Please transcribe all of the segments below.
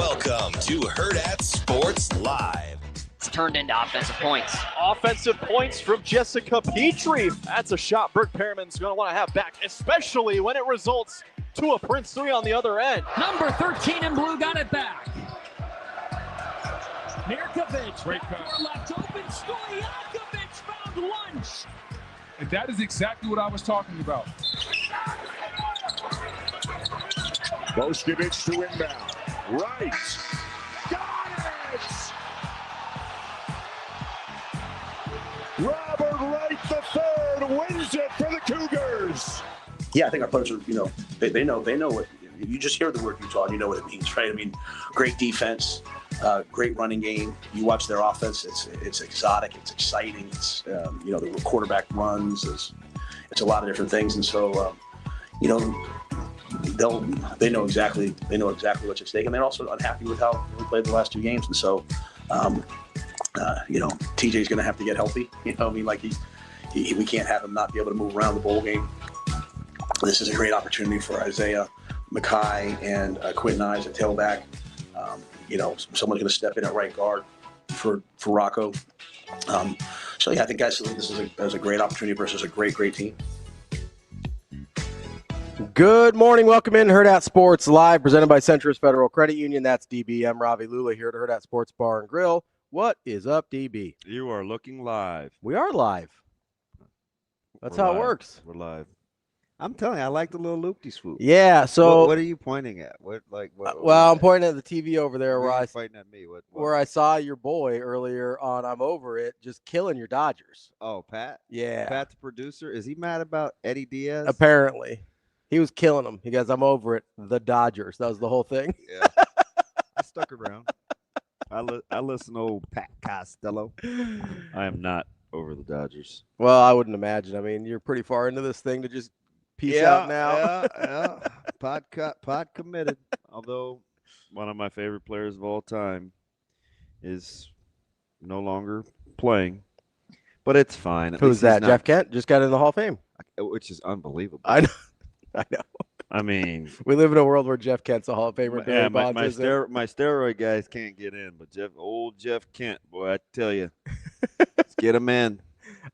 Welcome to Hurrdat Sports Live. It's turned into offensive points. Offensive points from Jessica Petrie. That's a shot Brooke Perriman's going to want to have back, especially when it results to a Prince 3 on the other end. Number 13 in blue got it back. Mirkovic, left open, Stojakovic found lunch. And that is exactly what I was talking about. Boskovic to inbound. Right. Got it! Robert Wright III wins it for the Cougars. Yeah, I think our players are, they know what, you just hear the word Utah and you know what it means, right? I mean, great defense, great running game. You watch their offense, it's exotic, it's exciting. It's, the quarterback runs, it's a lot of different things. And so, they know exactly what's at stake, and they're also unhappy with how we played the last two games. And so, TJ's going to have to get healthy. We can't have him not be able to move around the bowl game. This is a great opportunity for Isaiah Mackay and Quentin Ives at tailback. Someone's going to step in at right guard for Rocco. I think, guys, this is a great opportunity versus a great team. Good morning. Welcome in Hurrdat Sports Live, presented by Centris Federal Credit Union. That's DB. I'm Ravi Lulla here at Hurrdat Sports Bar and Grill. What is up, DB? You are looking live. We are live. That's how it works. We're live. I'm telling you, I like the little loop-de-swoop. Yeah. So what are you pointing at? I'm pointing at the TV over there where I pointing at me. What? Where I saw your boy earlier on I'm Over It, just killing your Dodgers. Oh, Pat. Yeah. Pat, the producer. Is he mad about Eddie Diaz? Apparently. He was killing them. He goes, I'm over it. The Dodgers. That was the whole thing. Yeah. I stuck around. I listen to old Pat Costello. I am not over the Dodgers. Well, I wouldn't imagine. I mean, you're pretty far into this thing to just peace out now. Yeah. Pod committed. Although one of my favorite players of all time is no longer playing. But it's fine. Who's that? Jeff Kent just got in the Hall of Fame. Which is unbelievable. I know. I mean, we live in a world where Jeff Kent's a Hall of Famer. Yeah, my steroid guys can't get in, but old Jeff Kent, boy, I tell you, let's get him in.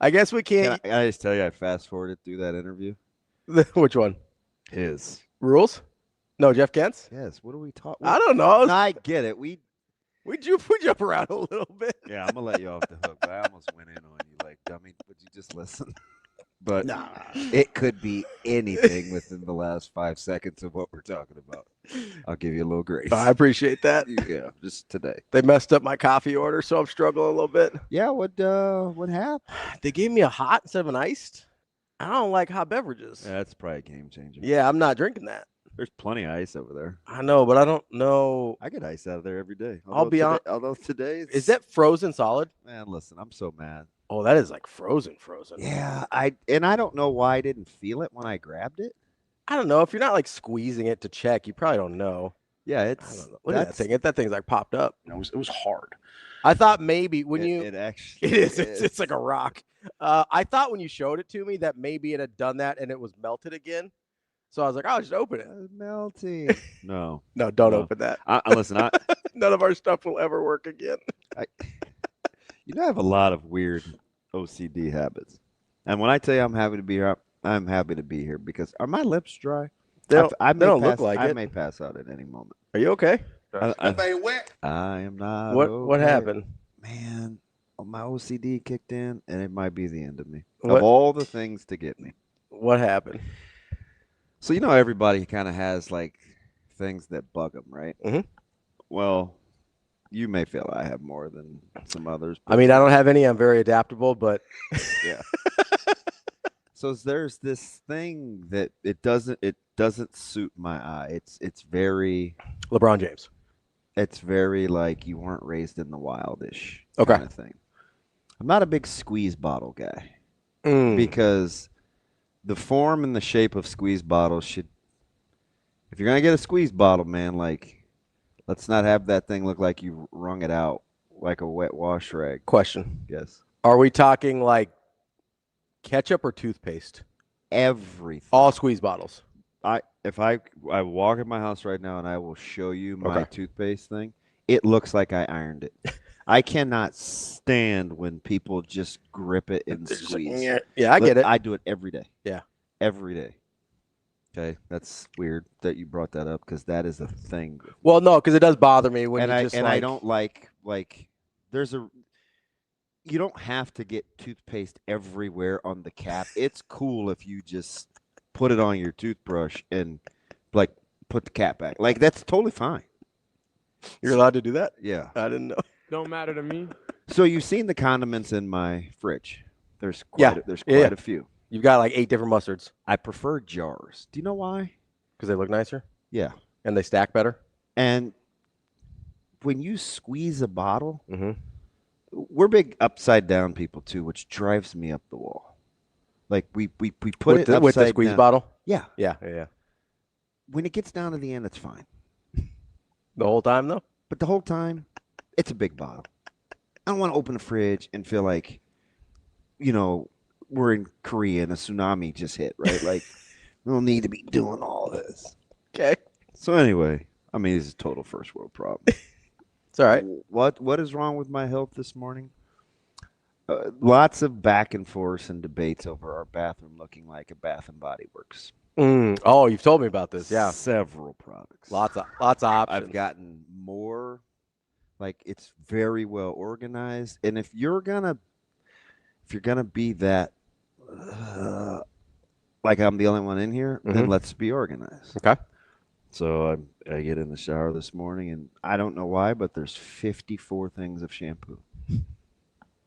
I guess we can't. Can I just tell you, I fast forwarded through that interview. Which one? His Rules? No, Jeff Kent's. Yes. What are we talking? I don't know. I get it. We jump around a little bit. Yeah, I'm gonna let you off the hook, but I almost went in on you, like dummy. Would you just listen? But nah, it could be anything within the last 5 seconds of what we're talking about. I'll give you a little grace. I appreciate that. Yeah, just today. They messed up my coffee order, so I'm struggling a little bit. Yeah, what happened? They gave me a hot instead of an iced. I don't like hot beverages. Yeah, that's probably a game changer. Yeah, I'm not drinking that. There's plenty of ice over there. I know, but I don't know. I get ice out of there every day. I'll be honest. Although today is that frozen solid? Man, listen, I'm so mad. Oh, that is like frozen. Yeah, I don't know why I didn't feel it when I grabbed it. I don't know. If you're not like squeezing it to check, you probably don't know. Yeah, I don't know. Look at that thing. That thing's like popped up. It was hard. I thought maybe when it actually is. It's like a rock. I thought when you showed it to me that maybe it had done that and it was melted again. So I was like, I'll just open it. It's melting. No, don't open that. Listen, none of our stuff will ever work again. I have a lot of weird OCD habits. And when I tell you I'm happy to be here, I'm happy to be here because are my lips dry? They don't look like it. I may pass out at any moment. Are you okay? I am not. What happened? Man, my OCD kicked in and it might be the end of me. What? Of all the things to get me. What happened? So, everybody kind of has like things that bug them, right? Mm-hmm. Well, you may feel I have more than some others. I mean, I don't have any. I'm very adaptable, but yeah. So there's this thing that it doesn't suit my eye. It's very LeBron James. It's very like you weren't raised in the wildish kind of thing. I'm not a big squeeze bottle guy because the form and the shape of squeeze bottles should. If you're gonna get a squeeze bottle, man, like let's not have that thing look like you wrung it out like a wet wash rag. Question. Yes. Are we talking like ketchup or toothpaste? Everything. All squeeze bottles. if I walk in my house right now and I will show you my toothpaste thing, it looks like I ironed it. I cannot stand when people just grip it and squeeze. Yeah, I get it. I do it every day. Yeah. Every day. Okay, that's weird that you brought that up because that is a thing. Well, no, because it does bother me when I don't like there's a you don't have to get toothpaste everywhere on the cap. It's cool if you just put it on your toothbrush and like put the cap back. Like that's totally fine. You're allowed to do that? Yeah. I didn't know. Don't matter to me. So you've seen the condiments in my fridge. There's quite a few. You've got like 8 different mustards. I prefer jars. Do you know why? Because they look nicer? Yeah. And they stack better? And when you squeeze a bottle, we're big upside down people too, which drives me up the wall. Like we put it upside with the squeeze down. bottle? Yeah. Yeah. When it gets down to the end, it's fine. The whole time though? But the whole time, it's a big bottle. I don't want to open the fridge and feel like, we're in Korea and a tsunami just hit, right? Like, we don't need to be doing all this. Okay. So anyway, I mean, it's a total first world problem. It's all right. What is wrong with my health this morning? Lots of back and forth and debates over our bathroom looking like a Bath and Body Works. Oh, you've told me about this. Yeah. Several products. Lots of options. I've gotten more. Like it's very well organized, and if you're gonna be that, like I'm the only one in here, then let's be organized. Okay. So I get in the shower this morning, and I don't know why, but there's 54 things of shampoo,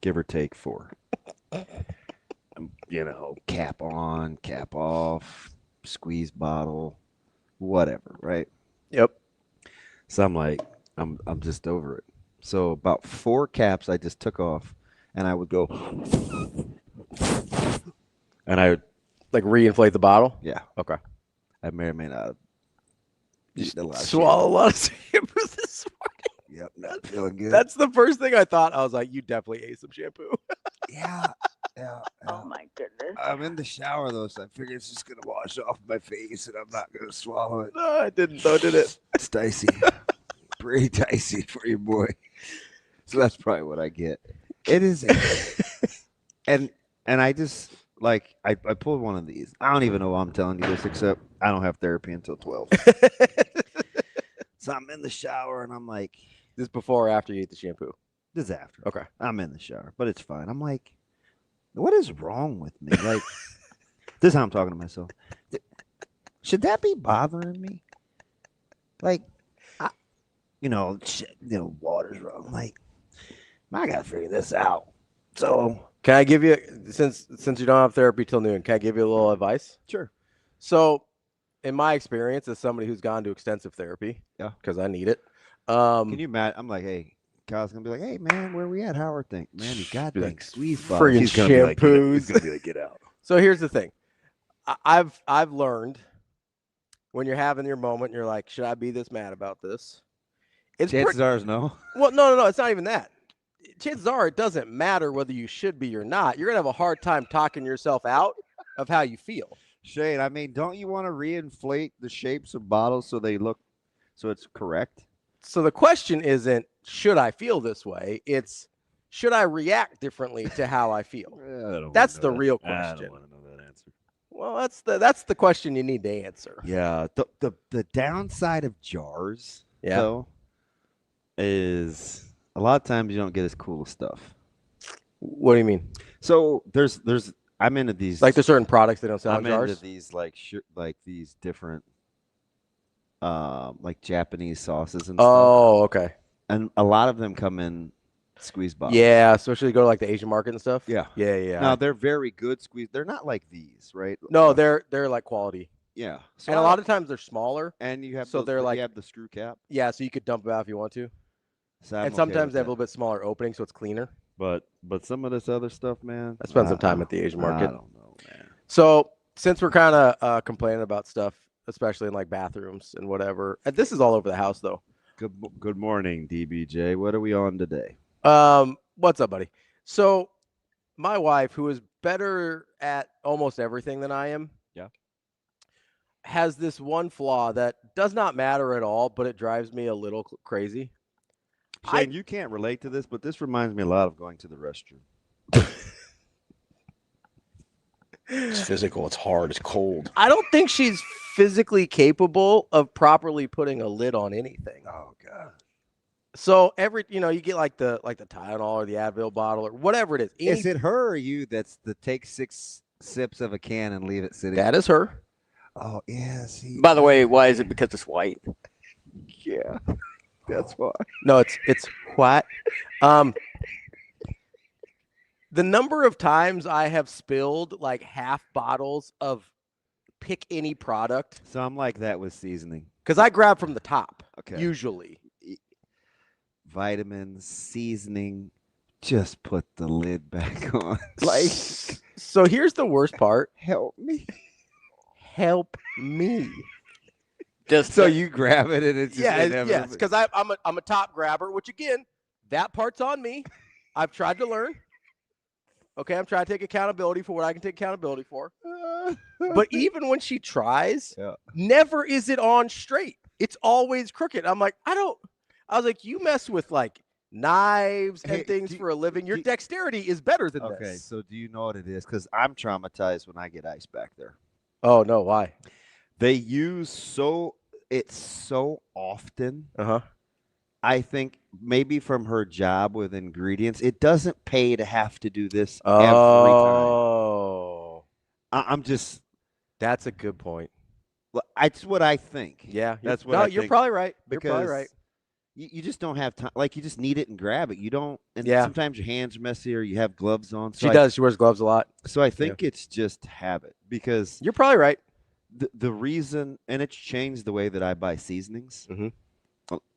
give or take 4. Cap on, cap off, squeeze bottle, whatever, right? Yep. So I'm like, I'm just over it. So about 4 caps I just took off, and I would go, and I would like reinflate the bottle. Yeah. Okay. I may or may not have swallow a lot of shampoo this morning. Yep, not feeling good. That's the first thing I thought. I was like, you definitely ate some shampoo. Yeah. Oh my goodness. I'm in the shower though, so I figure it's just gonna wash off my face, and I'm not gonna swallow it. No, I didn't though, did it? It's dicey. Pretty dicey for your boy. So that's probably what I get. It is, and I just like I pulled one of these. I don't even know why I'm telling you this, except I don't have therapy until 12. So I'm in the shower and I'm like, this before or after you eat the shampoo? This is after. Okay. I'm in the shower, but it's fine. I'm like, what is wrong with me? Like, this is how I'm talking to myself. Should that be bothering me? Like, water's wrong. Like, I gotta figure this out. So, can I give you, since you don't have therapy till noon, can I give you a little advice? Sure. So, in my experience, as somebody who's gone to extensive therapy, because I need it. Can you imagine? I'm like, hey, Kyle's gonna be like, hey man, where we at? Howard think, man, you got like squeeze bottles. Friggin' He's gonna be like, shampoos. he's gonna be like, get out. So here's the thing. I've learned when you're having your moment, you're like, should I be this mad about this? Chances are no. Well, no. It's not even that. Chances are it doesn't matter whether you should be or not. You're gonna have a hard time talking yourself out of how you feel. Shane, I mean, don't you want to reinflate the shapes of bottles so it's correct? So the question isn't, should I feel this way? It's, should I react differently to how I feel? That's the real question. I don't want to know that answer. Well, that's the question you need to answer. Yeah. The downside of jars, though, is a lot of times you don't get as cool stuff. What do you mean? So I'm into these, like there's certain products they don't sell in jars. I'm into these like these different like Japanese sauces and stuff. Oh, okay. And a lot of them come in squeeze bottles. Yeah, especially go to like the Asian market and stuff. Yeah. Now they're very good squeeze. They're not like these, right? No, they're like quality. Yeah. So and a lot of times they're smaller. And you have they're like, you have the screw cap. Yeah, so you could dump it out if you want to. So and sometimes they have a little bit smaller opening, so it's cleaner. But some of this other stuff, man. I spent some time at the Asian market. I don't know, man. So since we're kind of complaining about stuff, especially in like bathrooms and whatever, and this is all over the house though. Good morning, DBJ. What are we on today? What's up, buddy? So my wife, who is better at almost everything than I am, has this one flaw that does not matter at all, but it drives me a little crazy. Shane, you can't relate to this, but this reminds me a lot of going to the restroom. It's physical. It's hard. It's cold. I don't think she's physically capable of properly putting a lid on anything. Oh God. So you get like the Tylenol or the Advil bottle or whatever it is. Is it her or you that's the take 6 sips of a can and leave it sitting? That is her. Oh yeah. See. By the way, why is it because it's white? Yeah. That's why. No, it's what? The number of times I have spilled like half bottles of pick any product. So I'm like that with seasoning. Because I grab from the top. Okay. Usually. Vitamins, seasoning, just put the lid back on. So here's the worst part. Help me. Help me. Just so you grab it and it's just yes, because I'm a top grabber, which again, that part's on me. I've tried to learn. Okay, I'm trying to take accountability for what I can take accountability for. But even when she tries, never is it on straight. It's always crooked. I'm like, I was like, you mess with like knives and things for a living. Your dexterity is better than this. Okay, so do you know what it is? Because I'm traumatized when I get ice back there. Oh, no, why? They use so often. I think maybe from her job with ingredients, it doesn't pay to have to do this every time. Oh. I'm just. That's a good point. That's what I think. Yeah. That's what I think. You're probably right. Because you're probably right. You just don't have time. Like, you just need it and grab it. You don't. And sometimes your hands are messy or you have gloves on. So She wears gloves a lot. So I think it's just habit because. You're probably right. The reason, and it's changed the way that I buy seasonings.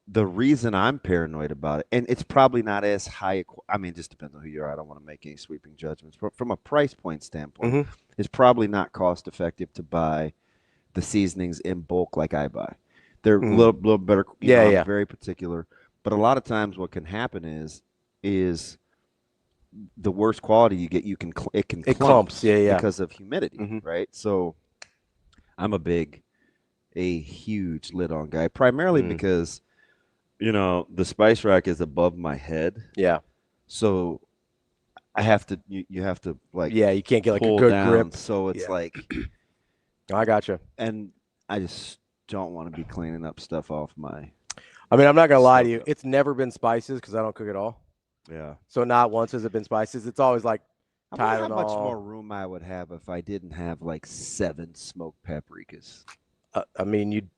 The reason I'm paranoid about it, and it's probably not as high. I mean, it just depends on who you are. I don't want to make any sweeping judgments. But from a price point standpoint, it's probably not cost effective to buy the seasonings in bulk like I buy. They're a little better. I'm very particular. But a lot of times what can happen is the worse quality you get, it clumps because of humidity, right? So I'm a huge lid on guy, primarily because the spice rack is above my head. Yeah. So I have to you have to you can't get like a good grip. So it's like I gotcha. And I just don't want to be cleaning up stuff off my. I mean, I'm not gonna lie to you. It's never been spices because I don't cook at all. Yeah. So not once has it been spices. It's always like Tylenol. I wonder how much more room I would have if I didn't have like 7 smoked paprikas. I mean, you'd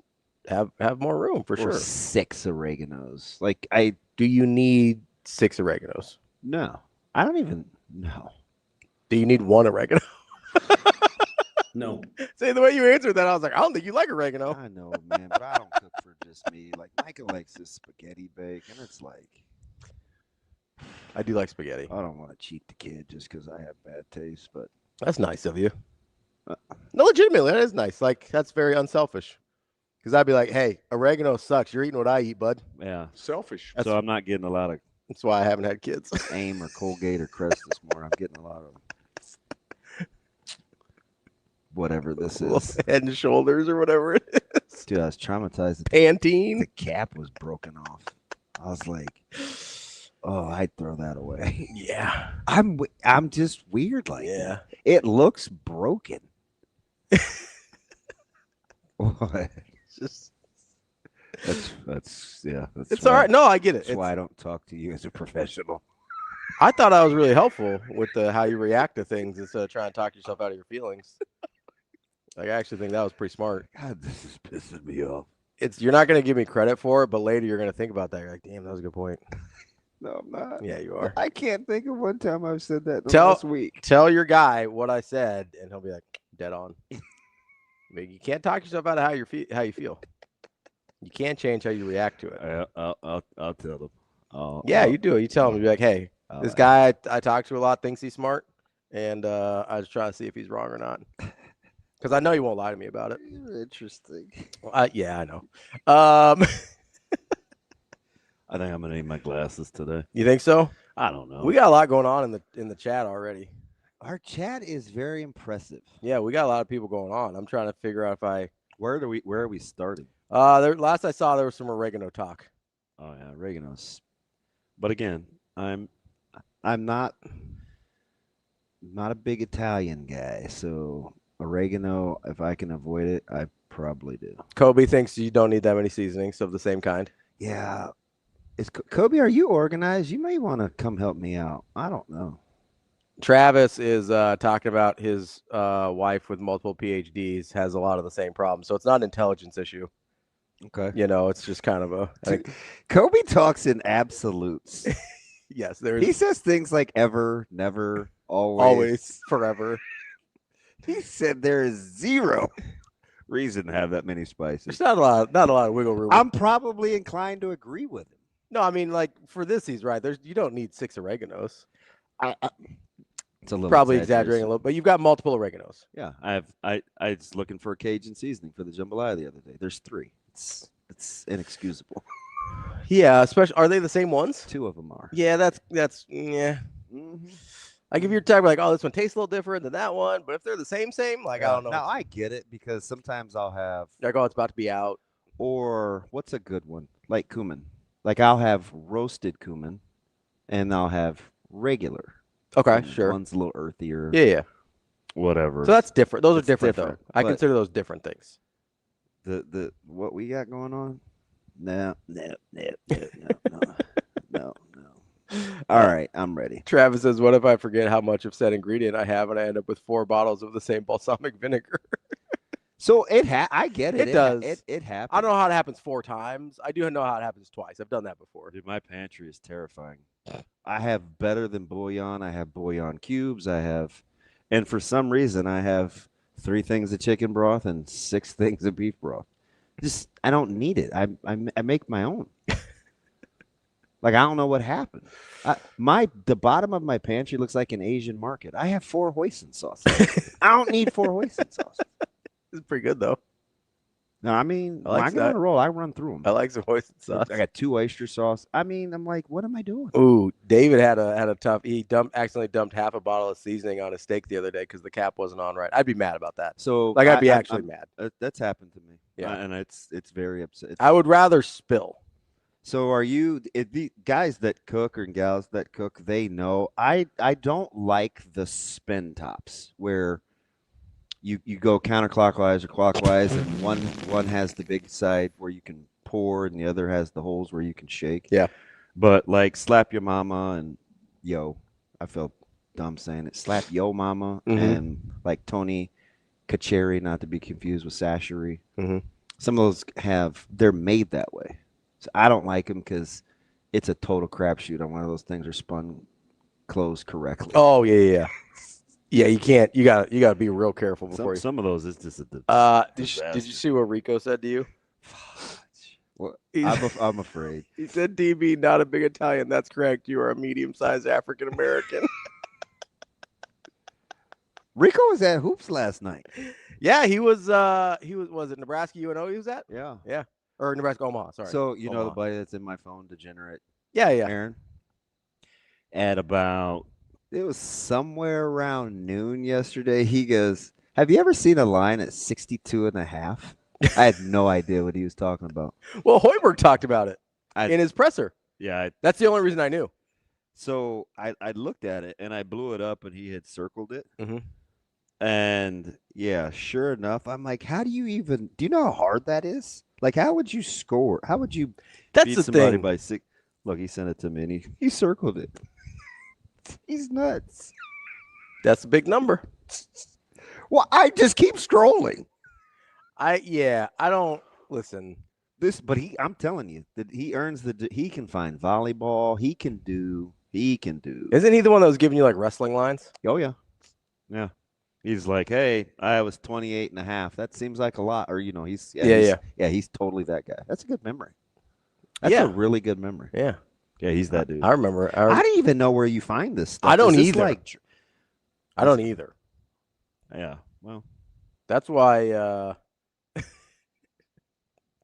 have more room for sure. 6 oreganos. Do you need 6 oreganos? No, I don't even know. Do you need 1 oregano? No. See, the way you answered that, I was like, I don't think you like oregano. I know, man, but I don't cook for just me. Like, Micah likes this spaghetti bake, and it's like. I do like spaghetti. I don't want to cheat the kid just because I have bad taste, but. That's nice of you. No, legitimately, that is nice. Like, that's very unselfish. Because I'd be like, hey, oregano sucks. You're eating what I eat, bud. Yeah. Selfish. So I'm not getting a lot of. That's why I haven't had kids. Aim or Colgate or Crest this morning. I'm getting a lot of. Whatever this is. Head and Shoulders or whatever it is. Dude, I was traumatized. Pantene. The cap was broken off. I was like, oh, I'd throw that away. Yeah. I'm just weird like that. It looks broken. What? Just that's it's all right. No, I get it. That's why I don't talk to you as a professional. I thought I was really helpful with how you react to things instead of trying to talk yourself out of your feelings. Like, I actually think that was pretty smart. God, this is pissing me off. You're not going to give me credit for it, but later you're going to think about that. You're like, damn, that was a good point. No, I'm not. Yeah, you are. I can't think of one time I've said that last week. Tell your guy what I said, and he'll be like, dead on. I mean, you can't talk yourself out of how you feel. You can't change how you react to it. I'll tell them. You do it. You tell him. You're like, hey, this guy I talk to a lot thinks he's smart, and I just try to see if he's wrong or not. Because I know you won't lie to me about it. You're interesting. Well, yeah, I know. I think I'm gonna need my glasses today. You think so? I don't know. We got a lot going on in the chat already. Our chat is very impressive. Yeah, we got a lot of people going on. I'm trying to figure out if I Where are we starting? Last I saw, there was some oregano talk. Oh yeah, oregano's. But again, I'm not a big Italian guy, so oregano, if I can avoid it, I probably do. Kobe thinks you don't need that many seasonings of the same kind. Yeah. Kobe, are you organized? You may want to come help me out. I don't know. Travis is talking about his wife with multiple PhDs has a lot of the same problems. So it's not an intelligence issue. Okay. It's just kind of a. I think, Kobe talks in absolutes. yes, He says things like ever, never, always, forever. He said there is zero reason to have that many spices. There's not a lot of wiggle room. I'm probably inclined to agree with him. No, I mean, like for this, he's right. You don't need 6 oreganos. It's a little probably exaggerating a little, but you've got multiple oreganos. Yeah, I was looking for a Cajun seasoning for the jambalaya the other day. There's 3. It's inexcusable. Yeah, especially are they the same ones? 2 of them are. Yeah, that's yeah. Mm-hmm. Like if you're talking like, oh, this one tastes a little different than that one, but if they're the same, like I don't know. Now I get it because sometimes I'll have like, oh, it's about to be out. Or what's a good one? Like cumin. Like I'll have roasted cumin, and I'll have regular. Okay, sure. One's a little earthier. Yeah. Whatever. So that's different. Those are different though. I consider those different things. The what we got going on? No. All right, I'm ready. Travis says, what if I forget how much of said ingredient I have and I end up with 4 bottles of the same balsamic vinegar? So I get it. It does. It happens. I don't know how it happens 4 times. I do know how it happens twice. I've done that before. Dude, my pantry is terrifying. I have better than bouillon. I have bouillon cubes. And for some reason, I have 3 things of chicken broth and 6 things of beef broth. I don't need it. I make my own. Like, I don't know what happened. The bottom of my pantry looks like an Asian market. I have 4 hoisin sauces. I don't need 4 hoisin sauces. It's pretty good, though. No, I mean, I like when I get on a roll, I run through them. I like some hoisin sauce. I got 2 oyster sauce. I mean, I'm like, what am I doing? Ooh, David had a tough. He accidentally dumped half a bottle of seasoning on a steak the other day because the cap wasn't on right. I'd be mad about that. So, like, I'd be actually mad. That's happened to me. Yeah, and it's very upset. I would rather spill. So are you the guys that cook or gals that cook, they know I don't like the spin tops where you go counterclockwise or clockwise and one has the big side where you can pour and the other has the holes where you can shake. Yeah. But like slap your mama and yo, I felt dumb saying it. Slap yo mama and like Tony Kacheri, not to be confused with Sachery. Some of those they're made that way. So I don't like them because it's a total crapshoot on one of those things are spun closed correctly. Oh yeah. Yeah, you can't. You gotta be real careful before some of those is just did you see what Rico said to you? Well, I'm afraid. He said, "DB, not a big Italian. That's correct. You are a medium-sized African American." Rico was at hoops last night. Yeah, he was. Was it Nebraska UNO? He was at. Yeah. Or Nebraska Omaha. Sorry. So you know the buddy that's in my phone, Degenerate. Yeah. Aaron. At about. It was somewhere around noon yesterday. He goes, have you ever seen a line at 62.5? I had no idea what he was talking about. Well, Hoiberg talked about it in his presser. Yeah. That's the only reason I knew. So I looked at it, and I blew it up, and he had circled it. And, yeah, sure enough, I'm like, do you know how hard that is? Like, how would you score? How would you beat somebody by 6? Look, he sent it to me, and he circled it. He's nuts. That's a big number. Well, I just keep scrolling. I don't listen. But I'm telling you that he earns he can find volleyball. He can do. Isn't he the one that was giving you like wrestling lines? Oh yeah. Yeah. He's like, hey, I was 28.5. That seems like a lot. Or he's he's totally that guy. That's a good memory. That's a really good memory. Yeah. Yeah, he's that dude. I remember. I don't even know where you find this stuff. I don't either. I don't either. Yeah. Well, that's why.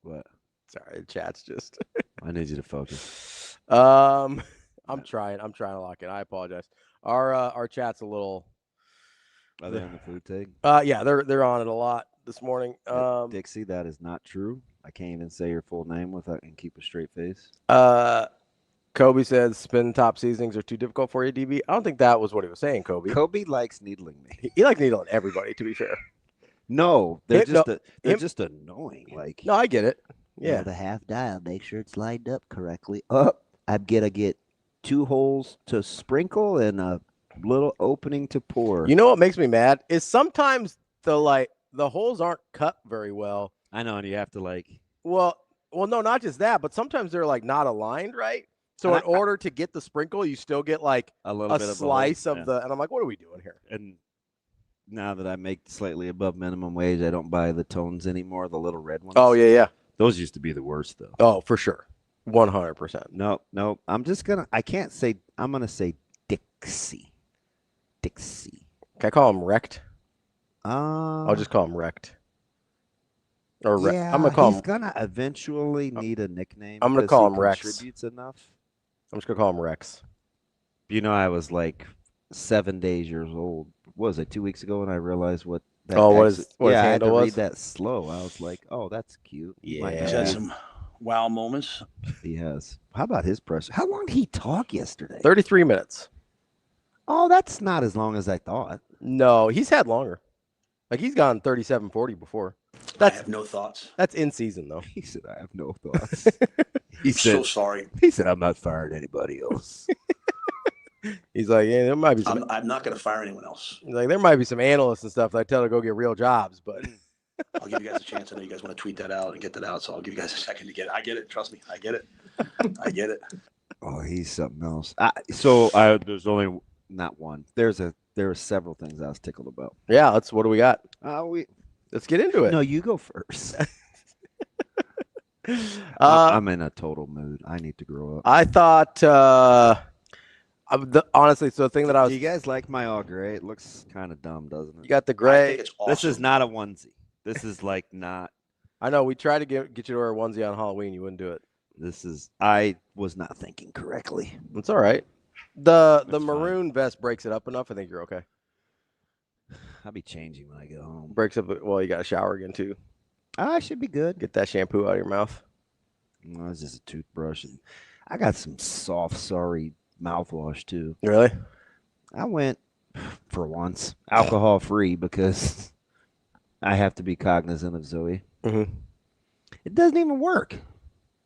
What? Sorry, the chat's just. I need you to focus. I'm trying to lock in. I apologize. Our chat's a little. Are they on the food take? Yeah, they're on it a lot. this morning. Dixie, that is not true. I can't even say your full name without and keep a straight face. Kobe says spin top seasonings are too difficult for you, DB. I don't think that was what he was saying, Kobe. Kobe likes needling me. He likes needling everybody, to be fair. No, they're just annoying. Like, no, I get it. Yeah. The half dial, make sure it's lined up correctly. I'm gonna get 2 holes to sprinkle and a little opening to pour. You know what makes me mad is sometimes the holes aren't cut very well. I know, and you have to like. Well, no, not just that, but sometimes they're like not aligned right. So in order to get the sprinkle, you still get like a little bit slice of the. And I'm like, what are we doing here? And now that I make slightly above minimum wage, I don't buy the tones anymore, the little red ones. Oh yeah. Those used to be the worst though. Oh, for sure. 100%. No. I'm going to say Dixie. Can I call him Wrecked? I'll just call him Wrecked. Or yeah, I'm going to call him. He's going to eventually need a nickname. I'm going to call him Rex. Contributes enough. I'm just going to call him Rex. You know, I was like 7 years old. What was it, 2 weeks ago when I realized what that what his handle I had to was? read that slow. I was like, oh, that's cute. Yeah. He's had some wow moments. He has. How about his press? How long did he talk yesterday? 33 minutes. Oh, that's not as long as I thought. No, he's had longer. Like he's gone 37-40 before. I have no thoughts. That's in season though. He said, I have no thoughts. He's so sorry. He said, I'm not firing anybody else. He's like, yeah, there might be some. I'm not going to fire anyone else. He's like, there might be some analysts and stuff that I tell to go get real jobs, but I'll give you guys a chance. I know you guys want to tweet that out and get that out, so I'll give you guys a second to get it. I get it. Trust me. I get it. I get it. Oh, he's something else. There's only not one. There were several things I was tickled about. Yeah, what do we got? Let's get into it. No, you go first. I'm in a total mood. I need to grow up. I thought, honestly, so the thing that I was. Do you guys like my all gray? It looks kind of dumb, doesn't it? You got the gray. I think it's awesome. This is not a onesie. This is like not. I know we tried to get you to wear a onesie on Halloween. You wouldn't do it. I was not thinking correctly. It's all right. The maroon vest breaks it up enough. I think you're okay. I'll be changing when I get home. Breaks up. Well, you got to shower again too. I should be good. Get that shampoo out of your mouth. No, it's just a toothbrush, and I got some soft, sorry mouthwash too. Really? I went for once alcohol free because I have to be cognizant of Zoe. Mm-hmm. It doesn't even work.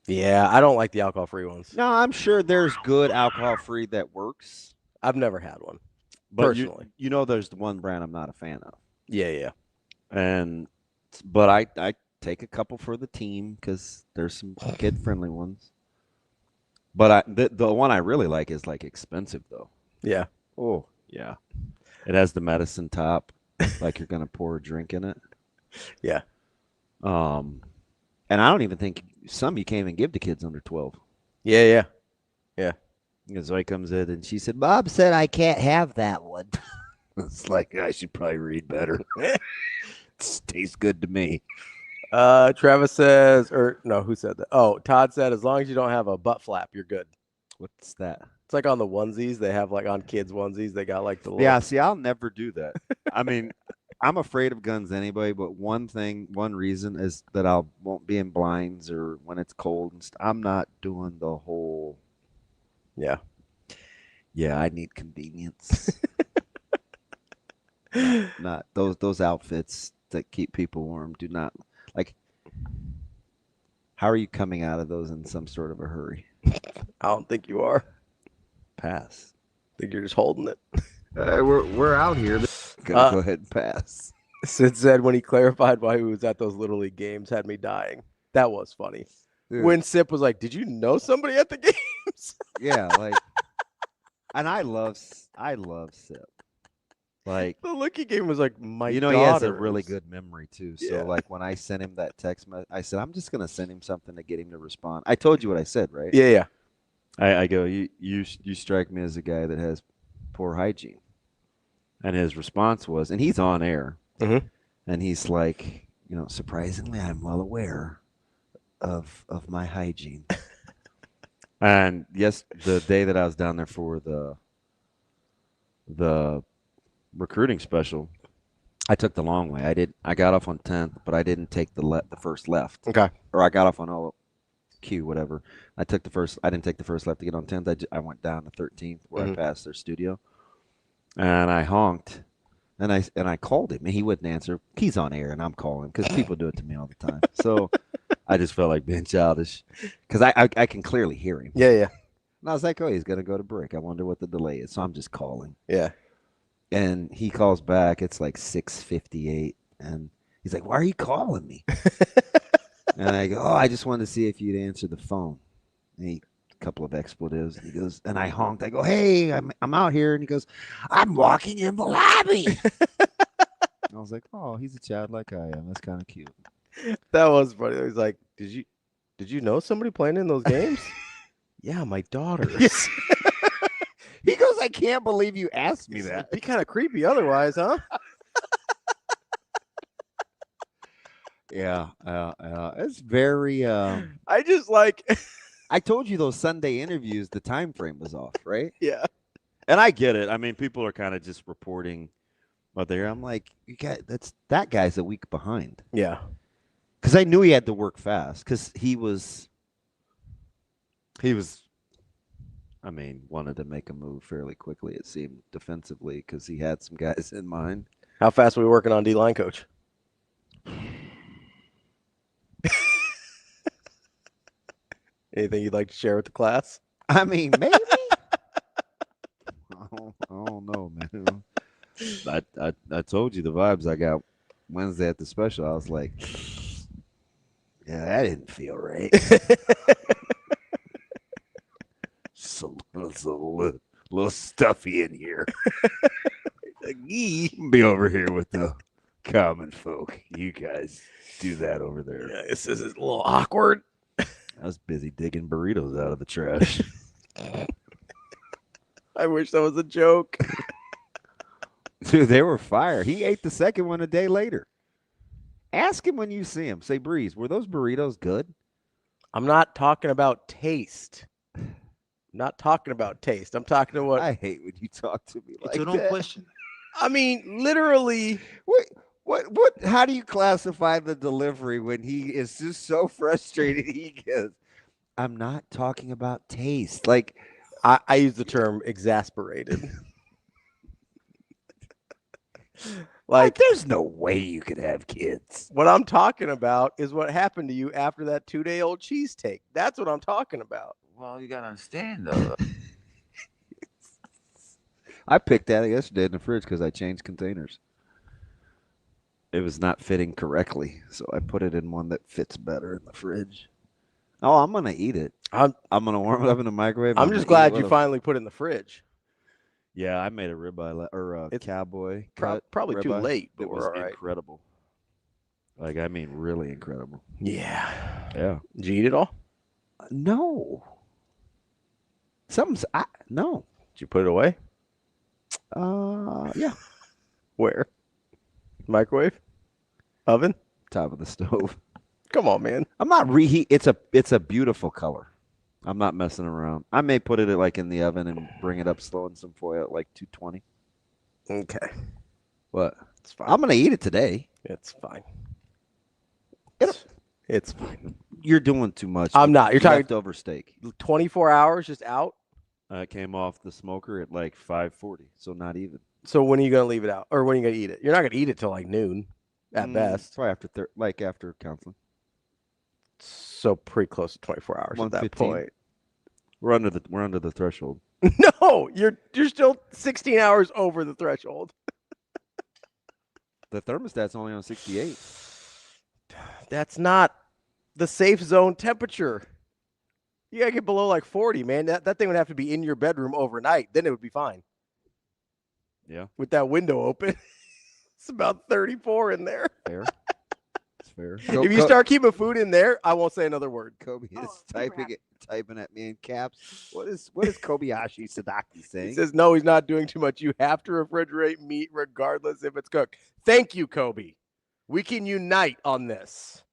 Yeah, I don't like the alcohol free ones. No, I'm sure there's good alcohol free that works. I've never had one. But personally. You know there's the one brand I'm not a fan of. Yeah. But I take a couple for the team because there's some kid-friendly ones. But the one I really like is like expensive though. Yeah. Oh, yeah. It has the medicine top, like you're gonna pour a drink in it. Yeah. And I don't even think some you can't even give to kids under 12. Yeah. Zoe comes in and she said, "Bob said I can't have that one." It's like I should probably read better. It tastes good to me. Travis says, or no, who said that? Oh, Todd said, as long as you don't have a butt flap, you're good. What's that? It's like on the onesies. They have like on kids' onesies, they got like the little... Yeah, see, I'll never do that. I mean, I'm afraid of guns anyway, but one reason is that I won't be in blinds or when it's cold and I'm not doing the whole... Yeah, I need convenience. not those outfits that keep people warm do not... Like, how are you coming out of those in some sort of a hurry? I don't think you are. Pass. I think you're just holding it. We're out here. Gonna go ahead and pass. Sid said when he clarified why he was at those Little League games had me dying. That was funny. Dude. When Sip was like, "Did you know somebody at the games?" Yeah, like, and I love Sip. Like the look he gave him was like, my he has a really good memory too. So like when I sent him that text, I said I'm just gonna send him something to get him to respond. I told you what I said, right? Yeah. I go, you strike me as a guy that has poor hygiene, and his response was, and he's on air, and he's like, surprisingly, I'm well aware of my hygiene. And yes, the day that I was down there for the recruiting special, I took the long way. I got off on 10th, but I didn't take the first left. Okay. Or I got off on OQ, whatever. I didn't take the first left to get on 10th. I went down to 13th where I passed their studio. And I honked. And I called him, and he wouldn't answer. He's on air, and I'm calling because people do it to me all the time. So I just felt like being childish because I can clearly hear him. Yeah, yeah. And I was like, oh, he's going to go to break. I wonder what the delay is. So I'm just calling. Yeah. And he calls back. It's like 6:58. And he's like, why are you calling me? And I go, oh, I just wanted to see if you'd answer the phone. And a couple of expletives. And he goes, and I honked. I go, hey, I'm out here. And he goes, I'm walking in the lobby. I was like, oh, he's a child like I am. That's kind of cute. That was funny. He's like, did you know somebody playing in those games? Yeah, my daughters. He goes, I can't believe you asked me that. It'd be kind of creepy otherwise, huh? Yeah. It's very. I just like. I told you those Sunday interviews, the time frame was off, right? Yeah. And I get it. I mean, people are kind of just reporting what they're. I'm like, that guy's a week behind. Yeah. Because I knew he had to work fast. Because he was. I mean, wanted to make a move fairly quickly, it seemed, defensively, because he had some guys in mind. How fast are we working on D-line, coach? Anything you'd like to share with the class? I mean, maybe. I don't know, man. I told you the vibes I got Wednesday at the special. I was like, yeah, that didn't feel right. It's a little stuffy in here. Be over here with the common folk. You guys do that over there. Yeah, this is a little awkward. I was busy digging burritos out of the trash. I wish that was a joke. Dude, they were fire. He ate the second one a day later. Ask him when you see him. Say, Breeze, were those burritos good? I'm not talking about taste. Not talking about taste. I'm talking to what I hate when you talk to me like It's an own that. question. I mean, literally. Wait, what? How do you classify the delivery when he is just so frustrated? He goes, "I'm not talking about taste." Like I use the term exasperated. Like, there's no way you could have kids. What I'm talking about is what happened to you after that 2-day-old cheesesteak. That's what I'm talking about. Well, you gotta understand though. I picked that yesterday in the fridge because I changed containers. It was not fitting correctly, so I put it in one that fits better in the fridge. Oh, I'm gonna eat it. I'm gonna warm it up in the microwave. I'm just glad you finally put it in the fridge. Yeah, I made a ribeye or a cowboy. Probably too late, but it was we're all right. incredible. Like, I mean, really incredible. Yeah. Yeah. Did you eat it all? No. No. Did you put it away? Yeah. Where? Microwave? Oven? Top of the stove. Come on, man. I'm not reheat. It's a beautiful color. I'm not messing around. I may put it like in the oven and bring it up slow in some foil at like 220. Okay. What? It's fine. I'm gonna eat it today. It's fine. It's fine. You're doing too much. I'm not. You're talking leftover steak. 24 hours just out? It came off the smoker at like 5:40, so not even. So when are you gonna leave it out, or when are you gonna eat it? You're not gonna eat it till like noon, at best. Probably after counseling. So pretty close to 24 hours at that 1:15. point. We're under the threshold. No, you're still 16 hours over the threshold. The thermostat's only on 68. That's not the safe zone temperature. You gotta get below like 40, man. That thing would have to be in your bedroom overnight. Then it would be fine. Yeah. With that window open. It's about 34 in there. Fair. It's fair. If you start keeping food in there, I won't say another word. Kobe is typing at me in caps. What is Kobayashi Sadaki saying? He says, no, he's not doing too much. You have to refrigerate meat regardless if it's cooked. Thank you, Kobe. We can unite on this.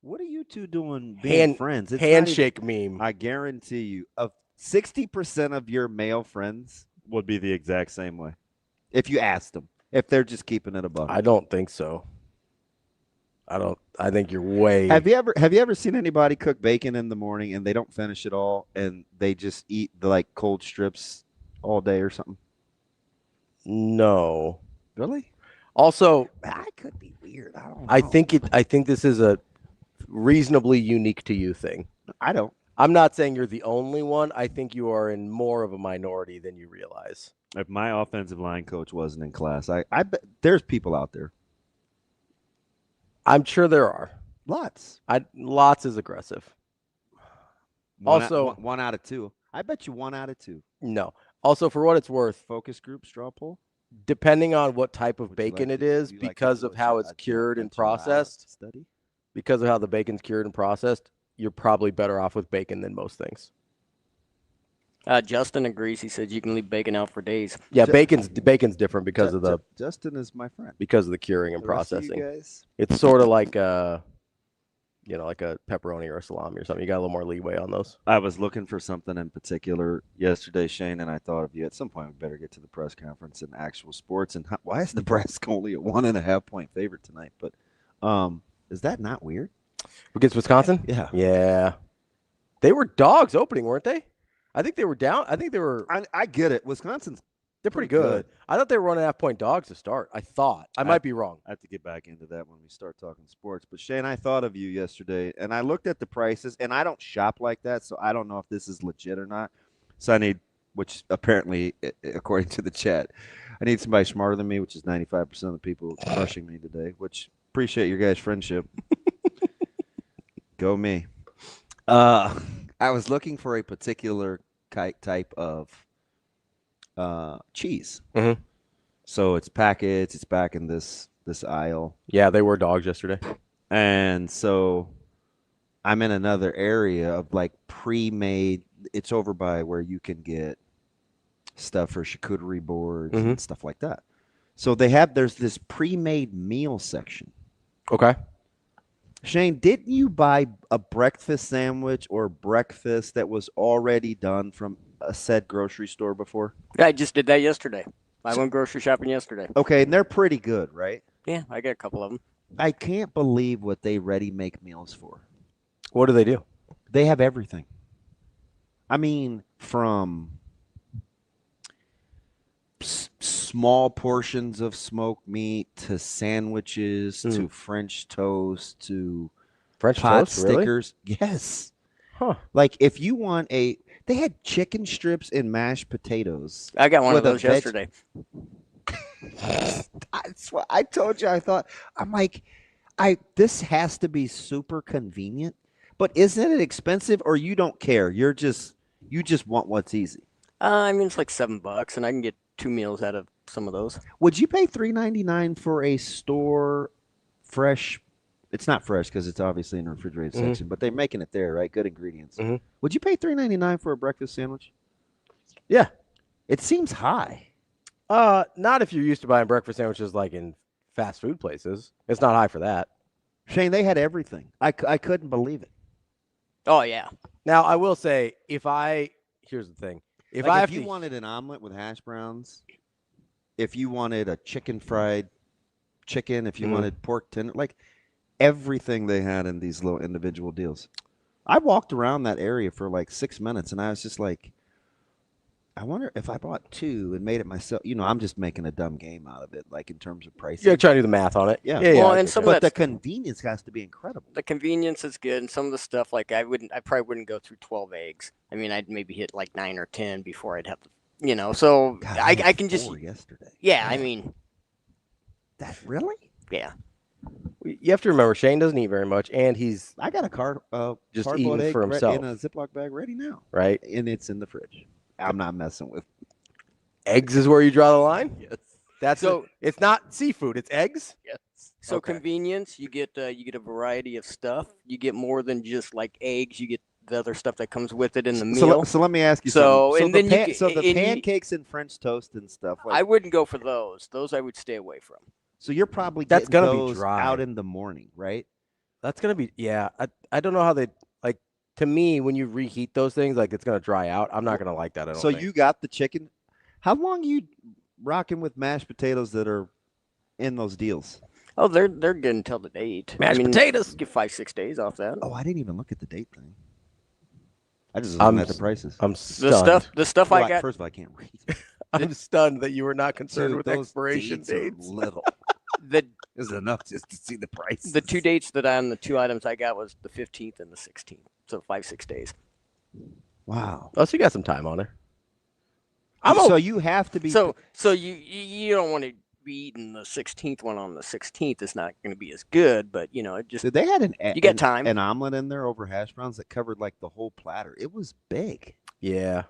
What are you two doing being friends? It's handshake meme. I guarantee you, 60% of your male friends would be the exact same way if you asked them. If they're just keeping it a buck. I don't think so. I think you're way. Have you ever seen anybody cook bacon in the morning and they don't finish it all and they just eat the like cold strips all day or something? No. Really? Also, I could be weird. I don't know. I think this is a reasonably unique to you thing. I don't. I'm not saying you're the only one. I think you are in more of a minority than you realize. If my offensive line coach wasn't in class, I bet there's people out there. I'm sure there are. Lots. Lots is aggressive. One out of two. I bet you 1 out of 2. No. Also, for what it's worth, Focus group straw poll. Depending on what type of Would you bacon like it is, would you like because to of do how a- it's a- cured a and 2 hour processed, study? because of how the bacon's cured and processed, you're probably better off with bacon than most things. Justin agrees. He said you can leave bacon out for days. Yeah, bacon's different because of the Justin is my friend. because of the curing and The rest of you processing. guys? It's sort of like like a pepperoni or a salami or something. You got a little more leeway on those. I was looking for something in particular yesterday, Shane, and I thought of you. At some point, we better get to the press conference and actual sports. And why is Nebraska only a 1.5 point favorite tonight? But is that not weird? Against Wisconsin? Yeah. Yeah. They were dogs opening, weren't they? I think they were down. I think they were. I get it. Wisconsin's They're pretty good. I thought they were 1.5 point dogs to start. I thought. I might be wrong. I have to get back into that when we start talking sports. But Shane, I thought of you yesterday, and I looked at the prices, and I don't shop like that, so I don't know if this is legit or not. So I need, which apparently, according to the chat, I need somebody smarter than me, which is 95% of the people crushing me today, which appreciate your guys' friendship. Go me. I was looking for a particular type of cheese. Mm-hmm. So it's packets. It's back in this aisle. Yeah, they were dogs yesterday. And so I'm in another area of like pre-made. It's over by where you can get stuff for charcuterie boards and stuff like that. So there's this pre-made meal section. Okay. Shane, didn't you buy a breakfast sandwich or breakfast that was already done from a said grocery store before? Yeah, I just did that yesterday. I went grocery shopping yesterday. Okay, and they're pretty good, right? Yeah, I got a couple of them. I can't believe what they ready make meals for. What do they do? They have everything. I mean, from small portions of smoked meat to sandwiches to French toast to French pot toast, really? stickers. Yes. Huh. Like if you want they had chicken strips and mashed potatoes. I got one of with a those yesterday. That's what I told you. I'm like, this has to be super convenient, but isn't it expensive or you don't care? You just want what's easy. I mean, it's like $7, and I can get 2 meals out of some of those. Would you pay $3.99 for a store fresh? It's not fresh because it's obviously in the refrigerated section, but they're making it there, right? Good ingredients. Would you pay $3.99 for a breakfast sandwich? Yeah. It seems high. Not if you're used to buying breakfast sandwiches like in fast food places. It's not high for that. Shane, they had everything. I couldn't believe it. Oh, yeah. Now, I will say, here's the thing. If you wanted an omelet with hash browns, if you wanted a fried chicken, if you wanted pork tender, like everything they had in these little individual deals. I walked around that area for like 6 minutes, and I was just like, I wonder if I bought 2 and made it myself. I'm just making a dumb game out of it, like in terms of pricing. You're trying to do the math on it. Yeah. Well, and but the convenience has to be incredible. The convenience is good, and some of the stuff, like I probably wouldn't go through 12 eggs. I mean, I'd maybe hit like 9 or 10 before I'd have to, so God, I can just. Yesterday. Yeah, I mean. That really? Yeah. You have to remember, Shane doesn't eat very much, and I got a just cardboard eating egg for himself in a Ziploc bag ready now. Right? And it's in the fridge. I'm not messing with. Eggs is where you draw the line? Yes. That's it's not seafood, it's eggs? Yes. So convenience, you get a variety of stuff. You get more than just like eggs. You get the other stuff that comes with it in the meal. So let me ask you something. The pancakes and French toast and stuff. I wouldn't go for those. Those I would stay away from. So you're probably that's getting gonna those be dry out in the morning, right? That's gonna be I don't know how they like. To me, when you reheat those things, like it's gonna dry out. I'm not gonna like that. I don't think. You got the chicken. How long you rocking with mashed potatoes that are in those deals? Oh, they're good until the date. Mashed potatoes. Get 5-6 days off that. Oh, I didn't even look at the date thing. I just looked at the prices. I'm stunned. The stuff I got. First of all, I can't read. I'm stunned that you were not concerned Dude, with those expiration dates are dates. little. The Is enough just to see the price. the 2 dates that on the 2 items I got was the 15th and the 16th. So 5-6 days. Wow. Oh, so you got some time on her. So you have to be. So you don't want to be eating the 16th one on the 16th. It's not going to be as good, but it just Dude, they had you got time. an omelet in there over hash browns that covered like the whole platter. It was big. Yeah.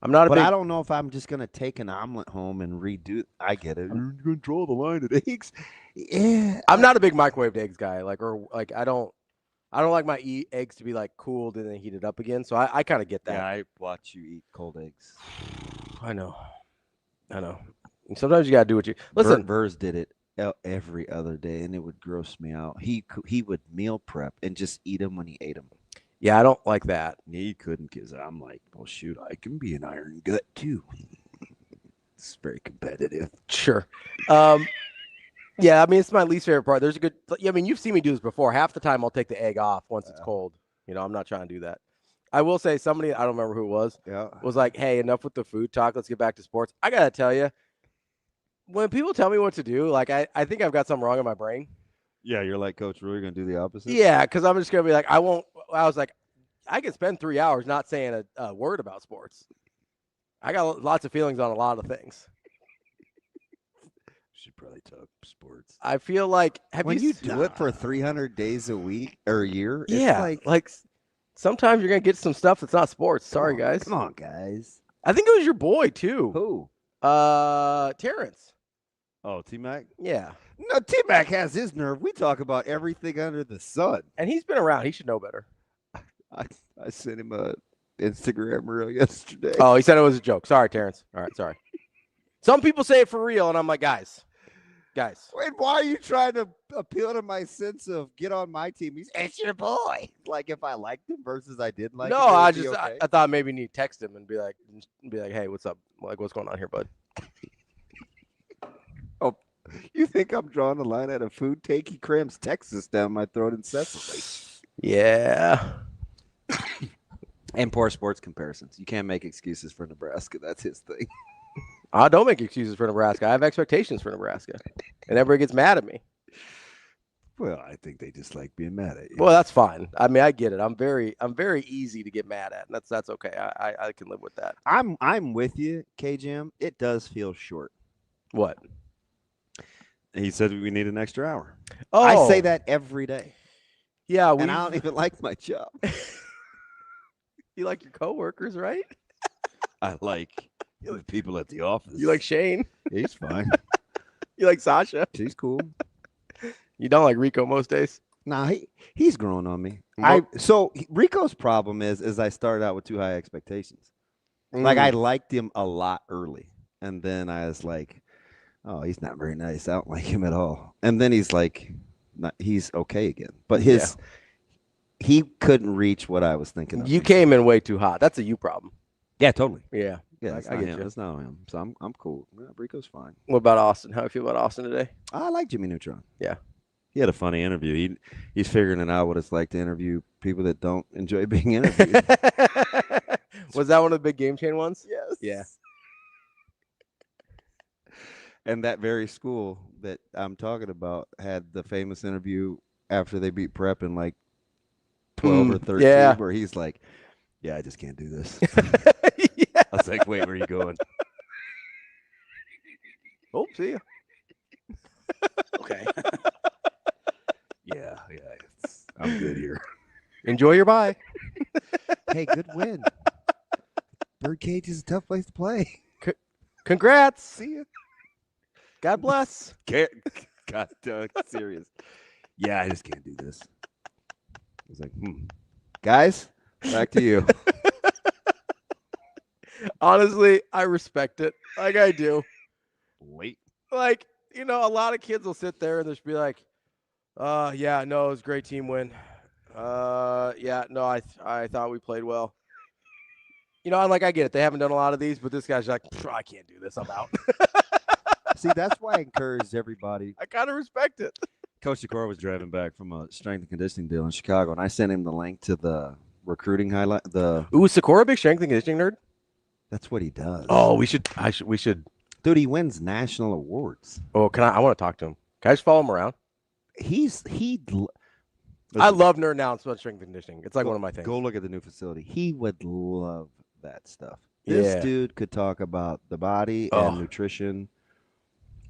I'm not a But big. I don't know if I'm just gonna take an omelet home and redo. I get it. You're gonna draw the line at eggs. Yeah. I'm not a big microwaved eggs guy. I don't like my eggs to be like cooled and then heated up again. So I kind of get that. Yeah, I watch you eat cold eggs. I know. And sometimes you gotta do what you listen. Vers did it every other day, and it would gross me out. He would meal prep and just eat them when he ate them. Yeah, I don't like that. He couldn't, because I'm like, well, shoot, I can be an iron gut too. It's very competitive. Sure. Yeah, I mean, it's my least favorite part. There's a good. I mean, you've seen me do this before. Half the time, I'll take the egg off once it's cold. I'm not trying to do that. I will say somebody, I don't remember who it was, was like, hey, enough with the food talk. Let's get back to sports. I got to tell you, when people tell me what to do, like, I think I've got something wrong in my brain. Yeah, you're like Coach Rhule. You're going to do the opposite? Yeah, because I'm just going to be like, I was like, I could spend 3 hours not saying a word about sports. I got lots of feelings on a lot of things. Should probably talk sports. I feel like when you do it for 300 days a week or a year, yeah, it's like sometimes you're gonna get some stuff that's not sports. Sorry, guys. Come on, guys. I think it was your boy too. Who? Terrence. Oh, T-Mac? Yeah. No, T-Mac has his nerve. We talk about everything under the sun. And he's been around. He should know better. I sent him a Instagram reel yesterday. Oh, he said it was a joke. Sorry, Terrence. All right, sorry. Some people say it for real, and I'm like, guys. Wait, why are you trying to appeal to my sense of get on my team? It's your boy. Like if I liked him versus I didn't like him. No, I thought maybe you need to text him and be like, hey, what's up? Like, what's going on here, bud? Oh, you think I'm drawing the line at a food take? He crams Texas down my throat incessantly. Yeah. And poor sports comparisons. You can't make excuses for Nebraska. That's his thing. I don't make excuses for Nebraska. I have expectations for Nebraska. And everybody gets mad at me. Well, I think they just like being mad at you. Well, that's fine. I mean, I get it. I'm very easy to get mad at. And that's okay. I can live with that. I'm with you, K-Jam. It does feel short. What? He said we need an extra hour. Oh. I say that every day. Yeah, and I don't even like my job. You like your coworkers, right? I like the people at the office. You like Shane? He's fine. You like Sasha? She's cool. You don't like Rico most days? Nah, he's growing on me. Rico's problem is I started out with too high expectations. Like I liked him a lot early, and then I was like, "Oh, he's not very nice. I don't like him at all." And then he's like, he's okay again. But he couldn't reach what I was thinking of. You came in way too hot. That's a you problem. Yeah, totally. Yeah. Yeah, I get you. That's not him. So I'm cool. Yeah, Rico's fine. What about Austin? How do you feel about Austin today? I like Jimmy Neutron. Yeah. He had a funny interview. He's figuring it out what it's like to interview people that don't enjoy being interviewed. Was that one of the big Game Chain ones? Yes. Yeah. And that very school that I'm talking about had the famous interview after they beat Prep in like 12 or 13 where he's like, yeah, I just can't do this. Yeah. I was like, wait, where are you going? Oh, see ya. Okay. Yeah, I'm good here. Enjoy your bye. Hey, good win. Birdcage is a tough place to play. Congrats. See ya. God bless. God, serious. Yeah, I just can't do this. I was like, guys, back to you. Honestly, I respect it. Like I do. Wait. Like, a lot of kids will sit there and just be like, yeah, no, it was a great team win. Yeah, no, I thought we played well. I'm like, I get it. They haven't done a lot of these, but this guy's like, I can't do this. I'm out. See, that's why I encourage everybody. I kind of respect it. Coach Sikora was driving back from a strength and conditioning deal in Chicago, and I sent him the link to the recruiting highlight. Ooh, Sikora, big strength and conditioning nerd. That's what he does. Oh, we should. Dude, he wins national awards. Oh, I want to talk to him. Can I just follow him around? I love nerding out on strength and conditioning. It's like one of my things. Go look at the new facility. He would love that stuff. This dude could talk about the body and nutrition.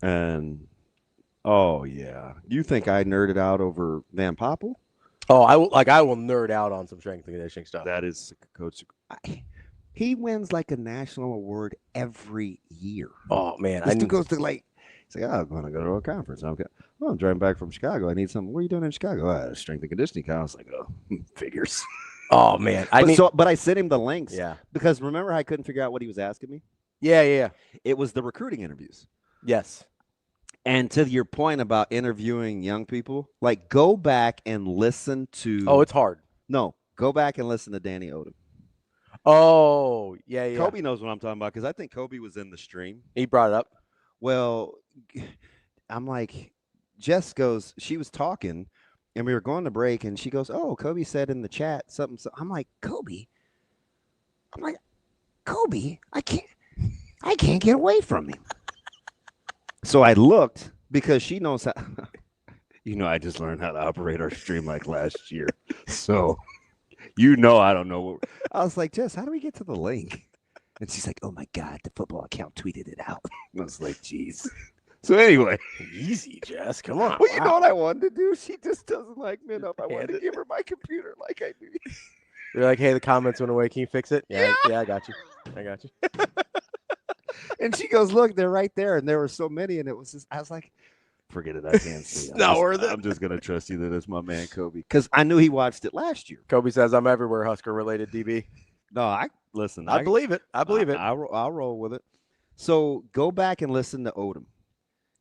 And, oh, yeah. You think I nerded out over Van Poppel? Oh, I will nerd out on some strength and conditioning stuff. That is Coach. He wins like a national award every year. Oh, man. This dude goes to like, he's like, I'm going to go to a conference. I'm driving back from Chicago. I need something. What are you doing in Chicago? Strength and conditioning. I was like, figures. Oh, man. But I sent him the links. Yeah. Because remember, I couldn't figure out what he was asking me? Yeah. It was the recruiting interviews. Yes. And to your point about interviewing young people, like go back and listen to. Oh, it's hard. No, go back and listen to Danny Odom. Oh, yeah. Kobe knows what I'm talking about because I think Kobe was in the stream. He brought it up. Well, I'm like, Jess goes, she was talking and we were going to break and she goes, oh, Kobe said in the chat something. I'm like, Kobe? I can't get away from him. So I looked because she knows how. I just learned how to operate our stream like last year. So, I don't know. I was like, Jess, how do we get to the link? And she's like, oh, my God, the football account tweeted it out. I was like, geez. So anyway. Easy, Jess. Come on. Well, you know what I wanted to do? She just doesn't like me enough. I wanted to give her my computer like I do. You're like, hey, the comments went away. Can you fix it? Yeah, I got you. And she goes, look, they're right there. And there were so many. And it was just, I was like, forget it. I can't see. I'm just going to trust you that it's my man, Kobe. Because I knew he watched it last year. Kobe says, I'm everywhere, Husker related, DB. No, I believe it. I'll roll with it. So go back and listen to Odom.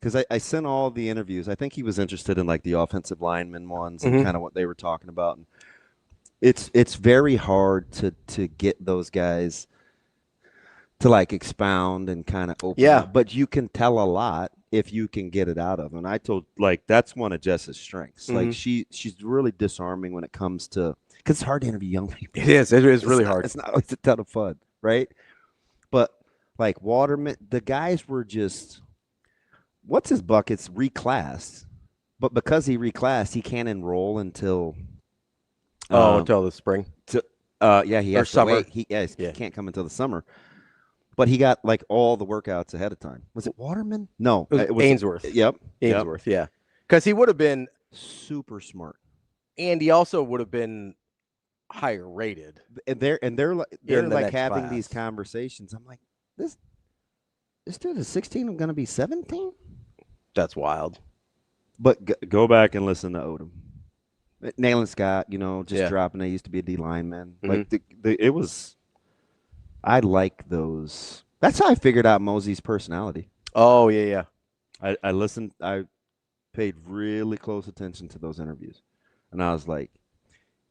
Because I sent all the interviews. I think he was interested in like the offensive lineman ones and kind of what they were talking about. And it's very hard to get those guys to like expound and kind of open up. But you can tell a lot if you can get it out of them. And I told that's one of Jess's strengths. Like she's really disarming when it comes to, because it's hard to interview young people. It is. It is really hard. It's not always a ton of fun, right? But like Waterman, the guys were just, what's his buckets reclassed, but because he reclassed, he can't enroll until until the spring. He has summer. To wait. He can't come until the summer. But he got like all the workouts ahead of time. Was it Waterman? No, it was Ainsworth. Ainsworth. Yeah, because he would have been super smart, and he also would have been higher rated. And they're like having these conversations. I'm like, this dude is 16. I'm going to be 17. That's wild. But go back and listen to Odom. Nayland Scott, dropping. I used to be a D lineman. Like it was. I like those. That's how I figured out Mosey's personality. Oh yeah. I listened. I paid really close attention to those interviews, and I was like,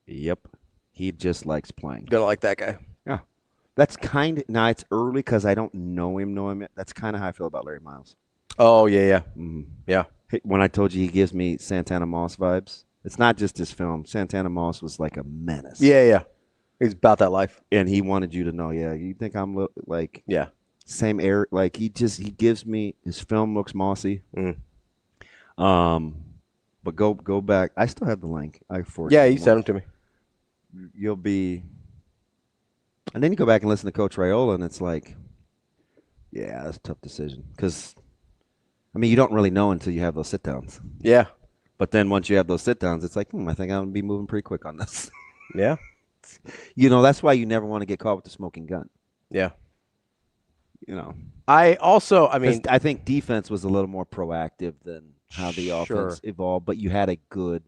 "Yep, he just likes playing." Gonna like that guy. Yeah, that's kind of now. It's early because I don't know him yet. That's kind of how I feel about Larry Miles. Oh yeah. Yeah. Hey, when I told you he gives me Santana Moss vibes, it's not just his film. Santana Moss was like a menace. Yeah. He's about that life. And he wanted you to know, you think I'm like same air, like he gives me, his film looks mossy. But go back. I still have the link. You sent them to me. You'll be, and then you go back and listen to Coach Raiola, and it's like, that's a tough decision. Because, you don't really know until you have those sit-downs. Yeah. But then once you have those sit-downs, it's like, I think I'm going to be moving pretty quick on this. Yeah. That's why you never want to get caught with the smoking gun. Yeah. I think defense was a little more proactive than how the offense evolved, but you had a good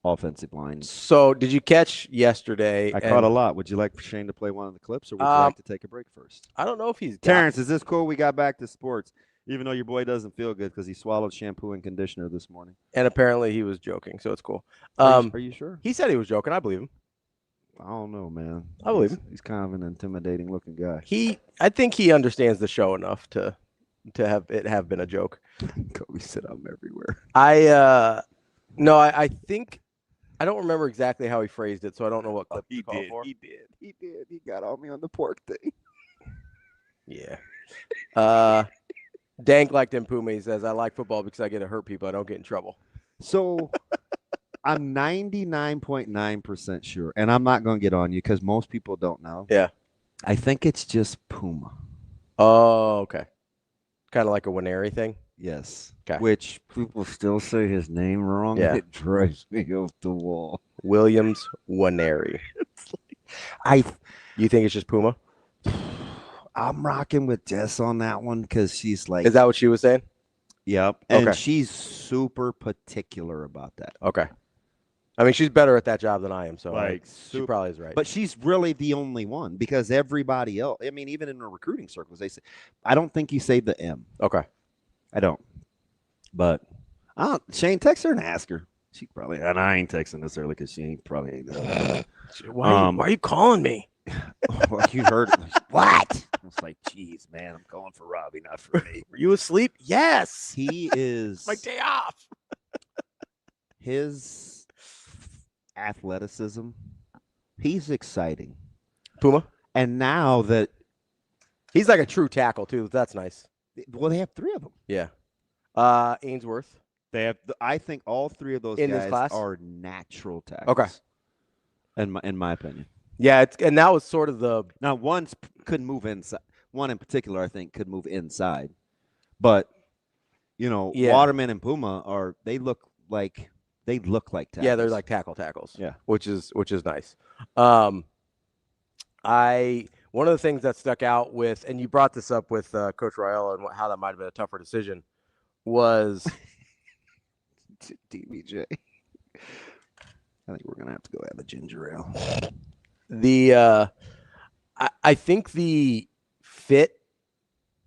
offensive line. So did you catch yesterday? I caught a lot. Would you like Shane to play one of the clips, or would you like to take a break first? I don't know if he's Terrence, is this cool? We got back to sports, even though your boy doesn't feel good because he swallowed shampoo and conditioner this morning. And apparently he was joking, so it's cool. Are you sure? He said he was joking. I believe him. I don't know, man. I believe him. He's kind of an intimidating looking guy. I think he understands the show enough to to have it have been a joke. Kobe said I'm everywhere. I think I don't remember exactly how he phrased it, so I don't know what clip He to call did. for. He did. He did. He got on me on the pork thing. Yeah. Dank liked Impuma. He says, I like football because I get to hurt people. I don't get in trouble. So I'm 99.9% sure, and I'm not going to get on you because most people don't know. Yeah. I think it's just Puma. Oh, okay. Kind of like a Winery thing? Yes. Okay. Which people still say his name wrong. Yeah. It drives me off the wall. Williams Winery. You think it's just Puma? I'm rocking with Jess on that one because she's like. Is that what she was saying? Yep. And Okay. she's super particular about that. Okay. I mean, she's better at that job than I am, so she probably is right. But she's really the only one because everybody else, I mean, even in the recruiting circles, they say, I don't think you say the M. Okay. I don't. But Shane, text her and ask her. She probably, and I ain't texting this early because she ain't probably ain't. Why are you calling me? Well, you heard it. What? I was like, geez, man, I'm going for Robbie, not for me. Were you asleep? Yes. He is. My day off. His athleticism, he's exciting. Puma? And now that he's like a true tackle, too. That's nice. Well, they have three of them. Yeah. Ainsworth. They have. I think all three of those In this guys class? are natural tackles. Okay. In my opinion. Yeah, and that was sort of the. Now, one could move inside. One in particular, I think, could move inside. But, Waterman and Puma they look like tackles. Yeah, they're like tackles. Yeah. Which is nice. One of the things that stuck out with, and you brought this up with Coach Rhule and how that might have been a tougher decision, was DBJ. I think we're gonna have to go have a ginger ale. I think the fit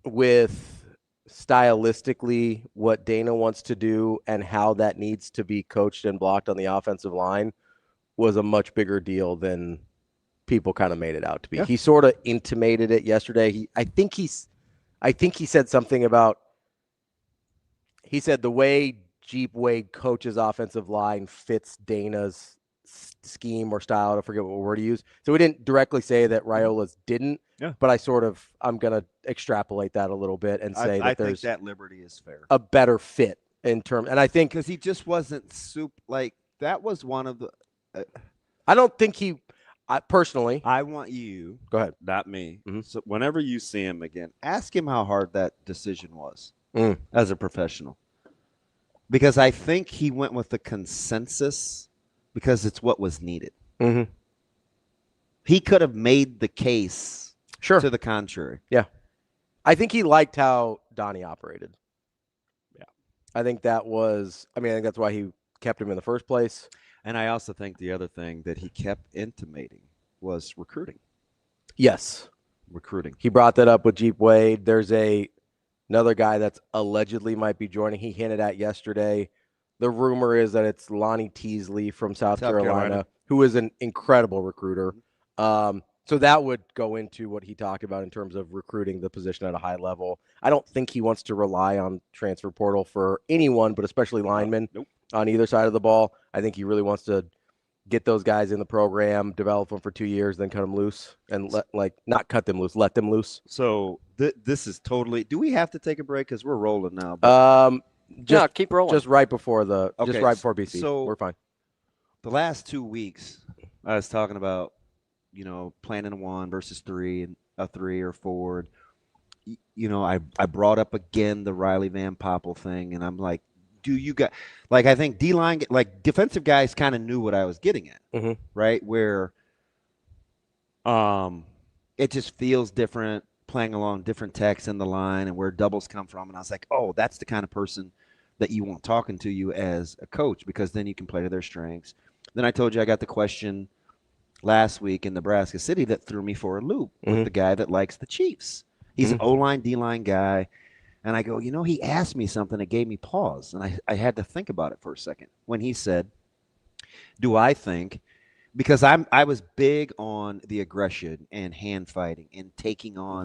with stylistically what Dana wants to do and how that needs to be coached and blocked on the offensive line was a much bigger deal than people kind of made it out to be. Yeah. He sort of intimated it yesterday. I think he said something about. He said the way Jeep Wade coaches offensive line fits Dana's scheme or style. I forget what word he used. So we didn't directly say that Raiola's didn't. Yeah. But I'm gonna extrapolate that a little bit and say I that there's think that liberty is fair. a better fit in terms. And I think because he just wasn't that was one of the. I don't think he. Personally, I want you. Go ahead. Not me. Mm-hmm. So whenever you see him again, ask him how hard that decision was as a professional. Because I think he went with the consensus because it's what was needed. Mm-hmm. He could have made the case to the contrary. Yeah. I think he liked how Donnie operated. Yeah. I think that's why he kept him in the first place. And I also think the other thing that he kept intimating was recruiting. Yes. Recruiting. He brought that up with Jeep Wade. There's another guy that's allegedly might be joining. He hinted at yesterday. The rumor is that it's Lonnie Teasley from South Carolina, who is an incredible recruiter. So that would go into what he talked about in terms of recruiting the position at a high level. I don't think he wants to rely on transfer portal for anyone, but especially linemen on either side of the ball. I think he really wants to get those guys in the program, develop them for 2 years, then cut them loose and not cut them loose, let them loose. So this is totally. Do we have to take a break because we're rolling now? Keep rolling. Just right before BC. So we're fine. The last 2 weeks, I was talking about, planning a 1 versus 3 and a 3 or forward. I brought up again the Riley Van Poppel thing, and I'm like, do you got I think D-line, defensive guys kind of knew what I was getting at, right? Where it just feels different playing along different techs in the line and where doubles come from. And I was like, oh, that's the kind of person that you want talking to you as a coach because then you can play to their strengths. Then I told you I got the question last week in Nebraska City that threw me for a loop with the guy that likes the Chiefs. He's an O-line, D-line guy. And I go, he asked me something that gave me pause. And I had to think about it for a second when he said, do I think, because I was big on the aggression and hand fighting and taking on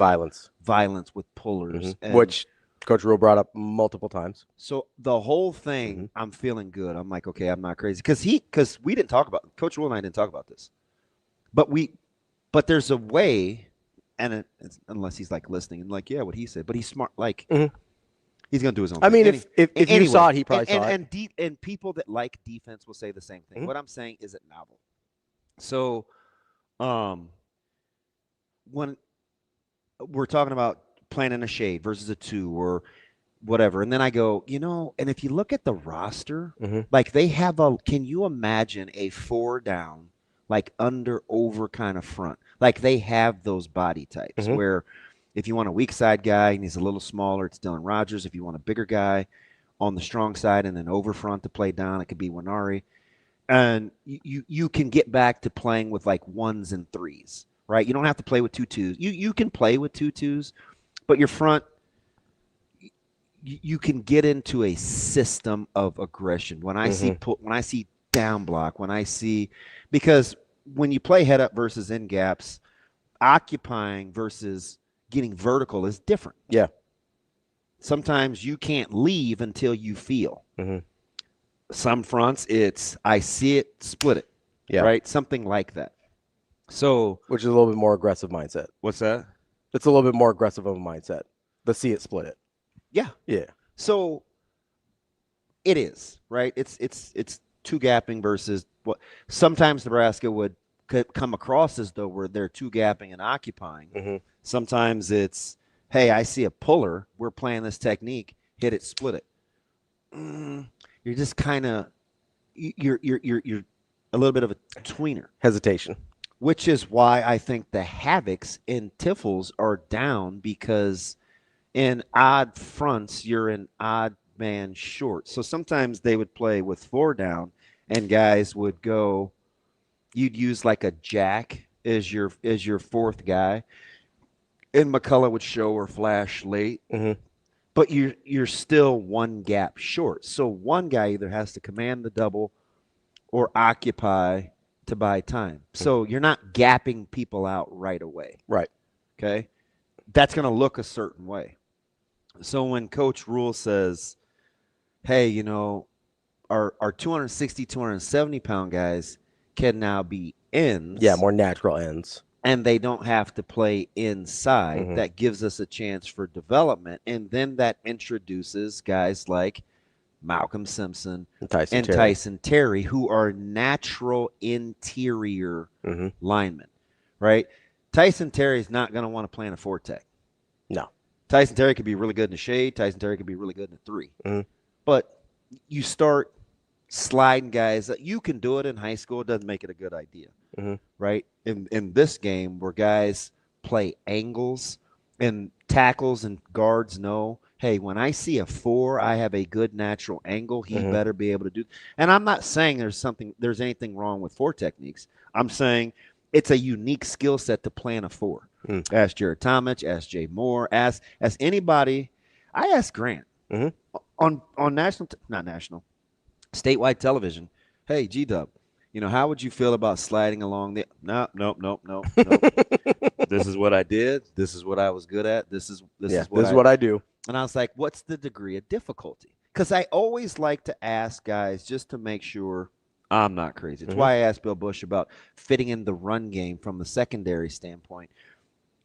violence with pullers. Which Coach Rhule brought up multiple times. So the whole thing, I'm feeling good. I'm like, okay, I'm not crazy. Because we didn't talk about Coach Rhule and I didn't talk about this. But there's a way, and unless he's like listening and like, yeah, what he said, but he's smart. Like, he's gonna do his own thing. I mean, if you saw it, he probably saw it. And people that like defense will say the same thing. What I'm saying is it novel. So, when we're talking about playing in a shade versus a 2 or whatever, and then I go, and if you look at the roster, like they have can you imagine a 4 down, like under over kind of front? Like they have those body types where if you want a weak side guy and he's a little smaller, it's Dylan Rogers. If you want a bigger guy on the strong side and an over front to play down, it could be Winari. And you can get back to playing with like 1s and 3s, right? You don't have to play with 2 2s. You can play with 2 2s, but your front, you can get into a system of aggression. When I see down block, because when you play head up versus in gaps, occupying versus getting vertical is different. Yeah. Sometimes you can't leave until you feel. Some fronts, it's I see it, split it. Yeah. Right? Something like that. So, which is a little bit more aggressive mindset. What's that? It's a little bit more aggressive of a mindset. The see it, split it. Yeah. Yeah. So it is, right? It's 2 gapping versus what sometimes Nebraska could come across as though they're 2 gapping and occupying. Sometimes it's, hey, I see a puller. We're playing this technique. Hit it, split it. You're just kind of you're a little bit of a tweener. Hesitation. Which is why I think the Havocs and Tiffles are down, because in odd fronts, you're in odd man short. So sometimes they would play with 4 down and guys would go, you'd use like a jack as your 4th guy. And McCullough would show or flash late. But you're still 1 gap short. So one guy either has to command the double or occupy to buy time. So you're not gapping people out right away. Right. Okay. That's going to look a certain way. So when Coach Rhule says, hey, our 260, 270 pound guys can now be ends. Yeah. More natural ends. And they don't have to play inside. That gives us a chance for development. And then that introduces guys like Malcolm Simpson and Tyson Terry, who are natural interior linemen, right? Tyson Terry is not going to want to play in a 4-tech. No. Tyson Terry could be really good in the shade. Tyson Terry could be really good in a 3. But you start sliding guys. You can do it in high school. It doesn't make it a good idea, right? In this game where guys play angles and tackles and guards know, hey, when I see a 4, I have a good natural angle. He better be able to do. And I'm not saying there's anything wrong with 4 techniques. I'm saying it's a unique skill set to play in a 4. Ask Jared Tomich, ask Jay Moore, ask anybody. I asked Grant on statewide television. Hey, G-Dub, how would you feel about sliding along the? Nope. This is what I did. This is what I was good at. This is what I do. And I was like, what's the degree of difficulty? Because I always like to ask guys just to make sure I'm not crazy. It's why I asked Bill Bush about fitting in the run game from the secondary standpoint,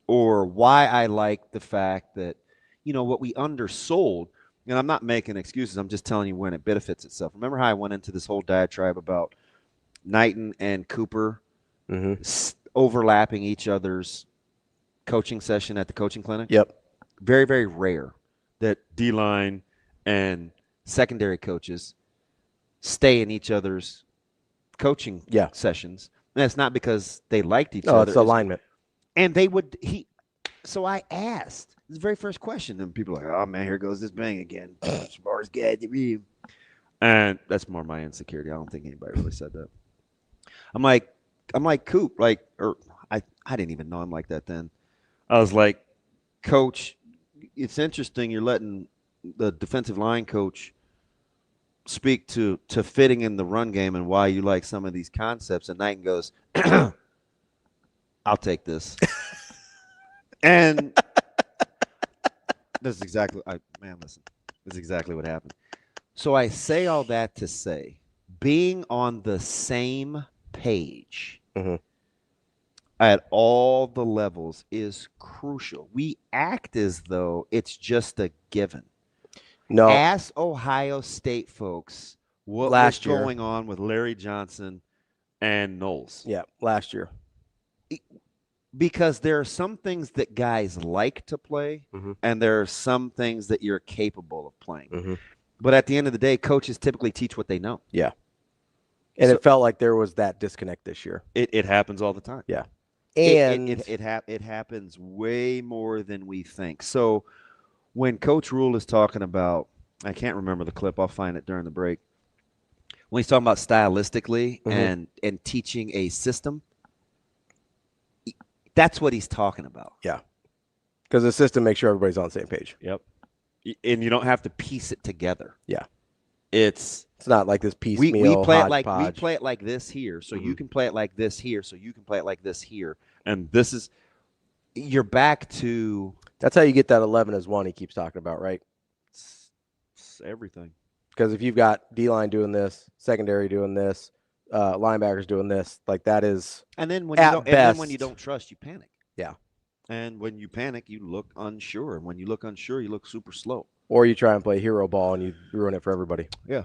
or why I like the fact that, what we undersold, and I'm not making excuses. I'm just telling you when it benefits itself. Remember how I went into this whole diatribe about Knighton and Cooper overlapping each other's coaching session at the coaching clinic? Yep. Very, very rare that D-line and secondary coaches stay in each other's coaching sessions. And it's not because they liked each other. No, it's alignment. And so I asked the very first question, and people are like, oh man, here goes this bang again. Smart as guy to be. And that's more my insecurity. I don't think anybody really said that. I'm like Coop, I didn't even know him like that then. I was like, Coach, it's interesting you're letting the defensive line coach speak to fitting in the run game and why you like some of these concepts. And Knighton goes, I'll take this. And That's exactly. Man, listen. That's exactly what happened. So I say all that to say, being on the same page at all the levels is crucial. We act as though it's just a given. No. Ask Ohio State folks what was going on with Larry Johnson and Knowles. Yeah, last year. Because there are some things that guys like to play, and there are some things that you're capable of playing. But at the end of the day, coaches typically teach what they know. Yeah. And it felt like there was that disconnect this year. It happens all the time. Yeah. And it happens way more than we think. So when Coach Rhule is talking about, I can't remember the clip, I'll find it during the break. When he's talking about stylistically and teaching a system, that's what he's talking about. Yeah. Because the system makes sure everybody's on the same page. Yep. And you don't have to piece it together. Yeah. It's not like this piecemeal we play hodgepodge. it like this here, so you can play it like this here, so you can play it like this here. And this is you're back to that's how you get that 11 as one he keeps talking about, right? It's everything. Because if you've got D-line doing this, secondary doing this, linebackers doing this, like that is and then when you don't trust, you panic. Yeah. And when you panic, you look unsure. And when you look unsure, you look super slow. Or you try and play hero ball and you ruin it for everybody. Yeah.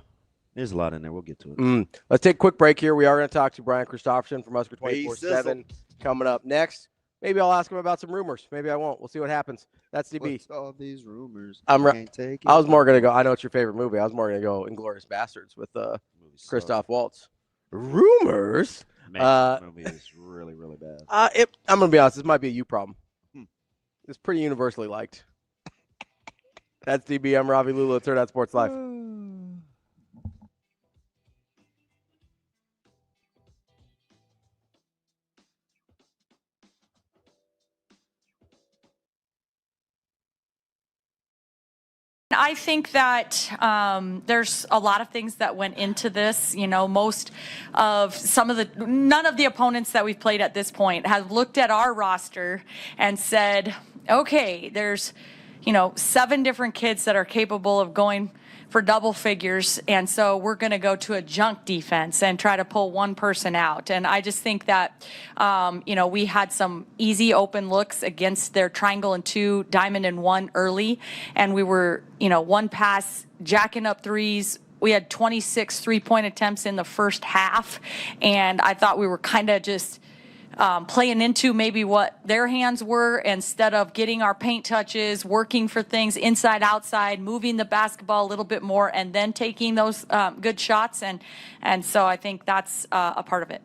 There's a lot in there. We'll get to it. Let's take a quick break here. We are going to talk to Brian CHRISTOPHERSON from Husker 24/7 coming up next. Maybe I'll ask him about some rumors. Maybe I won't. We'll see what happens. That's DB. What's all these rumors? I was more going to go. I know it's your favorite movie. I was more going to go Inglourious Bastards with Christoph Waltz. Rumors? Man, that movie is really, really bad. I'm going to be honest. This might be a you problem. It's pretty universally liked. That's DB. I'm Ravi Lulla. It's Hurrdat Sports Live. I think that there's a lot of things that went into this. You know, none of the opponents that we've played at this point have looked at our roster and said, okay, there's, 7 different kids that are capable of going for double figures, and so we're going to go to a junk defense and try to pull one person out. And I just think that, we had some easy open looks against their triangle and 2, diamond and 1 early, and we were, one pass, jacking up threes. We had 26 three-point attempts in the first half, and I thought we were kind of just playing into maybe what their hands were instead of getting our paint touches, working for things inside, outside, moving the basketball a little bit more, and then taking those good shots. And so I think that's a part of it.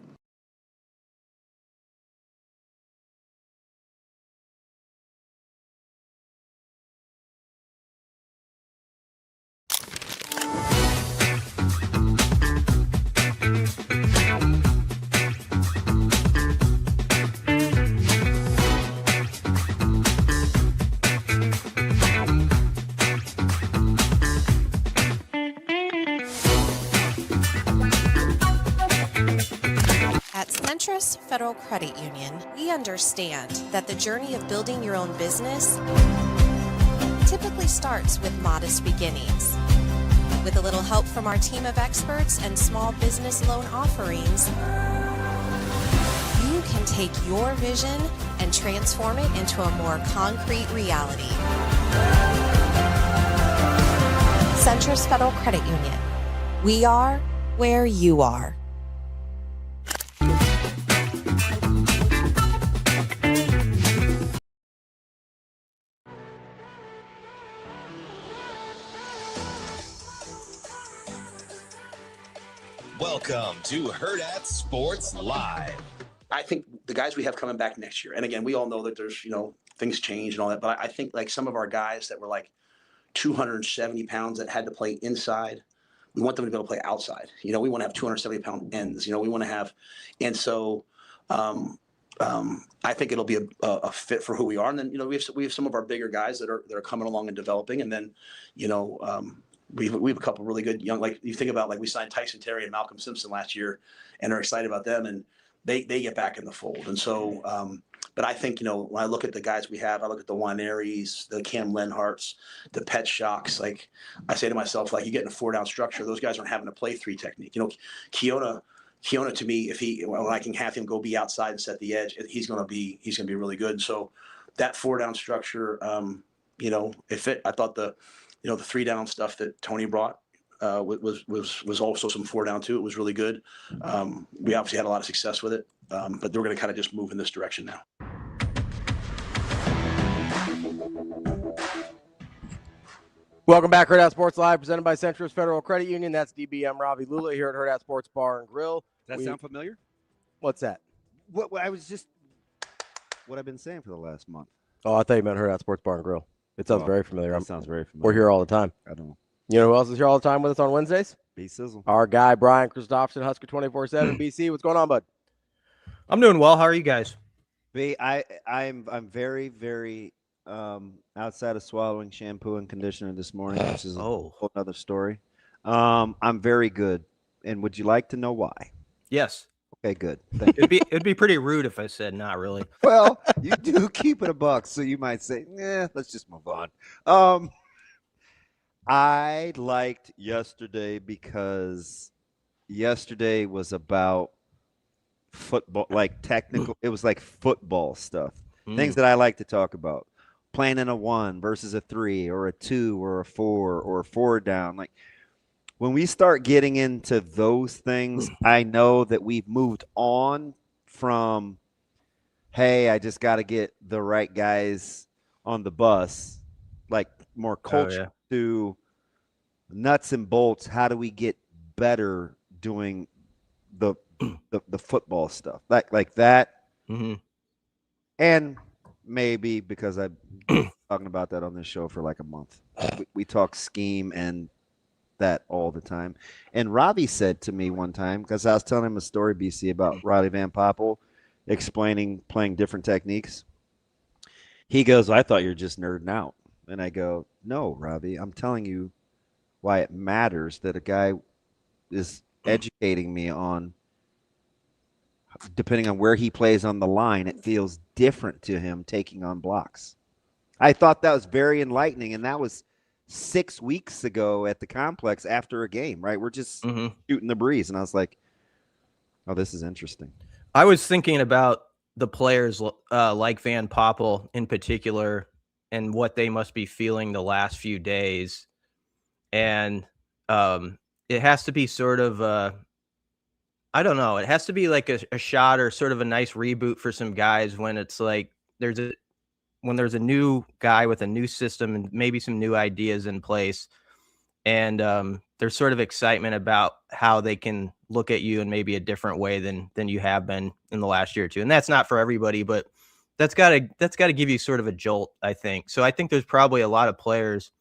Centris Federal Credit Union, we understand that the journey of building your own business typically starts with modest beginnings. With a little help from our team of experts and small business loan offerings, you can take your vision and transform it into a more concrete reality. Centris Federal Credit Union. We are where you are. Welcome to Hurrdat Sports Live. I think the guys we have coming back next year, and again, we all know that there's, things change and all that, but I think like some of our guys that were like 270 pounds that had to play inside, we want them to be able to play outside. We want to have 270-pound ends. We want to have, and so I think it'll be a fit for who we are. And then, we have some of our bigger guys that are coming along and developing, and then, we have a couple really good young, like you think about, like we signed Tyson Terry and Malcolm Simpson last year and are excited about them, and they get back in the fold. And so But I think, when I look at the guys we have, I look at the Wineries, the Cam Lenharts, the Pet Shocks. Like, I say to myself, like, you get in a 4-down structure, those guys aren't having to play 3 technique. Keona to me, when I can have him go be outside and set the edge, he's going to be really good. So that 4-down structure, it fit. I thought the 3-down stuff that Tony brought was also some 4-down too. It was really good. We obviously had a lot of success with it, but we're going to kind of just move in this direction now. Welcome back, Hurrdat Sports Live, presented by Centris Federal Credit Union. That's DBM Ravi Lulla here at Hurrdat Sports Bar and Grill. Does that sound familiar? What's that? What I've been saying for the last month. Oh, I thought you meant Hurrdat Sports Bar and Grill. It sounds very familiar. That sounds very familiar. We're here all the time. I don't know. You know who else is here all the time with us on Wednesdays? B Sizzle. Our guy, Brian Christopherson, Husker 24/7. BC, what's going on, bud? I'm doing well. How are you guys? I'm very, very outside of swallowing shampoo and conditioner this morning, which is a whole other story. I'm very good. And would you like to know why? Yes. Okay, good. It'd be pretty rude if I said not really. Well, you do keep it a buck, so you might say, let's just move on. I liked yesterday because yesterday was about football, like technical. It was like football stuff, things that I like to talk about. Playing in a 1 versus a 3 or a 2 or a 4 or a 4 down. Like when we start getting into those things, I know that we've moved on from, hey, I just got to get the right guys on the bus, like more culture to nuts and bolts. How do we get better doing the football stuff like that? Mm-hmm. And maybe because I've been talking about that on this show for like a month. We talk scheme and that all the time. And Ravi said to me one time, because I was telling him a story, BC, about Roddy Van Poppel explaining playing different techniques. He goes, I thought you're just nerding out. And I go, no, Ravi, I'm telling you why it matters that a guy is educating me on, depending on where he plays on the line, it feels different to him taking on blocks. I thought that was very enlightening, and that was 6 weeks ago at the complex after a game, right? We're just shooting the breeze, and I was like, oh, this is interesting. I was thinking about the players like Van Poppel in particular and what they must be feeling the last few days. And it has to be sort of I don't know. It has to be like a shot or sort of a nice reboot for some guys when it's like when there's a new guy with a new system and maybe some new ideas in place, and there's sort of excitement about how they can look at you in maybe a different way than you have been in the last year or two. And that's not for everybody, but that's got to give you sort of a jolt, I think. So I think there's probably a lot of players,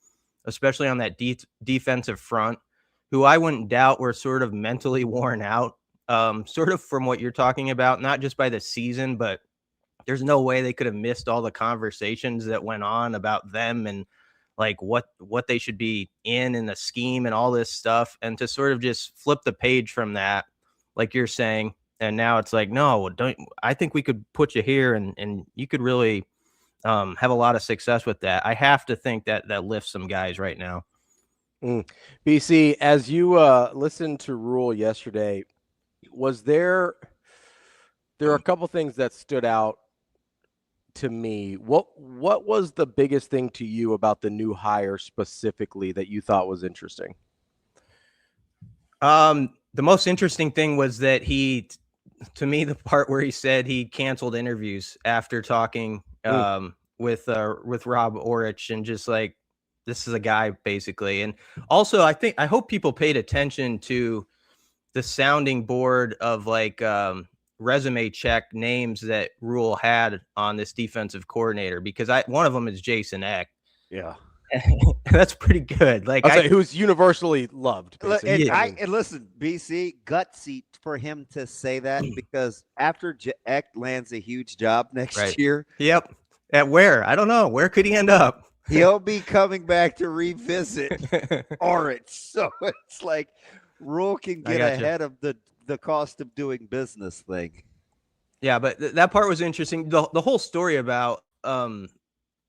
especially on that defensive front, who I wouldn't doubt were sort of mentally worn out. Sort of from what you're talking about, not just by the season, but there's no way they could have missed all the conversations that went on about them and like what they should be in the scheme and all this stuff. And to sort of just flip the page from that, like you're saying, and now it's like, no, I think we could put you here and you could really have a lot of success with that. I have to think that lifts some guys right now. BC, as you listened to Rhule yesterday, was there are a couple things that stood out to me. What was the biggest thing to you about the new hire specifically that you thought was interesting? The most interesting thing was that to me, the part where he said he canceled interviews after talking with Rob Aurich, and just like, this is a guy basically. And also I hope people paid attention to the sounding board of like resume check names that Rhule had on this defensive coordinator, because one of them is Jason Eck. Yeah. That's pretty good. Like, who's universally loved. And listen, BC, gutsy for him to say that, because after Eck lands a huge job next year. Yep. At where? I don't know. Where could he end up? He'll be coming back to revisit Aurich. So it's like Rhule can get ahead of the cost of doing business thing. Yeah, but that part was interesting. The whole story about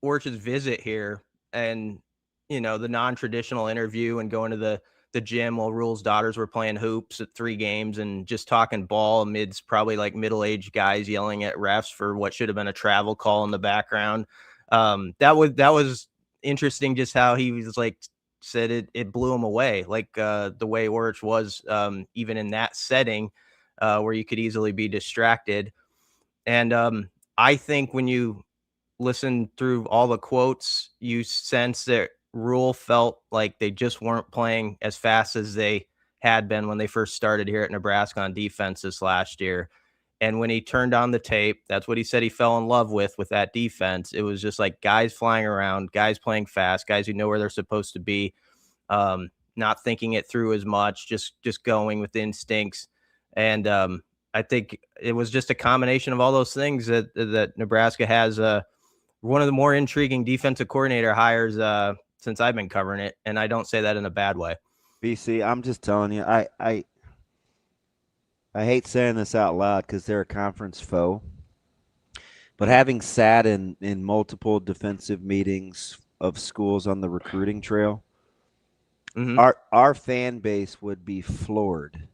Orch's visit here and, you know, the non-traditional interview and going to the gym while Rhule's daughters were playing hoops at 3 games and just talking ball amidst probably like middle-aged guys yelling at refs for what should have been a travel call in the background. That was interesting, just how he was like said it blew him away, like the way Orich was even in that setting where you could easily be distracted. And I think when you listen through all the quotes, you sense that Rhule felt like they just weren't playing as fast as they had been when they first started here at Nebraska on defense this last year. And when he turned on the tape, that's what he said he fell in love with that defense. It was just like guys flying around, guys playing fast, guys who know where they're supposed to be, not thinking it through as much, just going with instincts. And I think it was just a combination of all those things that Nebraska has one of the more intriguing defensive coordinator hires since I've been covering it, and I don't say that in a bad way. BC, I'm just telling you, I hate saying this out loud because they're a conference foe, but having sat in multiple defensive meetings of schools on the recruiting trail, our fan base would be floored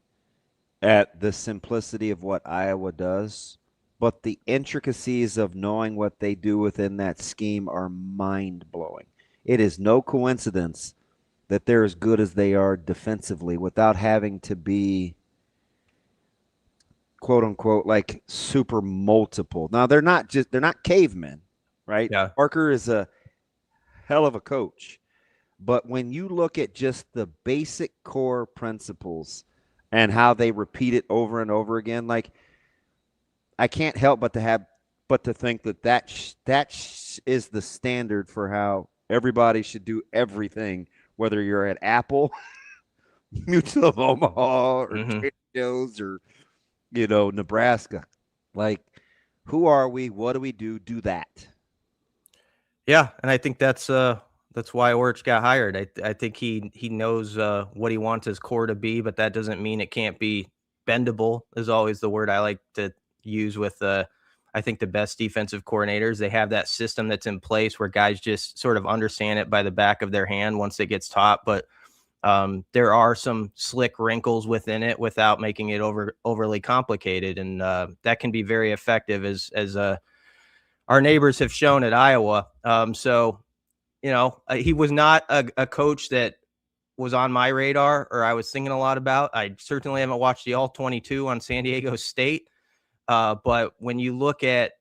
at the simplicity of what Iowa does, but the intricacies of knowing what they do within that scheme are mind-blowing. It is no coincidence that they're as good as they are defensively without having to be, quote unquote, like super multiple. Now they're not cavemen, right? Yeah. Parker is a hell of a coach. But when you look at just the basic core principles and how they repeat it over and over again, like I can't help but to think that is the standard for how everybody should do everything, whether you're at Apple, Mutual of Omaha, or Trader Joe's, or Nebraska. Like, who are we? What do we do? Do that. Yeah, and I think that's why Orich got hired. I think he knows what he wants his core to be, but that doesn't mean it can't be bendable. Is always the word I like to use with I think the best defensive coordinators. They have that system that's in place where guys just sort of understand it by the back of their hand once it gets taught. But there are some slick wrinkles within it without making it overly complicated, and that can be very effective, as our neighbors have shown at Iowa. So, he was not a coach that was on my radar or I was thinking a lot about. I certainly haven't watched the All-22 on San Diego State. But when you look at,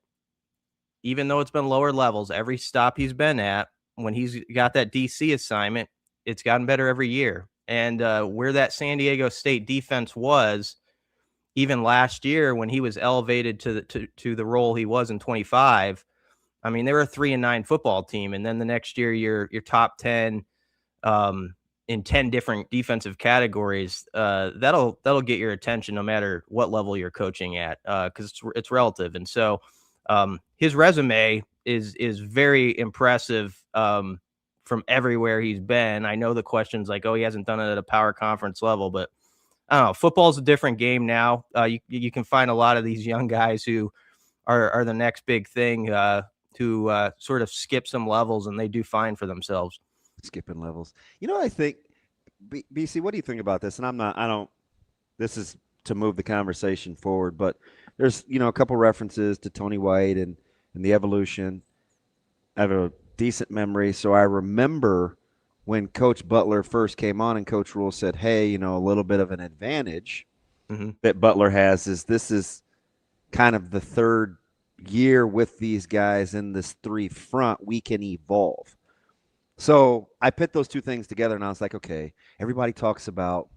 even though it's been lower levels, every stop he's been at, when he's got that DC assignment, it's gotten better every year. And where that San Diego State defense was, even last year when he was elevated to the role he was in 25, I mean, they were a 3-9 football team. And then the next year, you're top 10 in 10 different defensive categories. That'll get your attention no matter what level you're coaching at, because it's relative. And so his resume is very impressive from everywhere he's been. I know the question's like, oh, he hasn't done it at a power conference level, but I don't know. Football's a different game now. You can find a lot of these young guys who are the next big thing who sort of skip some levels, and they do fine for themselves. Skipping levels. I think, BC, what do you think about this? And this is to move the conversation forward, but there's, a couple references to Tony White and the evolution. I have a decent memory. So I remember when Coach Butler first came on and Coach Rhule said, hey, a little bit of an advantage that Butler has is this is kind of the third year with these guys in this 3 front. We can evolve. So I put those two things together, and I was like, okay, everybody talks about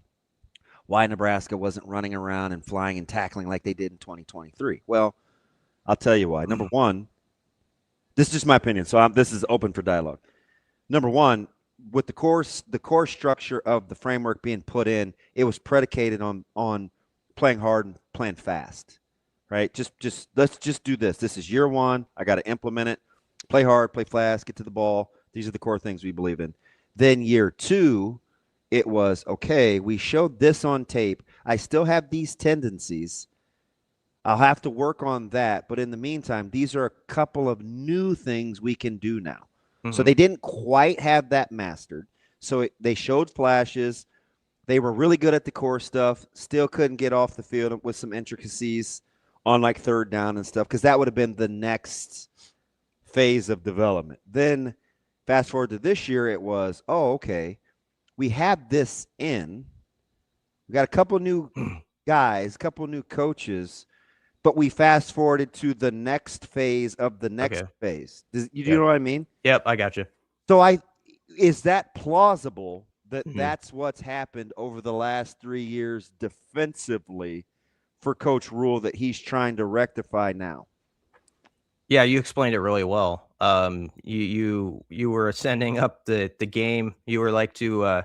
why Nebraska wasn't running around and flying and tackling like they did in 2023. Well, I'll tell you why. Number one, this is just my opinion, so this is open for dialogue. Number one, with the core structure of the framework being put in, it was predicated on playing hard and playing fast, right? Just let's just do this. This is year one. I got to implement it. Play hard, play fast, get to the ball. These are the core things we believe in. Then year 2, it was, okay, we showed this on tape. I still have these tendencies. I'll have to work on that. But in the meantime, these are a couple of new things we can do now. So they didn't quite have that mastered. So they showed flashes. They were really good at the core stuff. Still couldn't get off the field with some intricacies on like third down and stuff, because that would have been the next phase of development. Then fast forward to this year, it was, oh, okay, we have this in. We got a couple new guys, a couple new coaches, but we fast forwarded to the next phase of the next phase. You know what I mean? Yep, I got you. So is that plausible that that's what's happened over the last 3 years defensively for Coach Rhule that he's trying to rectify now? Yeah, you explained it really well. You were ascending up the game. You were like to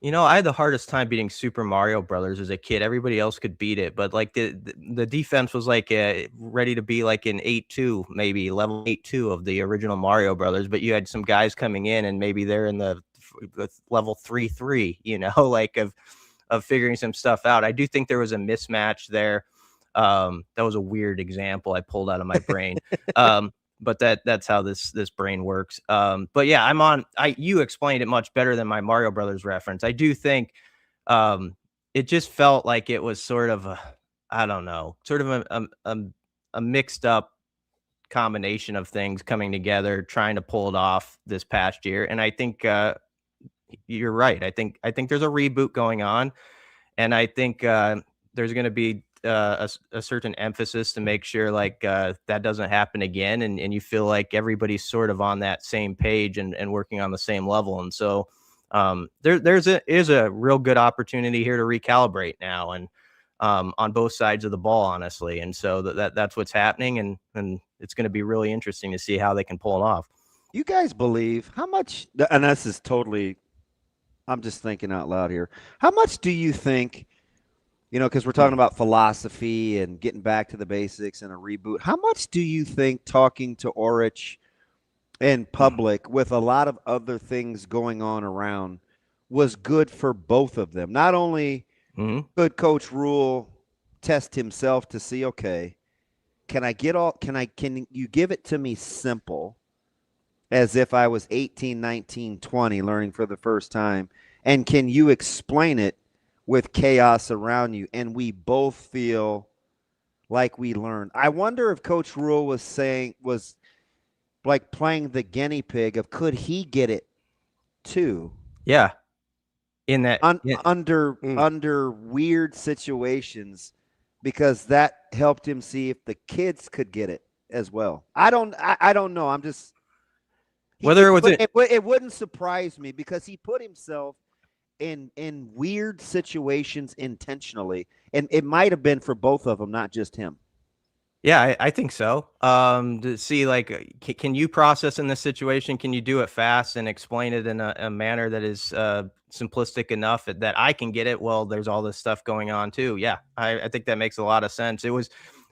I had the hardest time beating Super Mario Brothers as a kid. Everybody else could beat it, but like the defense was like ready to be like an 8-2, maybe level 8-2 of the original Mario Brothers. But you had some guys coming in, and maybe they're in the level 3-3, like of figuring some stuff out. I do think there was a mismatch there. That was a weird example I pulled out of my brain. But that's how this brain works. But yeah, you explained it much better than my Mario Brothers reference. I do think it just felt like it was sort of a mixed up combination of things coming together, trying to pull it off this past year. And I think you're right. I think there's a reboot going on, and I think there's going to be a certain emphasis to make sure like that doesn't happen again, and you feel like everybody's sort of on that same page and working on the same level. And so is a real good opportunity here to recalibrate now, and on both sides of the ball, honestly. And so that's what's happening, and it's going to be really interesting to see how they can pull it off. You guys believe how much, and this is totally, I'm just thinking out loud here. How much do you think, because we're talking about philosophy and getting back to the basics and a reboot, how much do you think talking to Aurich in public with a lot of other things going on around was good for both of them? Not only could Coach Rhule test himself to see, okay, can you give it to me simple, as if I was 18, 19, 20 learning for the first time, and can you explain it with chaos around you, and we both feel like we learned? I wonder if Coach Rhule was like playing the guinea pig of, could he get it too? Yeah. In that under weird situations, because that helped him see if the kids could get it as well. I don't know. I'm just it wouldn't surprise me, because he put himself in weird situations intentionally, and it might have been for both of them, not just him. Yeah, I think so. To see, like, can you process in this situation? Can you do it fast and explain it in a manner that is simplistic enough that I can get it? Well, there's all this stuff going on too. Yeah, I think that makes a lot of sense.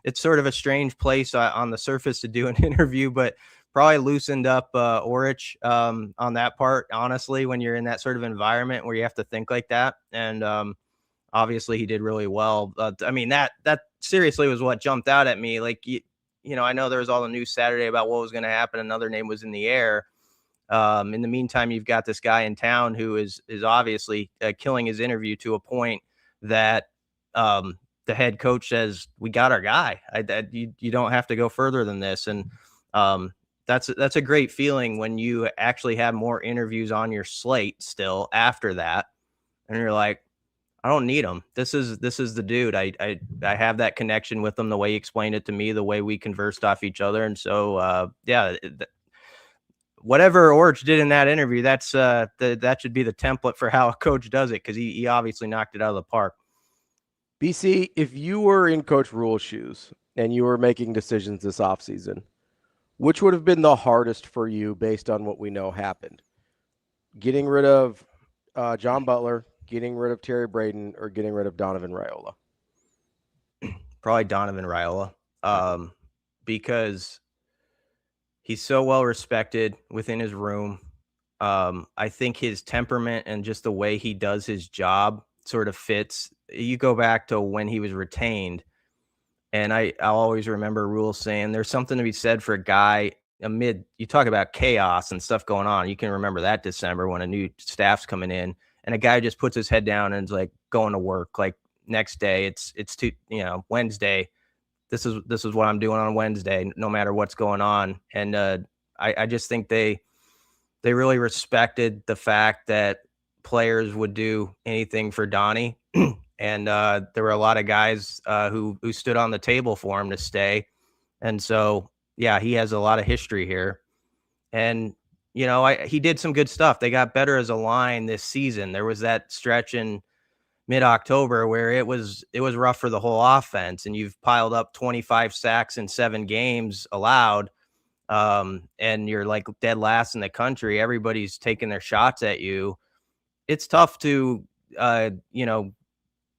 It's sort of a strange place on the surface to do an interview, but probably loosened up Aurich on that part, honestly, when you're in that sort of environment where you have to think like that. And obviously he did really well. I mean, that seriously was what jumped out at me. Like, I know there was all the news Saturday about what was going to happen. Another name was in the air. In the meantime, you've got this guy in town who is obviously killing his interview to a point that the head coach says, we got our guy. You don't have to go further than this. And that's a great feeling when you actually have more interviews on your slate still after that, and you're like, I don't need him. This is the dude. I have that connection with him, the way he explained it to me, the way we conversed off each other. And so whatever Aurich did in that interview, that should be the template for how a coach does it, because he obviously knocked it out of the park. BC, if you were in Coach Rhule's shoes and you were making decisions this offseason, which would have been the hardest for you based on what we know happened? Getting rid of John Butler, getting rid of Terry Braden, or getting rid of Donovan Raiola? Probably Donovan Raiola, because he's so well respected within his room. I think his temperament and just the way he does his job sort of fits. You go back to when he was retained, And I'll always remember Rhule saying there's something to be said for a guy amid, you talk about chaos and stuff going on. You can remember that December when a new staff's coming in and a guy just puts his head down and is like going to work. Like next day, it's Wednesday. This is what I'm doing on Wednesday, no matter what's going on. And I just think they really respected the fact that players would do anything for Donnie. And there were a lot of guys who stood on the table for him to stay. And so, yeah, he has a lot of history here. And, he did some good stuff. They got better as a line this season. There was that stretch in mid-October where it was rough for the whole offense. And you've piled up 25 sacks in 7 games allowed. And you're like dead last in the country. Everybody's taking their shots at you. It's tough to,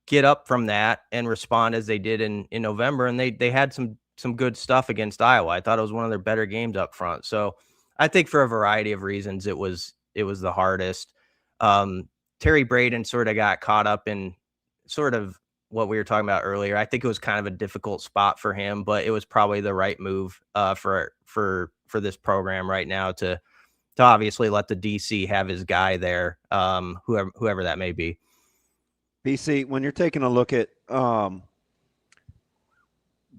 get up from that and respond as they did in November. And they had some good stuff against Iowa. I thought it was one of their better games up front. So I think for a variety of reasons, it was the hardest. Terry Braden sort of got caught up in sort of what we were talking about earlier. I think it was kind of a difficult spot for him, but it was probably the right move for this program right now to obviously let the DC have his guy there, whoever that may be. BC, when you're taking a look at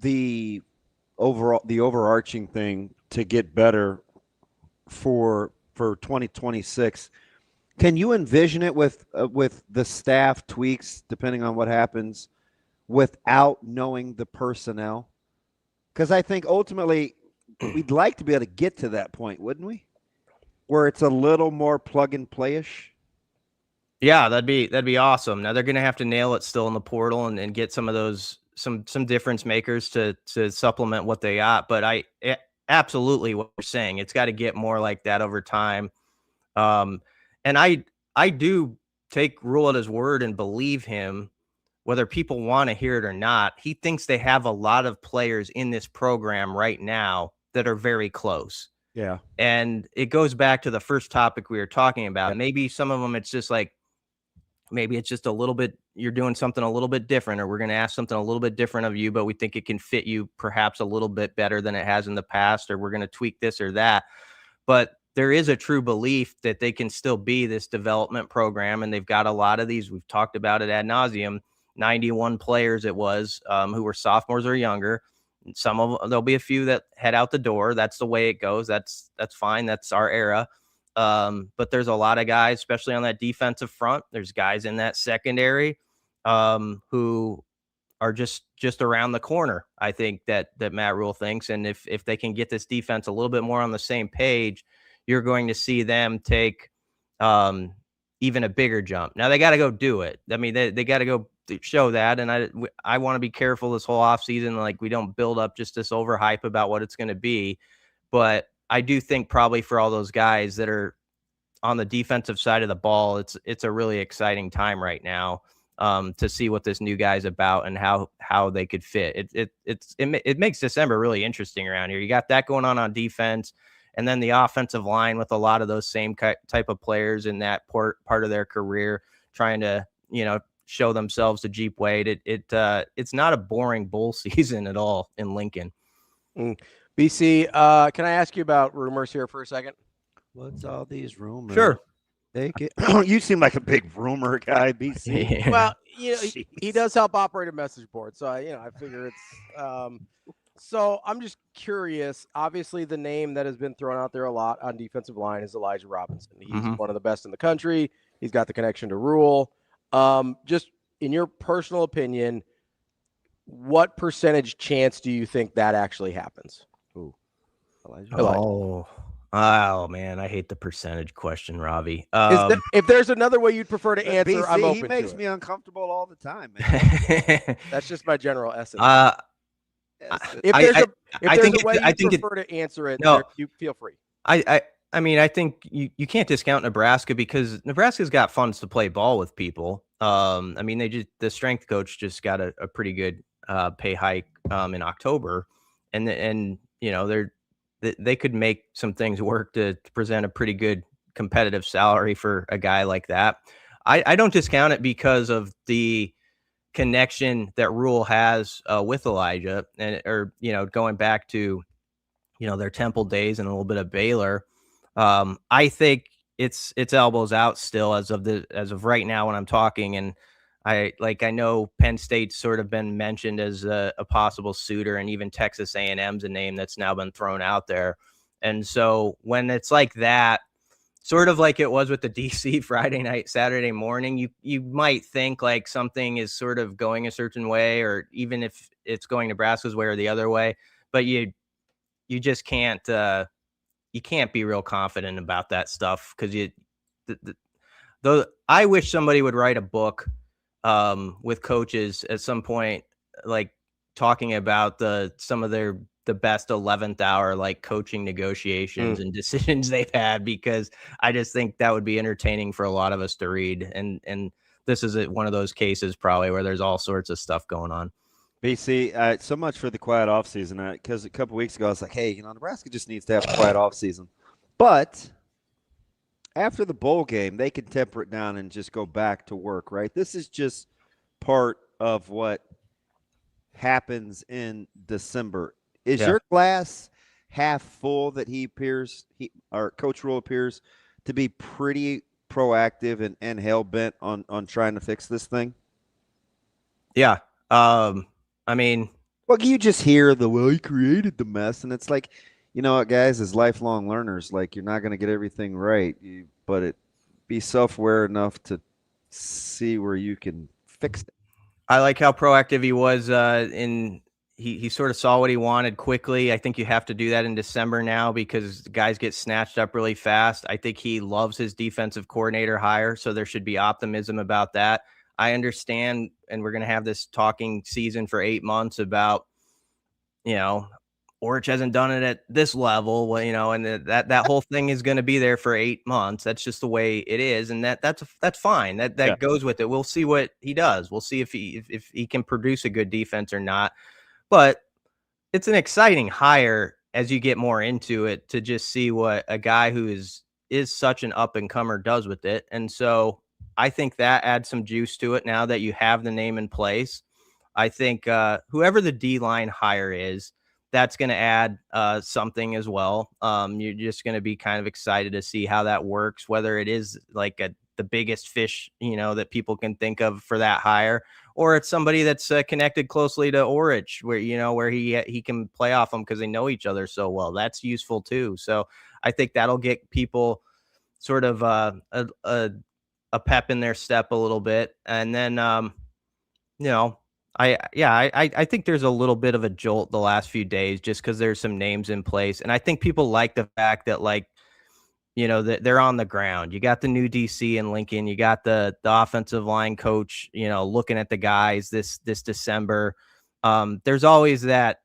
the overarching thing to get better for 2026, can you envision it with the staff tweaks depending on what happens without knowing the personnel? Because I think ultimately we'd like to be able to get to that point, wouldn't we? Where it's a little more plug and play-ish. Yeah, that'd be awesome. Now they're going to have to nail it still in the portal and get some of those some difference makers to supplement what they got. But absolutely what you're saying, it's got to get more like that over time. And I do take Rhule at his word and believe him, whether people want to hear it or not. He thinks they have a lot of players in this program right now that are very close. Yeah. And it goes back to the first topic we were talking about. Yeah. Maybe some of them, it's just like, maybe it's just a little bit, you're doing something a little bit different, or we're going to ask something a little bit different of you, but we think it can fit you perhaps a little bit better than it has in the past, or we're going to tweak this or that. But there is a true belief that they can still be this development program. And they've got a lot of these, we've talked about it ad nauseum, 91 players it was, who were sophomores or younger. Some of them, there'll be a few that head out the door. That's the way it goes. That's fine. That's our era. But there's a lot of guys, especially on that defensive front. There's guys in that secondary who are just around the corner. I think that Matt Rhule thinks. And if they can get this defense a little bit more on the same page, you're going to see them take even a bigger jump. Now they got to go do it. I mean, they got to go show that. And I want to be careful this whole offseason. Like, we don't build up just this overhype about what it's going to be. But I do think probably for all those guys that are on the defensive side of the ball, it's a really exciting time right now to see what this new guy's about and how they could fit. It makes December really interesting around here. You got that going on defense, and then the offensive line with a lot of those same type of players in that part of their career trying to, show themselves the Jeep way. It's not a boring bowl season at all in Lincoln. BC, can I ask you about rumors here for a second? What's all these rumors? Sure. You seem like a big rumor guy, BC. Yeah. Well, he does help operate a message board, so I figure it's. So I'm just curious. Obviously, the name that has been thrown out there a lot on defensive line is Elijah Robinson. He's one of the best in the country. He's got the connection to Rhule. Just in your personal opinion, what percentage chance do you think that actually happens? Ooh, Elijah. Oh man, I hate the percentage question, Ravi. If there's another way you'd prefer to answer, BC, I'm open. He makes me uncomfortable all the time, man. That's just my general essence. If there's a way you prefer to answer it, you feel free. I mean, I think you can't discount Nebraska because Nebraska's got funds to play ball with people. I mean, the strength coach just got a pretty good pay hike in October, and they could make some things work to present a pretty good competitive salary for a guy like that. I don't discount it because of the connection that Rhule has with Elijah, and going back to their Temple days and a little bit of Baylor. I think it's elbows out still as of right now when I'm talking, and I know Penn State's sort of been mentioned as a possible suitor, and even Texas A&M's a name that's now been thrown out there. And so when it's like that, sort of like it was with the DC Friday night, Saturday morning, you might think like something is sort of going a certain way, or even if it's going Nebraska's way or the other way, but you just can't you can't be real confident about that stuff, because I wish somebody would write a book with coaches at some point, like talking about some of the best 11th hour like coaching negotiations and decisions they've had, because I just think that would be entertaining for a lot of us to read. And this is one of those cases probably where there's all sorts of stuff going on. BC, so much for the quiet offseason, because a couple weeks ago I was like, hey, Nebraska just needs to have a quiet offseason. But after the bowl game, they can temper it down and just go back to work, right? This is just part of what happens in December. Is your glass half full that Coach Rhule appears to be pretty proactive and hell-bent on trying to fix this thing? Yeah. I mean, well, you just hear he created the mess, and it's like, guys, as lifelong learners, like, you're not going to get everything right, but be self-aware enough to see where you can fix it. I like how proactive he was he sort of saw what he wanted quickly. I think you have to do that in December now, because guys get snatched up really fast. I think he loves his defensive coordinator hire, so there should be optimism about that. I understand, and we're going to have this talking season for 8 months about, Aurich hasn't done it at this level, and that whole thing is going to be there for 8 months. That's just the way it is, and that's fine. That goes with it. We'll see what he does. We'll see if he can produce a good defense or not. But it's an exciting hire as you get more into it, to just see what a guy who is such an up and comer does with it. And so I think that adds some juice to it now that you have the name in place. I think whoever the D-line hire is, that's going to add something as well. You're just going to be kind of excited to see how that works, whether it is like the biggest fish, that people can think of for that hire, or it's somebody that's connected closely to Aurich, where he can play off them because they know each other so well. That's useful too. So I think that'll get people sort of a pep in their step a little bit. And then, I think there's a little bit of a jolt the last few days, just because there's some names in place. And I think people like the fact that, like, that they're on the ground. You got the new DC in Lincoln. You got the offensive line coach, looking at the guys this December. There's always that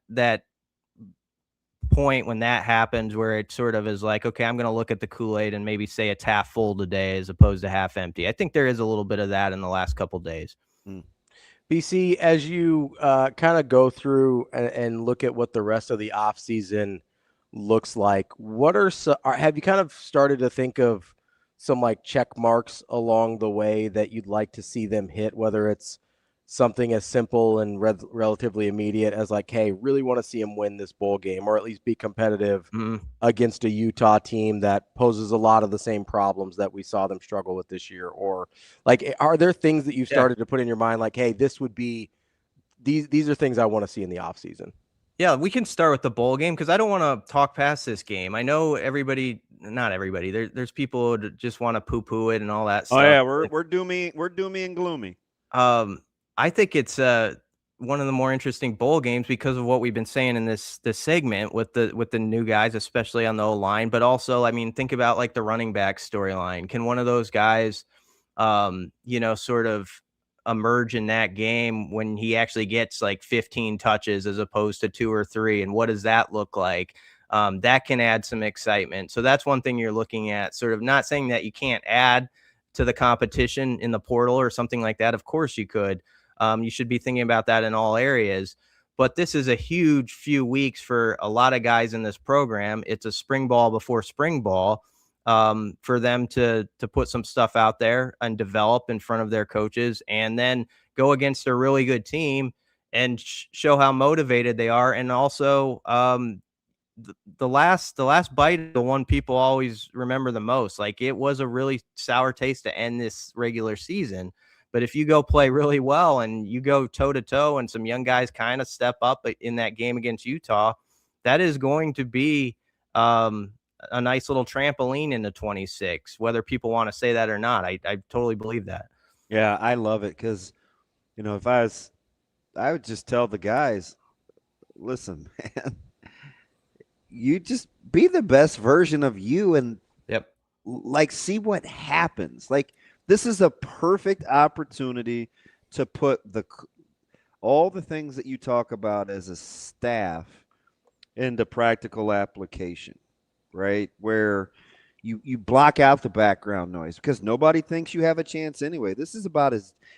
point when that happens where it sort of is like, okay, I'm going to look at the Kool-Aid and maybe say it's half full today as opposed to half empty. I think there is a little bit of that in the last couple of days. BC, as you kind of go through and look at what the rest of the offseason looks like, have you kind of started to think of some like check marks along the way that you'd like to see them hit, whether it's something as simple and relatively immediate as like, hey, really want to see them win this bowl game, or at least be competitive against a Utah team that poses a lot of the same problems that we saw them struggle with this year? Or like, are there things that you've started to put in your mind, like, hey, this would be these are things I want to see in the offseason? Yeah, we can start with the bowl game, because I don't want to talk past this game. I know not everybody. There's people who just want to poo-poo it and all that stuff. Oh yeah, we're doomy and gloomy. I think it's one of the more interesting bowl games because of what we've been saying in this segment with the new guys, especially on the O-line. But also, I mean, think about like the running back storyline. Can one of those guys, sort of emerge in that game when he actually gets like 15 touches as opposed to 2 or 3? And what does that look like? That can add some excitement. So that's one thing you're looking at, sort of not saying that you can't add to the competition in the portal or something like that. Of course you could. You should be thinking about that in all areas. But this is a huge few weeks for a lot of guys in this program. It's a spring ball before spring ball for them to put some stuff out there and develop in front of their coaches, and then go against a really good team and show how motivated they are. And also, the last bite is the one people always remember the most. Like, it was a really sour taste to end this regular season. But if you go play really well and you go toe to toe and some young guys kind of step up in that game against Utah, that is going to be a nice little trampoline into 26, whether people want to say that or not. I totally believe that. Yeah, I love it because, if I would just tell the guys, listen, man, you just be the best version of you and see what happens. Like, this is a perfect opportunity to put all the things that you talk about as a staff into practical application, right? Where you block out the background noise because nobody thinks you have a chance anyway. This is about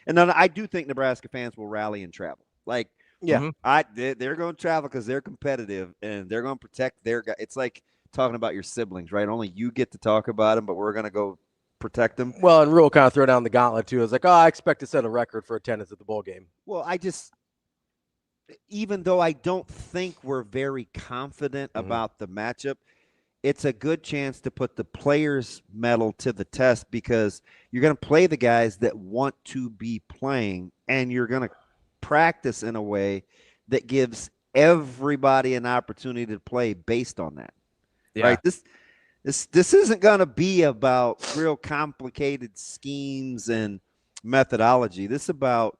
and then I do think Nebraska fans will rally and travel. Like, they're going to travel because they're competitive and they're going to protect their guy. It's like talking about your siblings, right? Only you get to talk about them, but we're going to go protect them. Well, and Rhule kind of threw down the gauntlet too. It was like, I expect to set a record for attendance at the bowl game. Well, even though I don't think we're very confident about the matchup, it's a good chance to put the players' mettle to the test because you're going to play the guys that want to be playing, and you're going to practice in a way that gives everybody an opportunity to play based on that. Yeah. Right? This isn't going to be about real complicated schemes and methodology. This is about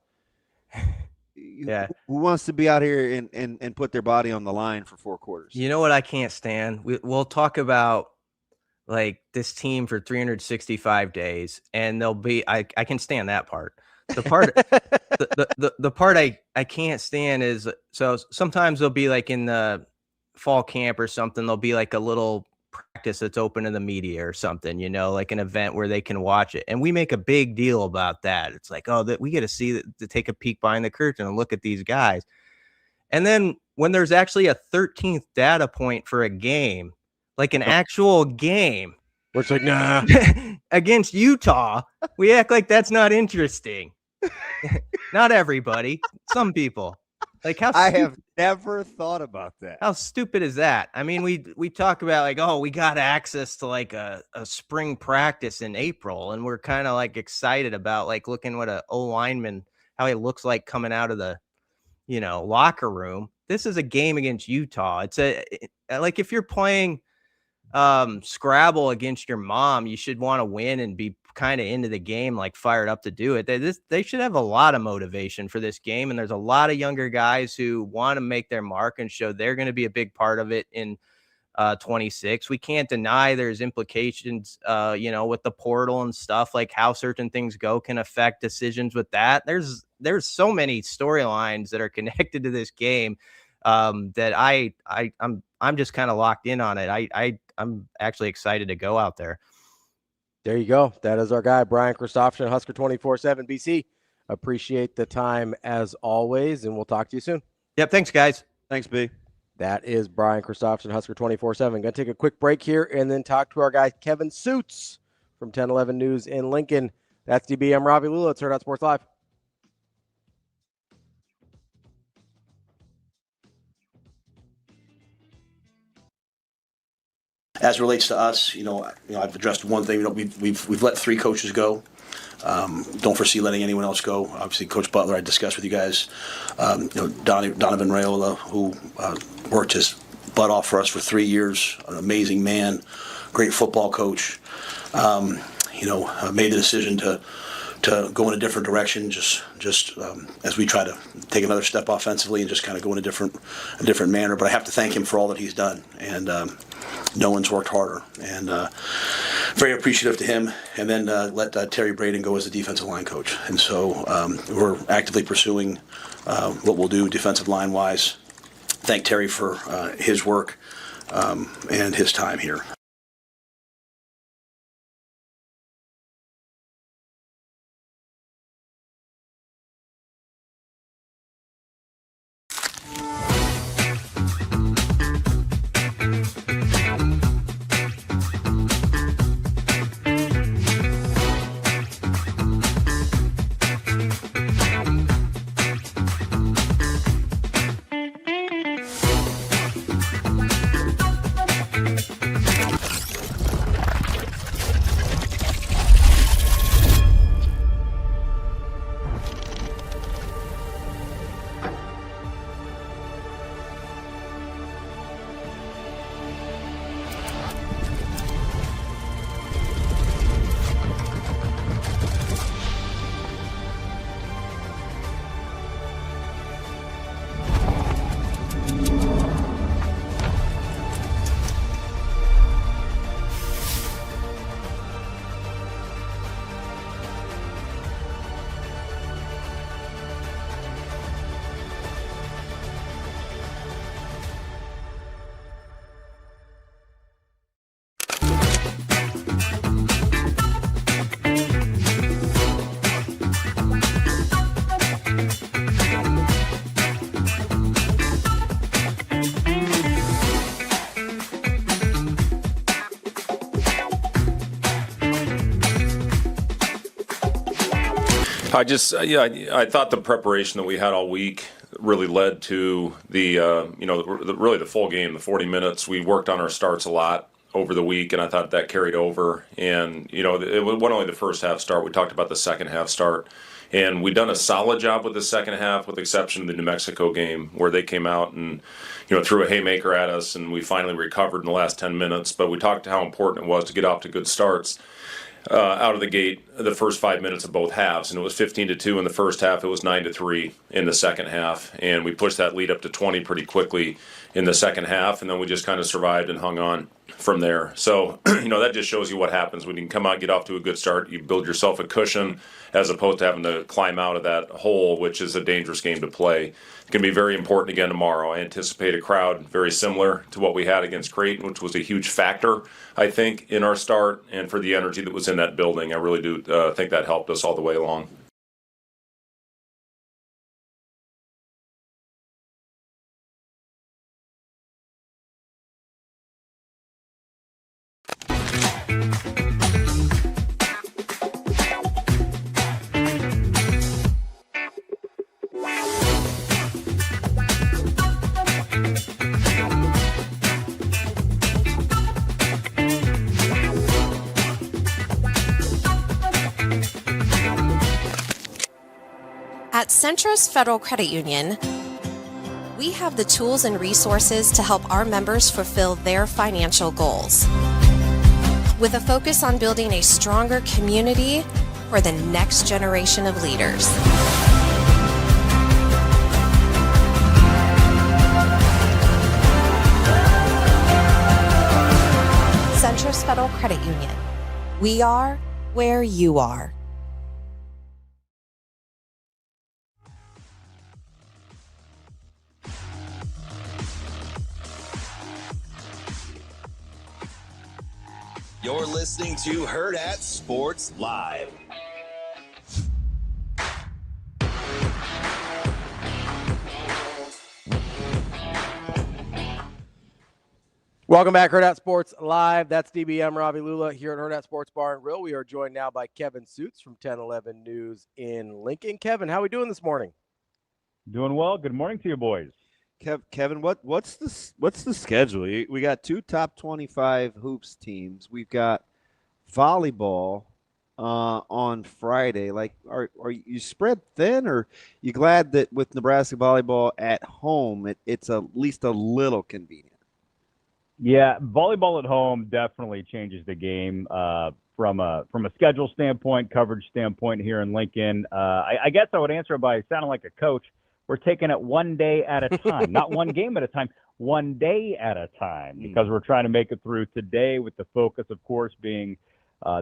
who wants to be out here and put their body on the line for 4 quarters. You know what I can't stand? We'll talk about like this team for 365 days, and they'll be I can stand that part. The part the part I can't stand is, so sometimes they'll be like in the fall camp or something, there'll be like a little practice that's open to the media or something, like an event where they can watch it. And we make a big deal about that. It's like, that we get to see to take a peek behind the curtain and look at these guys. And then when there's actually a 13th data point for a game, like an actual game, we're like, nah, against Utah, we act like that's not interesting. Not everybody, some people. Like, I have never thought about that. How stupid is that? I mean, we talk about like, we got access to like a spring practice in April, and we're kind of like excited about like looking what a O-lineman, how he looks like coming out of the, locker room. This is a game against Utah. It's like if you're playing Scrabble against your mom, you should want to win and be kind of into the game, like fired up to do it. They should have a lot of motivation for this game, and there's a lot of younger guys who want to make their mark and show they're going to be a big part of it in 26. We can't deny there's implications with the portal and stuff, like how certain things go can affect decisions with that. There's so many storylines that are connected to this game that I'm just kind of locked in on it. I'm actually excited to go out there. There you go. That is our guy, Brian CHRISTOPHERSON, Husker 24/7 BC. Appreciate the time as always, and we'll talk to you soon. Yep. Thanks, guys. Thanks, B. That is Brian CHRISTOPHERSON, Husker 24/7. Going to take a quick break here and then talk to our guy, Kevin Suits from 1011 News in Lincoln. That's DB. I'm Ravi Lulla. It's Hurrdat Sports Live. As it relates to us, I've addressed one thing. We've let 3 coaches go. Don't foresee letting anyone else go. Obviously, Coach Butler, I discussed with you guys. Donovan Raiola, who worked his butt off for us for 3 years, an amazing man, great football coach. Made the decision to go in a different direction, just as we try to take another step offensively and just kind of go in a different manner. But I have to thank him for all that he's done, and no one's worked harder, and very appreciative to him. And then let Terry Braden go as the defensive line coach. And so we're actively pursuing what we'll do defensive line wise. Thank Terry for his work and his time here. I thought the preparation that we had all week really led to the really the full game, the 40 minutes. We worked on our starts a lot over the week, and I thought that carried over. And, it wasn't only the first half start. We talked about the second half start. And we've done a solid job with the second half, with the exception of the New Mexico game, where they came out and, threw a haymaker at us, and we finally recovered in the last 10 minutes. But we talked how important it was to get off to good starts. Out of the gate, the first 5 minutes of both halves, and it was 15-2 in the first half. It was 9-3 in the second half, and we pushed that lead up to 20 pretty quickly in the second half, and then we just kind of survived and hung on from there. So, that just shows you what happens when you can come out, get off to a good start. You build yourself a cushion as opposed to having to climb out of that hole, which is a dangerous game to play. It's going to be very important again tomorrow. I anticipate a crowd very similar to what we had against Creighton, which was a huge factor, I think, in our start and for the energy that was in that building. I really do think that helped us all the way along. At Centris Federal Credit Union, we have the tools and resources to help our members fulfill their financial goals, with a focus on building a stronger community for the next generation of leaders. Centris Federal Credit Union. We are where you are. You're listening to Hurrdat Sports Live. Welcome back, Hurrdat Sports Live. That's DBM Ravi Lulla here at Hurrdat Sports Bar and Grill. We are joined now by Kevin Suits from 1011 News in Lincoln. Kevin, how are we doing this morning? Doing well. Good morning to you, boys. Kevin, what's the schedule? We got 2 top 25 hoops teams. We've got volleyball on Friday. Like, are you spread thin, or you glad that with Nebraska volleyball at home, it's at least a little convenient? Yeah, volleyball at home definitely changes the game from a schedule standpoint, coverage standpoint here in Lincoln. I guess I would answer it by sounding like a coach. We're taking it one day at a time, not one game at a time, one day at a time, because we're trying to make it through today, with the focus, of course, being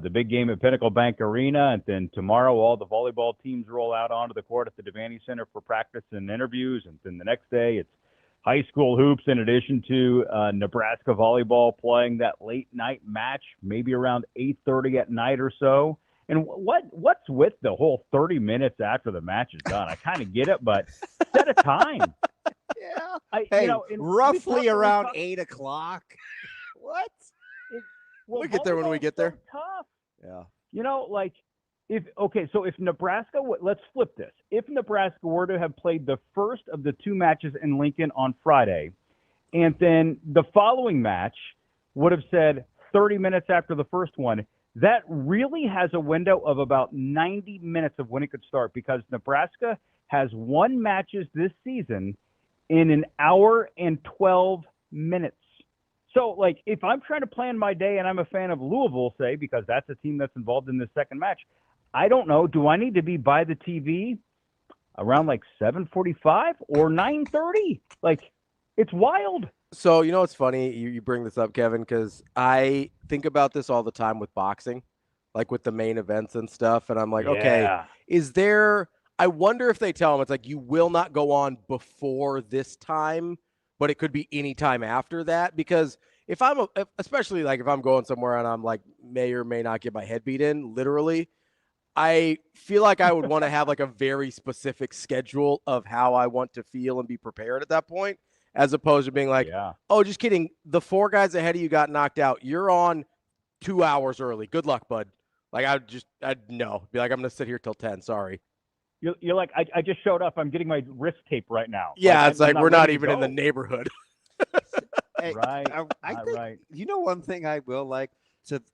the big game at Pinnacle Bank Arena. And then tomorrow, all the volleyball teams roll out onto the court at the Devaney Center for practice and interviews. And then the next day, it's high school hoops, in addition to Nebraska volleyball playing that late night match, maybe around 8:30 at night or so. And what's with the whole 30 minutes after the match is done? I kind of get it, but set a time. Yeah. Roughly around 8 o'clock. What? We'll get there when we get there. Tough. Yeah. If Nebraska, let's flip this. If Nebraska were to have played the first of the 2 matches in Lincoln on Friday, and then the following match would have said 30 minutes after the first one, that really has a window of about 90 minutes of when it could start, because Nebraska has won matches this season in an hour and 12 minutes. So, if I'm trying to plan my day and I'm a fan of Louisville, say, because that's a team that's involved in this second match, I don't know, do I need to be by the TV around 7:45 or 9:30? It's wild. So, it's funny you bring this up, Kevin, because I think about this all the time with boxing, with the main events and stuff. And I'm like, okay, I wonder if they tell them it's you will not go on before this time, but it could be any time after that. Because if I'm, especially if I'm going somewhere and I'm may or may not get my head beat in, literally, I feel like I would want to have a very specific schedule of how I want to feel and be prepared at that point, as opposed to being oh, just kidding. The 4 guys ahead of you got knocked out. You're on 2 hours early. Good luck, bud. I'd no. Be I'm going to sit here till 10. Sorry. You're like, I just showed up. I'm getting my wrist tape right now. Yeah, like, it's like we're not ready to even in the go. neighborhood. Hey, Right. I think, right. you know, one thing I will like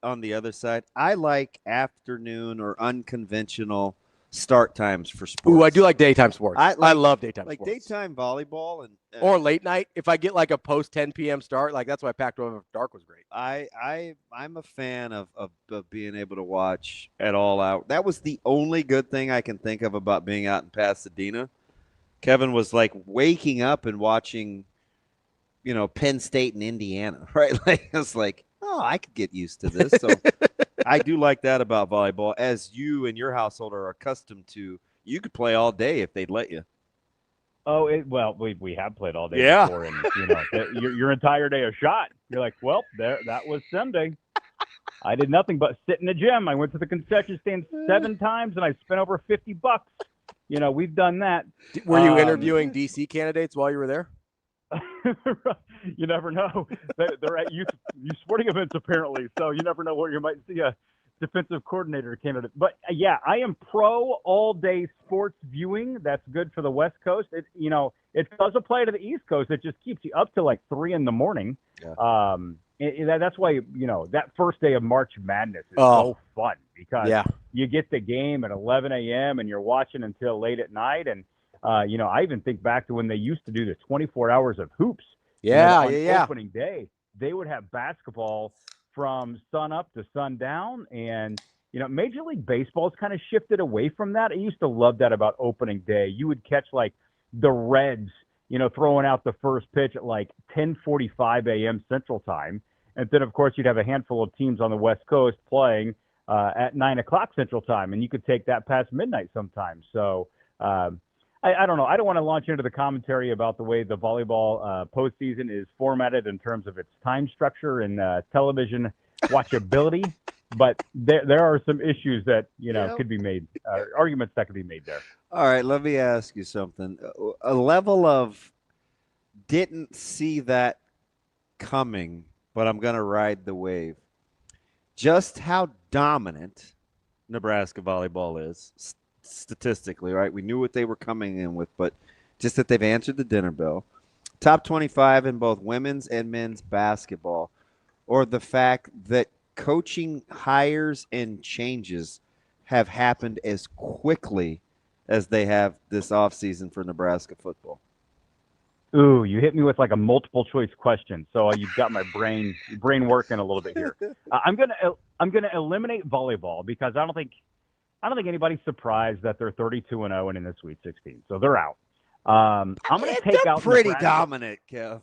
on the other side, I like afternoon or unconventional start times for sports. Ooh, I do like daytime sports. I love daytime like sports. daytime volleyball and Or late night. If I get like a post 10 p.m. start, like that's why Pac-12 Dark was great. I'm a fan of being able to watch at all out. That was the only good thing I can think of about being out in Pasadena. Kevin was like waking up and watching, you know, Penn State and Indiana, right? Like I was like, oh, I could get used to this. So I do like that about volleyball. As you and your household are accustomed to, you could play all day if they'd let you. Oh, well, we have played all day Yeah. before, and you know, your entire day a shot. You're like, well, that was Sunday. I did nothing but sit in the gym. I went to the concession stand 7 times, and I spent over $50. You know, we've done that. Were you interviewing DC candidates while you were there? You never know. They're at youth sporting events apparently, so you never know where you might see a defensive coordinator candidate. But yeah, I am pro all day sports viewing. That's good for the West Coast. It does apply to the East Coast. It just keeps you up to like 3 a.m. Yeah. That's why, you know, that first day of March Madness is so fun because you get the game at 11 a.m. and you're watching until late at night. And you know, I even think back to when they used to do the 24 hours of hoops. Yeah, you know, on opening day, they would have basketball from sun up to sundown. And, you know, Major League Baseball has kind of shifted away from that. I used to love that about opening day. You would catch like the Reds, you know, throwing out the first pitch at like 10:45 a.m. Central Time. And then, of course, you'd have a handful of teams on the West Coast playing at 9 o'clock Central Time. And you could take that past midnight sometimes. So, I don't know. I don't want to launch into the commentary about the way the volleyball postseason is formatted in terms of its time structure and television watchability, but there are some issues that, you know, could be made, arguments that could be made there. All right, let me ask you something. A level of didn't see that coming, but I'm going to ride the wave. Just how dominant Nebraska volleyball is statistically, right? We knew what they were coming in with, but just that they've answered the dinner bell. Top 25 in both women's and men's basketball, or the fact that coaching hires and changes have happened as quickly as they have this offseason for Nebraska football. Ooh, you hit me with like a multiple choice question, so you've got my brain working a little bit here. I'm gonna eliminate volleyball because I don't think anybody's surprised that they're 32-0 and in the Sweet 16, so they're out. I'm going to take out pretty Nebraska. dominant, Kev.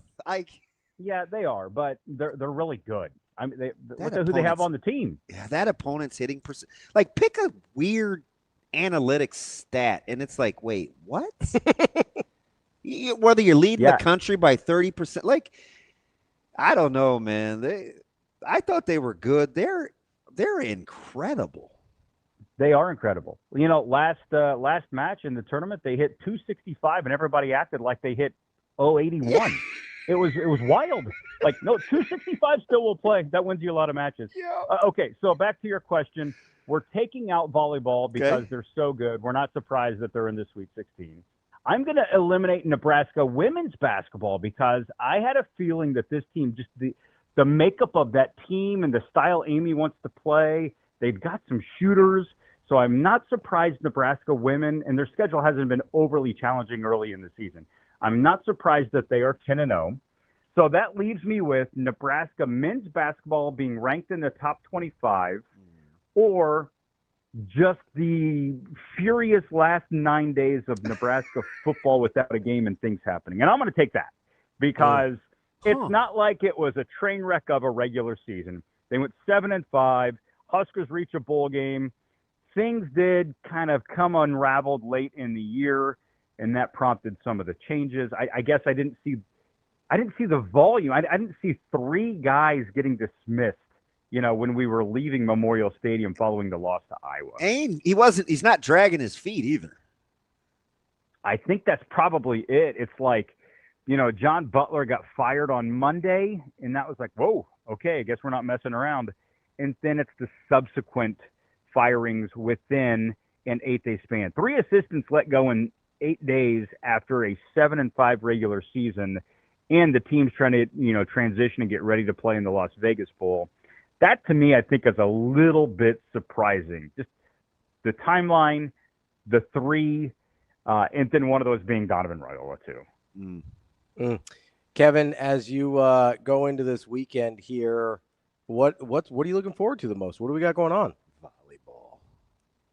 Yeah, they are, but they're really good. I mean, look at who they have on the team. Yeah, that opponent's hitting percent. Like, pick a weird analytics stat, and it's like, wait, what? Whether you're leading the country by 30%, like, I don't know, man. I thought they were good. They're incredible. They are incredible. You know, last match in the tournament, they hit 265, and everybody acted like they hit 081. It was wild. Like, no, 265 still will play. That wins you a lot of matches. Yeah. Okay, so back to your question. We're taking out volleyball because they're so good. We're not surprised that they're in the Sweet 16. I'm going to eliminate Nebraska women's basketball because I had a feeling that this team, just the makeup of that team and the style Amy wants to play, they've got some shooters. So I'm not surprised Nebraska women, and their schedule hasn't been overly challenging early in the season. I'm not surprised that they are 10-0. So that leaves me with Nebraska men's basketball being ranked in the top 25, or just the furious last 9 days of Nebraska football without a game and things happening. And I'm going to take that because it's not like it was a train wreck of a regular season. They went 7-5. Huskers reach a bowl game. Things did kind of come unraveled late in the year, and that prompted some of the changes. I guess I didn't see the volume. I didn't see 3 guys getting dismissed, you know, when we were leaving Memorial Stadium following the loss to Iowa. And he's not dragging his feet either. I think that's probably it. It's like, you know, John Butler got fired on Monday, and that was like, whoa, okay, I guess we're not messing around. And then it's the subsequent firings within, and 8-day span. 3 assistants let go in 8 days after a 7-5 regular season, and the team's trying to, transition and get ready to play in the Las Vegas Bowl. That, to me, I think is a little bit surprising. Just the timeline, the 3, and then one of those being Donovan Raiola, too. Kevin, as you go into this weekend here, what are you looking forward to the most? What do we got going on?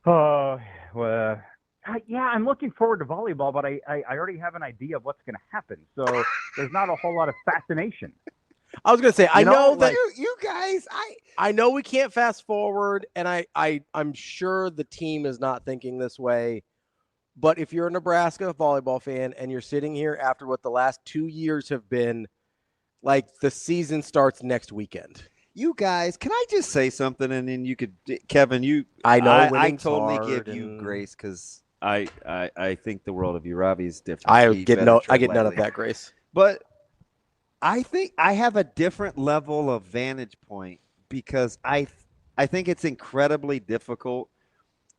Well, yeah, I'm looking forward to volleyball, but I already have an idea of what's going to happen. So there's not a whole lot of fascination. I was going to say, I know that you guys, I know we can't fast forward, and I'm sure the team is not thinking this way. But if you're a Nebraska volleyball fan and you're sitting here after what the last 2 years have been, like, the season starts next weekend. You guys, can I just say something, and then you could, Kevin, I know I totally hard give you grace because I think the world of you. Robbie's different. I get none of that grace. But I think I have a different level of vantage point because I think it's incredibly difficult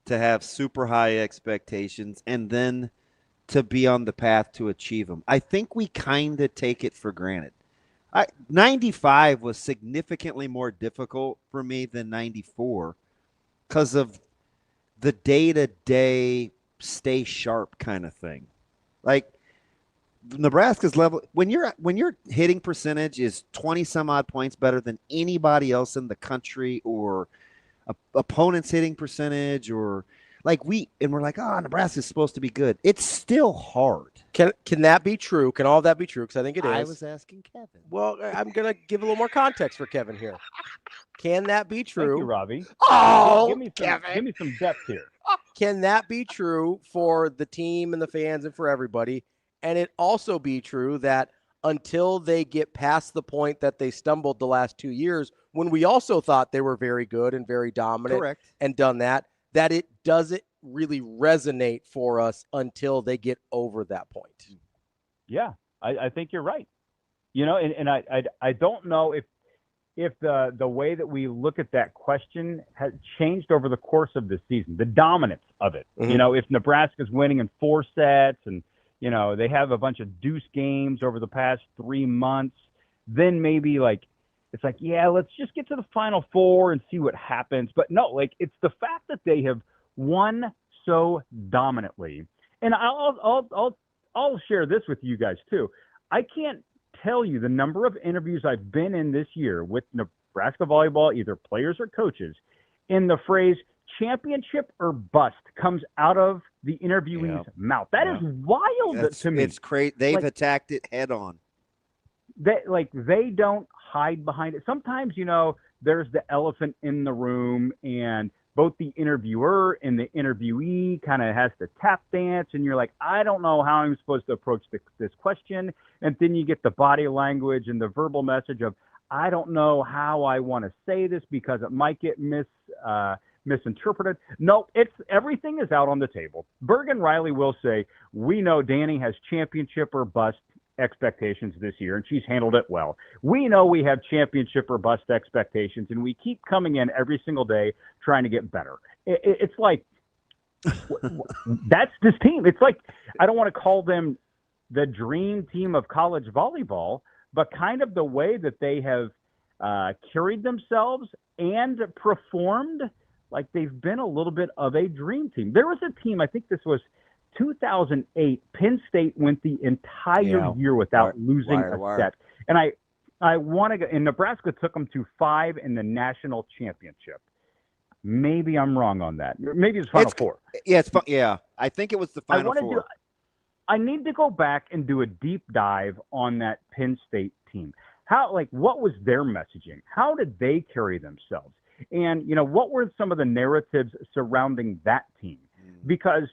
to have super high expectations and then to be on the path to achieve them. I think we kind of take it for granted. 95 was significantly more difficult for me than 94 because of the day-to-day stay sharp kind of thing. Like Nebraska's level, when your hitting percentage is 20 some odd points better than anybody else in the country, or opponent's hitting percentage, or like we're like, Nebraska's supposed to be good. It's still hard. Can that be true? Can all that be true? Because I think it is. I was asking Kevin. Well, I'm gonna give a little more context for Kevin here. Can that be true? Thank you, Robbie. Oh, give me some depth here. Can that be true for the team and the fans and for everybody? And it also be true that until they get past the point that they stumbled the last 2 years, when we also thought they were very good and very dominant, correct, and done that it doesn't really resonate for us until they get over that point. Yeah, I think you're right. And I don't know if the way that we look at that question has changed over the course of the season, the dominance of it. Mm-hmm. If Nebraska's winning in 4 sets and, they have a bunch of deuce games over the past 3 months, then maybe it's like, yeah, let's just get to the Final Four and see what happens. But no, it's the fact that they have won so dominantly. And I'll share this with you guys too. I can't tell you the number of interviews I've been in this year with Nebraska volleyball, either players or coaches, and the phrase championship or bust comes out of the interviewee's mouth. That is wild to me. It's crazy. They've attacked it head on. They don't hide behind it. Sometimes, there's the elephant in the room, and both the interviewer and the interviewee kind of has to tap dance, and you're like, I don't know how I'm supposed to approach this question. And then you get the body language and the verbal message of, I don't know how I want to say this because it might get misinterpreted. No, everything is out on the table. Bergen Riley will say, we know Danny has championship or bust expectations this year, and she's handled it well. We know we have championship or bust expectations, and we keep coming in every single day trying to get better. It's like, that's this team. It's like, I don't want to call them the dream team of college volleyball, but kind of the way that they have carried themselves and performed, like they've been a little bit of a dream team. There was a team, I think this was 2008, Penn State went the entire year without losing a set. And I want to go, and Nebraska took them to 5 in the national championship. Maybe I'm wrong on that. Maybe it's Final Four. Yeah, I think it was the Final Four. I need to go back and do a deep dive on that Penn State team. What was their messaging? How did they carry themselves? And, what were some of the narratives surrounding that team? Because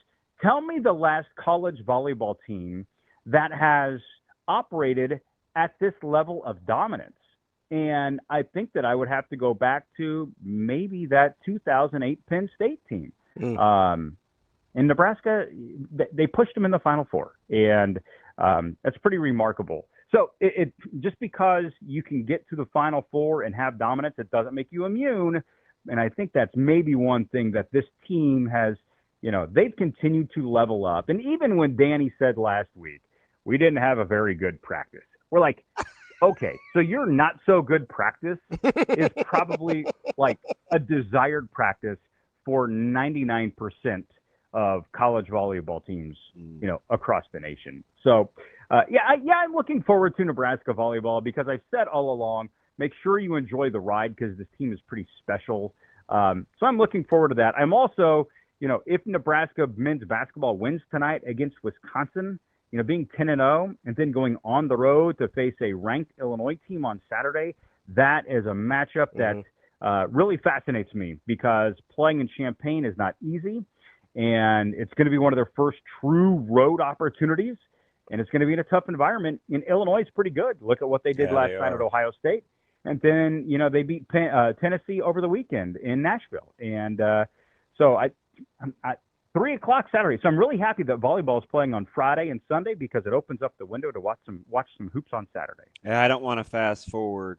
tell me the last college volleyball team that has operated at this level of dominance. And I think that I would have to go back to maybe that 2008 Penn State team. In Nebraska, they pushed them in the Final Four, and that's pretty remarkable. So it just because you can get to the Final Four and have dominance, it doesn't make you immune. And I think that's maybe one thing that this team has they've continued to level up. And even when Danny said last week, we didn't have a very good practice, we're like, okay, so your not so good practice is probably like a desired practice for 99% of college volleyball teams, across the nation. So, I'm looking forward to Nebraska volleyball because I've said all along, make sure you enjoy the ride because this team is pretty special. So I'm looking forward to that. I'm also, if Nebraska men's basketball wins tonight against Wisconsin, being 10-0 and then going on the road to face a ranked Illinois team on Saturday, that is a matchup that really fascinates me because playing in Champaign is not easy, and it's going to be one of their first true road opportunities, and it's going to be in a tough environment. And Illinois is pretty good. Look at what they did last night at Ohio State, and then they beat Tennessee over the weekend in Nashville, and so I 3 o'clock Saturday. So I'm really happy that volleyball is playing on Friday and Sunday because it opens up the window to watch some hoops on Saturday. Yeah, I don't want to fast forward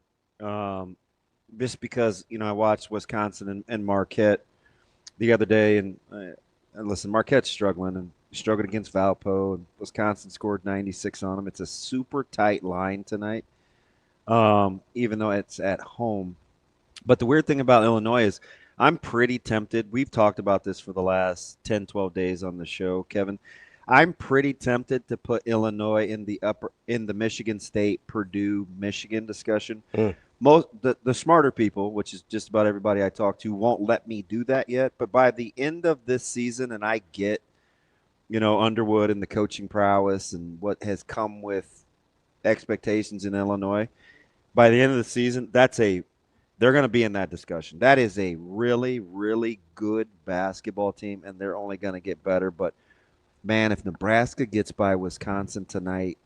just because, I watched Wisconsin and Marquette the other day. And listen, Marquette's struggling and struggled against Valpo. And Wisconsin scored 96 on them. It's a super tight line tonight, even though it's at home. But the weird thing about Illinois is I'm pretty tempted. We've talked about this for the last 10, 12 days on the show, Kevin. I'm pretty tempted to put Illinois in the Michigan State, Purdue, Michigan discussion. Most the smarter people, which is just about everybody I talk to, won't let me do that yet. But by the end of this season, and I get, Underwood and the coaching prowess and what has come with expectations in Illinois, by the end of the season, they're going to be in that discussion. That is a really, really good basketball team, and they're only going to get better. But, man, if Nebraska gets by Wisconsin tonight,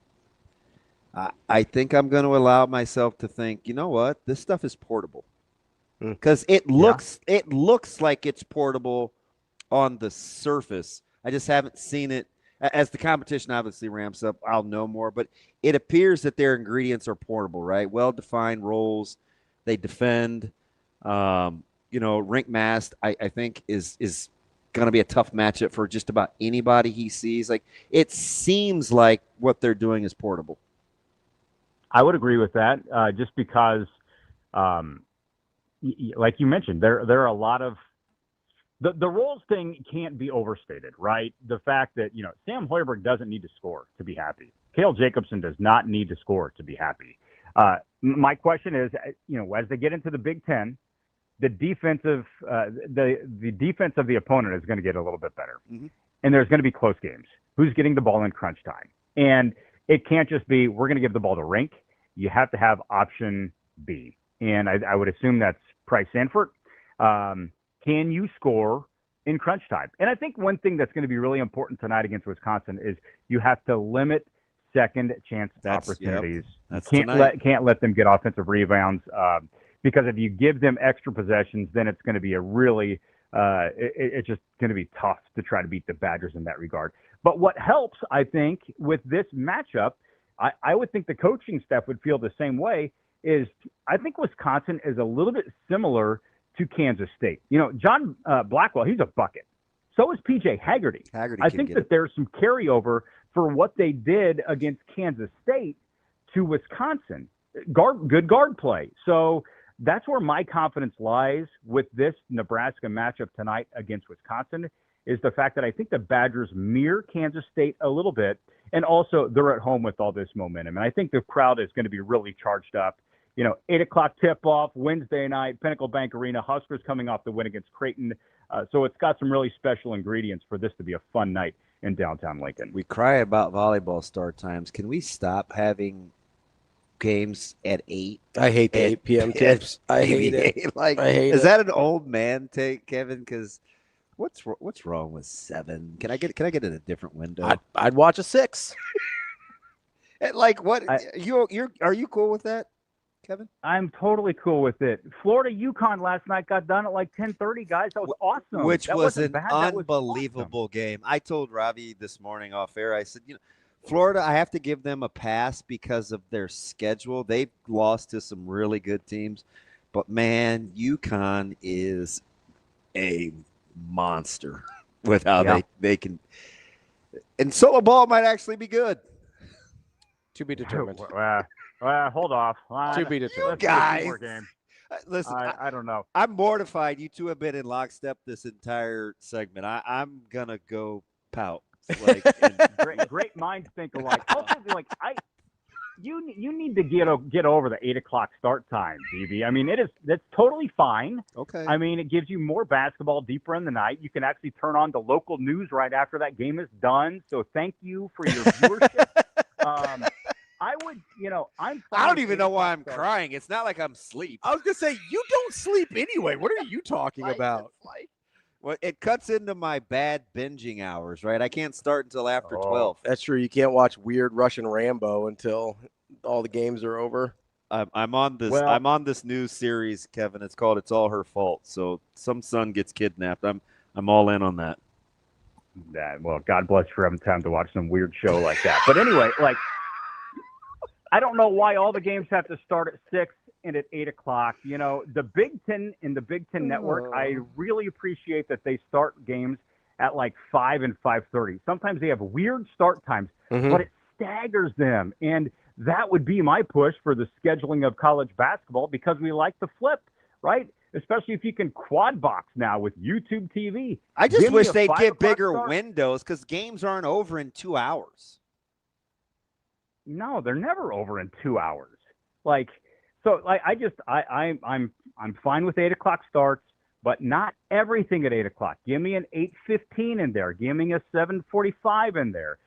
I think I'm going to allow myself to think, you know what, this stuff is portable. Because it looks like it's portable on the surface. I just haven't seen it. As the competition obviously ramps up, I'll know more. But it appears that their ingredients are portable, right? Well-defined roles. They defend. Rienk Mast, I think, is going to be a tough matchup for just about anybody he sees. Like, it seems like what they're doing is portable. I would agree with that, just because, like you mentioned, there are a lot of the roles thing can't be overstated, right? The fact that Sam Hoiberg doesn't need to score to be happy. Cale Jacobson does not need to score to be happy. My question is, as they get into the Big Ten, the defense of the opponent is going to get a little bit better, and there's going to be close games. Who's getting the ball in crunch time? And it can't just be we're going to give the ball to Rienk. You have to have option B, and I would assume that's Price Sanford. Can you score in crunch time? And I think one thing that's going to be really important tonight against Wisconsin is you have to limit second chance opportunities. Can't let them get offensive rebounds because if you give them extra possessions, then it's going to be a really it's just going to be tough to try to beat the Badgers in that regard. But what helps, I think, with this matchup, I would think the coaching staff would feel the same way, is I think Wisconsin is a little bit similar to Kansas State. John Blackwell, he's a bucket. So is PJ Haggerty. I think that there's some carryover for what they did against Kansas State to Wisconsin. Good guard play. So that's where my confidence lies with this Nebraska matchup tonight against Wisconsin, is the fact that I think the Badgers mirror Kansas State a little bit, and also they're at home with all this momentum. And I think the crowd is going to be really charged up. 8 o'clock tip-off, Wednesday night, Pinnacle Bank Arena, Huskers coming off the win against Creighton. So it's got some really special ingredients for this to be a fun night in downtown Lincoln. We cry about volleyball start times. Can we stop having games at 8? I hate the 8 p.m. tips. I hate it. I hate it. Is that an old man take, Kevin? Because what's wrong with 7? Can I get it in a different window? I'd watch a 6. What? Are you cool with that, Kevin? I'm totally cool with it. Florida UConn last night got done at like 10:30, guys. That was awesome. Which was an unbelievable game. I told Ravi this morning off air, I said, Florida, I have to give them a pass because of their schedule. They've lost to some really good teams. But, man, UConn is a monster. with how they can. And solo ball might actually be good. To be determined. Hold off. To be determined. Guys. More games. Listen, I don't know. I'm mortified. You two have been in lockstep this entire segment. I'm gonna go pout. Like, great minds think alike. Also, like you need to get over the 8 o'clock start time, DB. I mean, that's totally fine. Okay. I mean, it gives you more basketball deeper in the night. You can actually turn on the local news right after that game is done. So thank you for your viewership. I would, I'm. I don't even know why I'm crying. It's not like I'm asleep. I was gonna say you don't sleep anyway. What are you talking about? Well, it cuts into my bad binging hours, right? I can't start until after 12. That's true. You can't watch weird Russian Rambo until all the games are over. I'm on this. I'm on this new series, Kevin. It's called "It's All Her Fault." So some son gets kidnapped. I'm all in on that. Well, God bless you for having time to watch some weird show like that. But anyway, like, I don't know why all the games have to start at 6 and at 8 o'clock. The Big Ten and the Big Ten Network, I really appreciate that they start games at like 5 and 5:30. Sometimes they have weird start times, but it staggers them. And that would be my push for the scheduling of college basketball, because we like to flip, right? Especially if you can quad box now with YouTube TV. I just wish they'd get bigger windows, because games aren't over in 2 hours. No, they're never over in 2 hours. I'm fine with 8 o'clock starts, but not everything at 8 o'clock. Give me an 8:15 in there. Give me a 7:45 in there,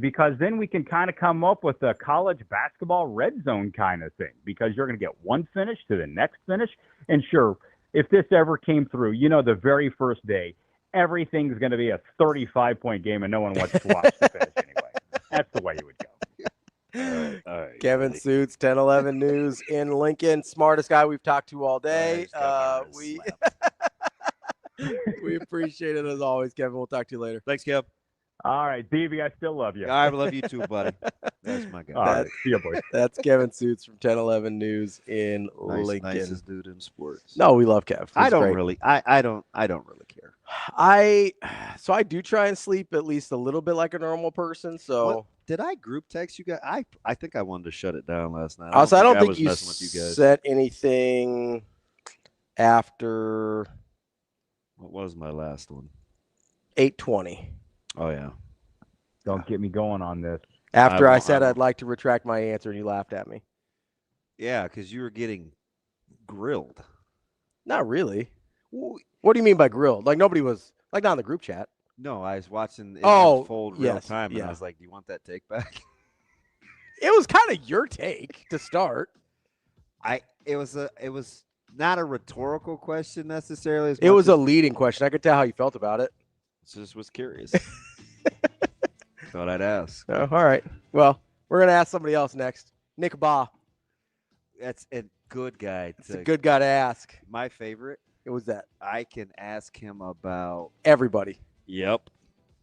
because then we can kind of come up with a college basketball red zone kind of thing, because you're going to get one finish to the next finish. And sure, if this ever came through, the very first day, everything's going to be a 35-point game and no one wants to watch the finish anyway. That's the way it would go. All right, Kevin Suits, 1011 News in Lincoln. Smartest guy we've talked to all day. We appreciate it as always, Kevin. We'll talk to you later. Thanks, Kev. All right, Davey, I still love you. I love you too, buddy. That's my guy. All right, see you, boys. That's Kevin Suits from 1011 News in Lincoln. Nicest dude in sports. No, we love Kev. I don't really care. So I do try and sleep at least a little bit like a normal person. So did I group text you guys? I think I wanted to shut it down last night. I don't think was you messing with you guys. sent anything after. What was my last one? 8:20. Oh yeah. Don't get me going on this. After I said I'd like to retract my answer, and you laughed at me. Yeah, because you were getting grilled. Not really. What do you mean by grilled? Like nobody was not in the group chat. No, I was watching it unfold real time, and yeah. I was like, "Do you want that take back?" It was kind of your take to start. It was not a rhetorical question necessarily. It was a leading question. I could tell how you felt about it. Just was curious. Thought I'd ask. Oh, all right. Well, we're gonna ask somebody else next. Nick BAHE. That's a good guy. It's a good guy to ask. My favorite. It was that. I can ask him about everybody. Yep.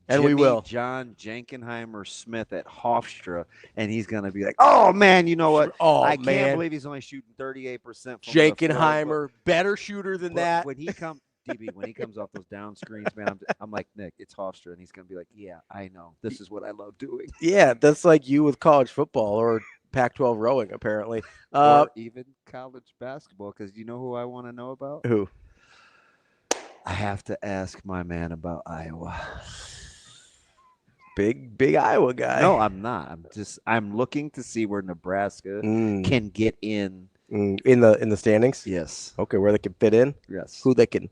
And we will. John Jankenheimer Smith at Hofstra, and he's gonna be like, "Oh man, you know what? Oh I man, can't believe he's only shooting 38%." Jankenheimer, better shooter than that. When he comes, DB, when he comes off those down screens, man, I'm like, Nick, it's Hofstra, and he's gonna be like, "Yeah, I know. This is what I love doing." Yeah, that's like you with college football or Pac-12 rowing, apparently, or even college basketball. Because you know who I want to know about? Who? I have to ask my man about Iowa. Big Iowa guy. No, I'm not. I'm looking to see where Nebraska can get in the standings. Yes. Okay, where they can fit in. Yes. Who they can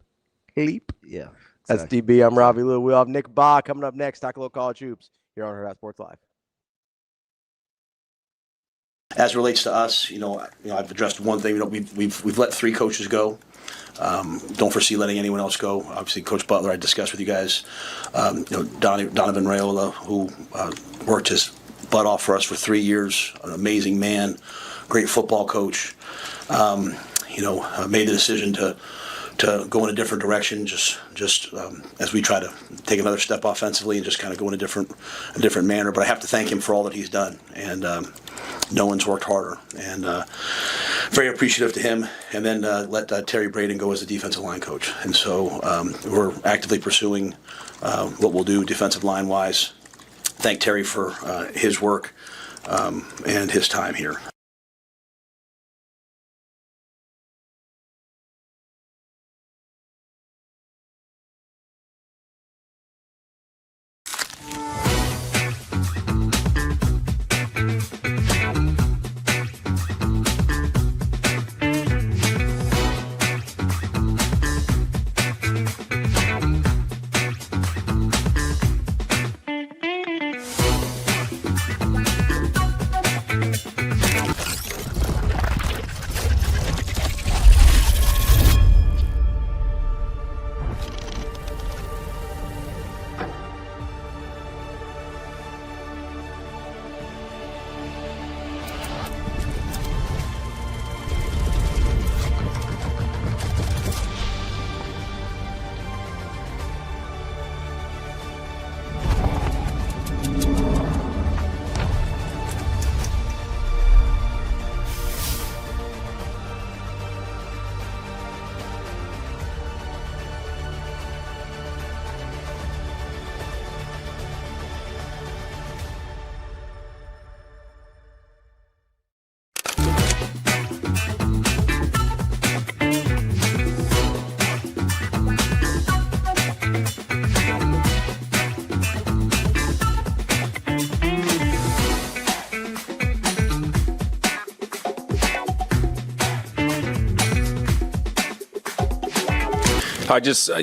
leap. Yeah. That's DB. I'm Ravi Lou. We'll have Nick BAHE coming up next. Talk a little college hoops here on Hurrdat Sports Live. As it relates to us, I've addressed one thing. We've let 3 coaches go. Don't foresee letting anyone else go. Obviously, Coach Butler, I discussed with you guys. Donovan Raiola, who worked his butt off for us for 3 years, an amazing man, great football coach. Made the decision to go in a different direction, just as we try to take another step offensively and just kind of go in a different manner. But I have to thank him for all that he's done, and no one's worked harder. And very appreciative to him, and then let Terry Braden go as the defensive line coach. And so we're actively pursuing what we'll do defensive line-wise. Thank Terry for his work and his time here.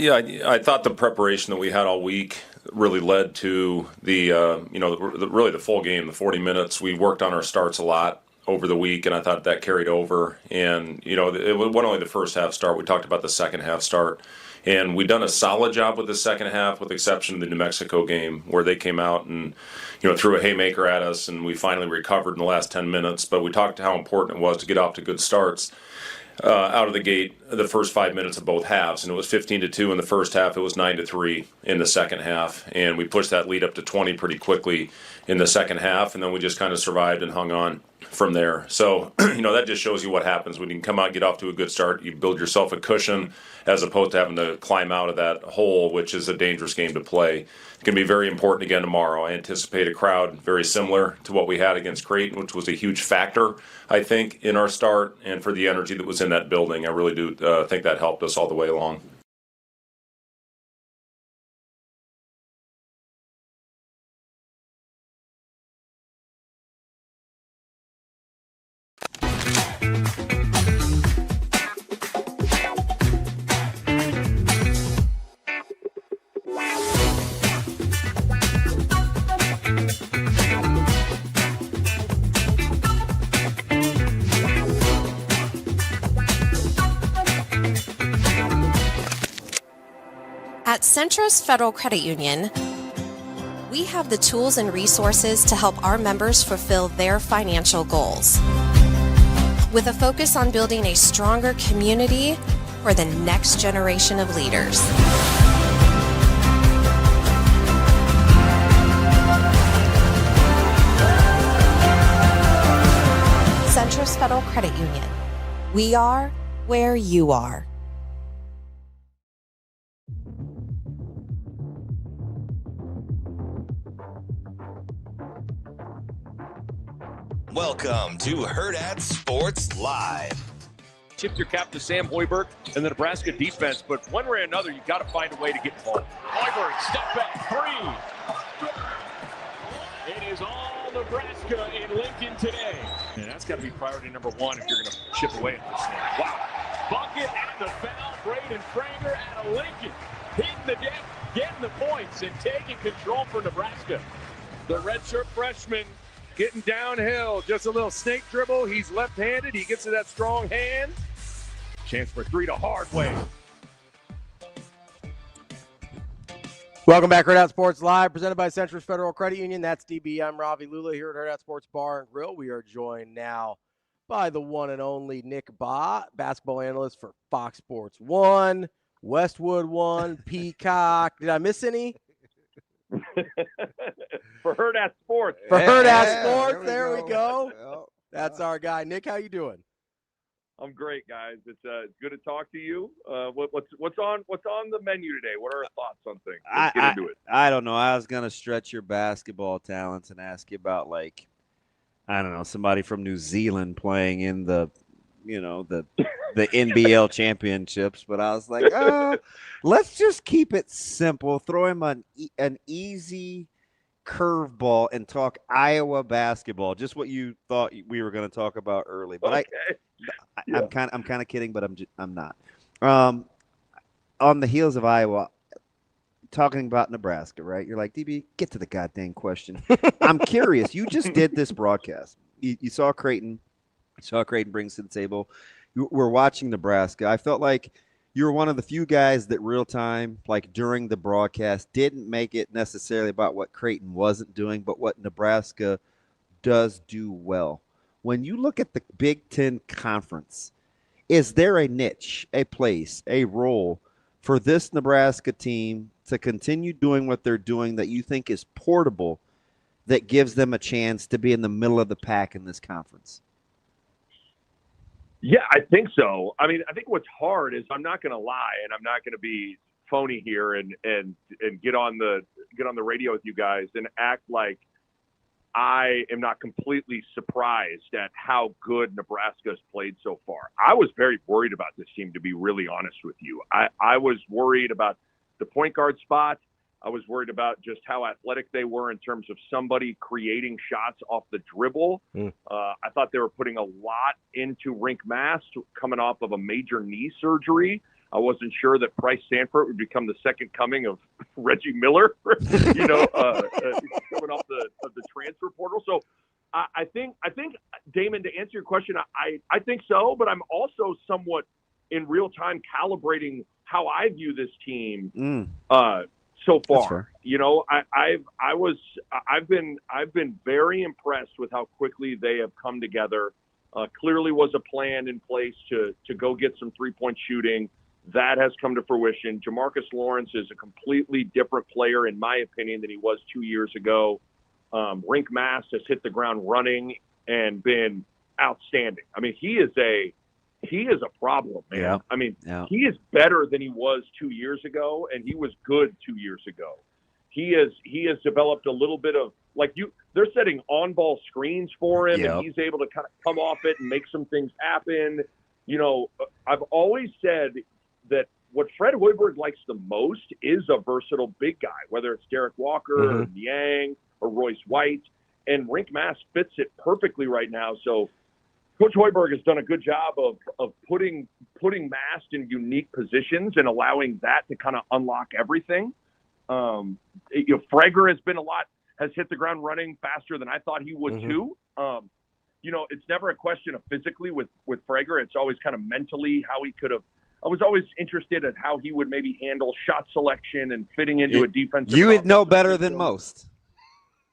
I thought the preparation that we had all week really led to the really the full game, the 40 minutes. We worked on our starts a lot over the week, and I thought that carried over. And it wasn't only the first half start. We talked about the second half start, and we done a solid job with the second half, with the exception of the New Mexico game, where they came out and threw a haymaker at us, and we finally recovered in the last 10 minutes. But we talked how important it was to get off to good starts. Out of the gate, the first 5 minutes of both halves, and it was 15-2 in the first half. It was 9-3 in the second half, and we pushed that lead up to 20 pretty quickly in the second half, and then we just kind of survived and hung on from there. So, that just shows you what happens when you can come out and get off to a good start. You build yourself a cushion as opposed to having to climb out of that hole, which is a dangerous game to play. It's going to be very important again tomorrow. I anticipate a crowd very similar to what we had against Creighton, which was a huge factor, I think, in our start and for the energy that was in that building. I really do think that helped us all the way along. At Centris Federal Credit Union, we have the tools and resources to help our members fulfill their financial goals, with a focus on building a stronger community for the next generation of leaders. Centris Federal Credit Union. We are where you are. Welcome to Hurrdat Sports Live. Tip your cap to Sam Hoiberg and the Nebraska defense, but one way or another, you've got to find a way to get involved. Hoiberg, step back, three. It is all Nebraska in Lincoln today. And that's got to be priority number one if you're going to chip away at this thing. Wow. Bucket and the foul. Braden Franger out of Lincoln. Hitting the deck, getting the points, and taking control for Nebraska. The redshirt freshman getting downhill, just a little snake dribble. He's left-handed. He gets to that strong hand. Chance for three to Hardway. Welcome back, Hurrdat Sports Live, presented by Centris Federal Credit Union. That's DB. I'm Ravi Lulla here at Hurrdat Sports Bar and Grill. We are joined now by the one and only Nick BAHE, basketball analyst for Fox Sports 1, Westwood 1, Peacock. Did I miss any? For Hurrdat Sports. For Hurrdat Sports, there we go. That's our guy. Nick, how you doing? I'm great, guys. It's good to talk to you. What's on the menu today? What are our thoughts on things? Let's get into it. I don't know. I was gonna stretch your basketball talents and ask you about, like, I don't know, somebody from New Zealand playing in the NBL championships, but I was like, let's just keep it simple. Throw him an easy curveball and talk Iowa basketball. Just what you thought we were going to talk about early. But I'm kind of kidding, but I'm not. On the heels of Iowa, talking about Nebraska, right? You're like, DB, get to the goddamn question. I'm curious. You just did this broadcast. You saw Creighton. You saw Creighton brings to the table. We're watching Nebraska. I felt like you were one of the few guys that real time, like during the broadcast, didn't make it necessarily about what Creighton wasn't doing, but what Nebraska does do well. When you look at the Big Ten Conference, is there a niche, a place, a role for this Nebraska team to continue doing what they're doing that you think is portable, that gives them a chance to be in the middle of the pack in this conference? Yeah, I think so. I mean, I think what's hard is, I'm not going to lie, and I'm not going to be phony here and get on the radio with you guys and act like I am not completely surprised at how good Nebraska has played so far. I was very worried about this team, to be really honest with you. I was worried about the point guard spot. I was worried about just how athletic they were in terms of somebody creating shots off the dribble. I thought they were putting a lot into Rienk Mast coming off of a major knee surgery. I wasn't sure that Bryce Sanford would become the second coming of Reggie Miller, coming off the transfer portal. So I think, Damon, to answer your question, I think so, but I'm also somewhat in real time calibrating how I view this team so far. I've been very impressed with how quickly they have come together. Clearly was a plan in place to go get some 3-point shooting. That has come to fruition. Jamarcus Lawrence is a completely different player, in my opinion, than he was 2 years ago. Rienk Mast has hit the ground running and been outstanding. I mean, he is a problem, man. Yeah. I mean, he is better than he was 2 years ago, and he was good 2 years ago. He has developed a little bit of, they're setting on-ball screens for him, and he's able to kind of come off it and make some things happen. I've always said that what Fred Hoiberg likes the most is a versatile big guy, whether it's Derek Walker or Niang or Royce White, and Rienk Mast fits it perfectly right now. So Coach Hoiberg has done a good job of putting Mast in unique positions and allowing that to kind of unlock everything. Frager has hit the ground running faster than I thought he would too. It's never a question of physically with Frager. It's always kind of mentally how he could have. I was always interested in how he would maybe handle shot selection and fitting into a defensive. You would know better than most.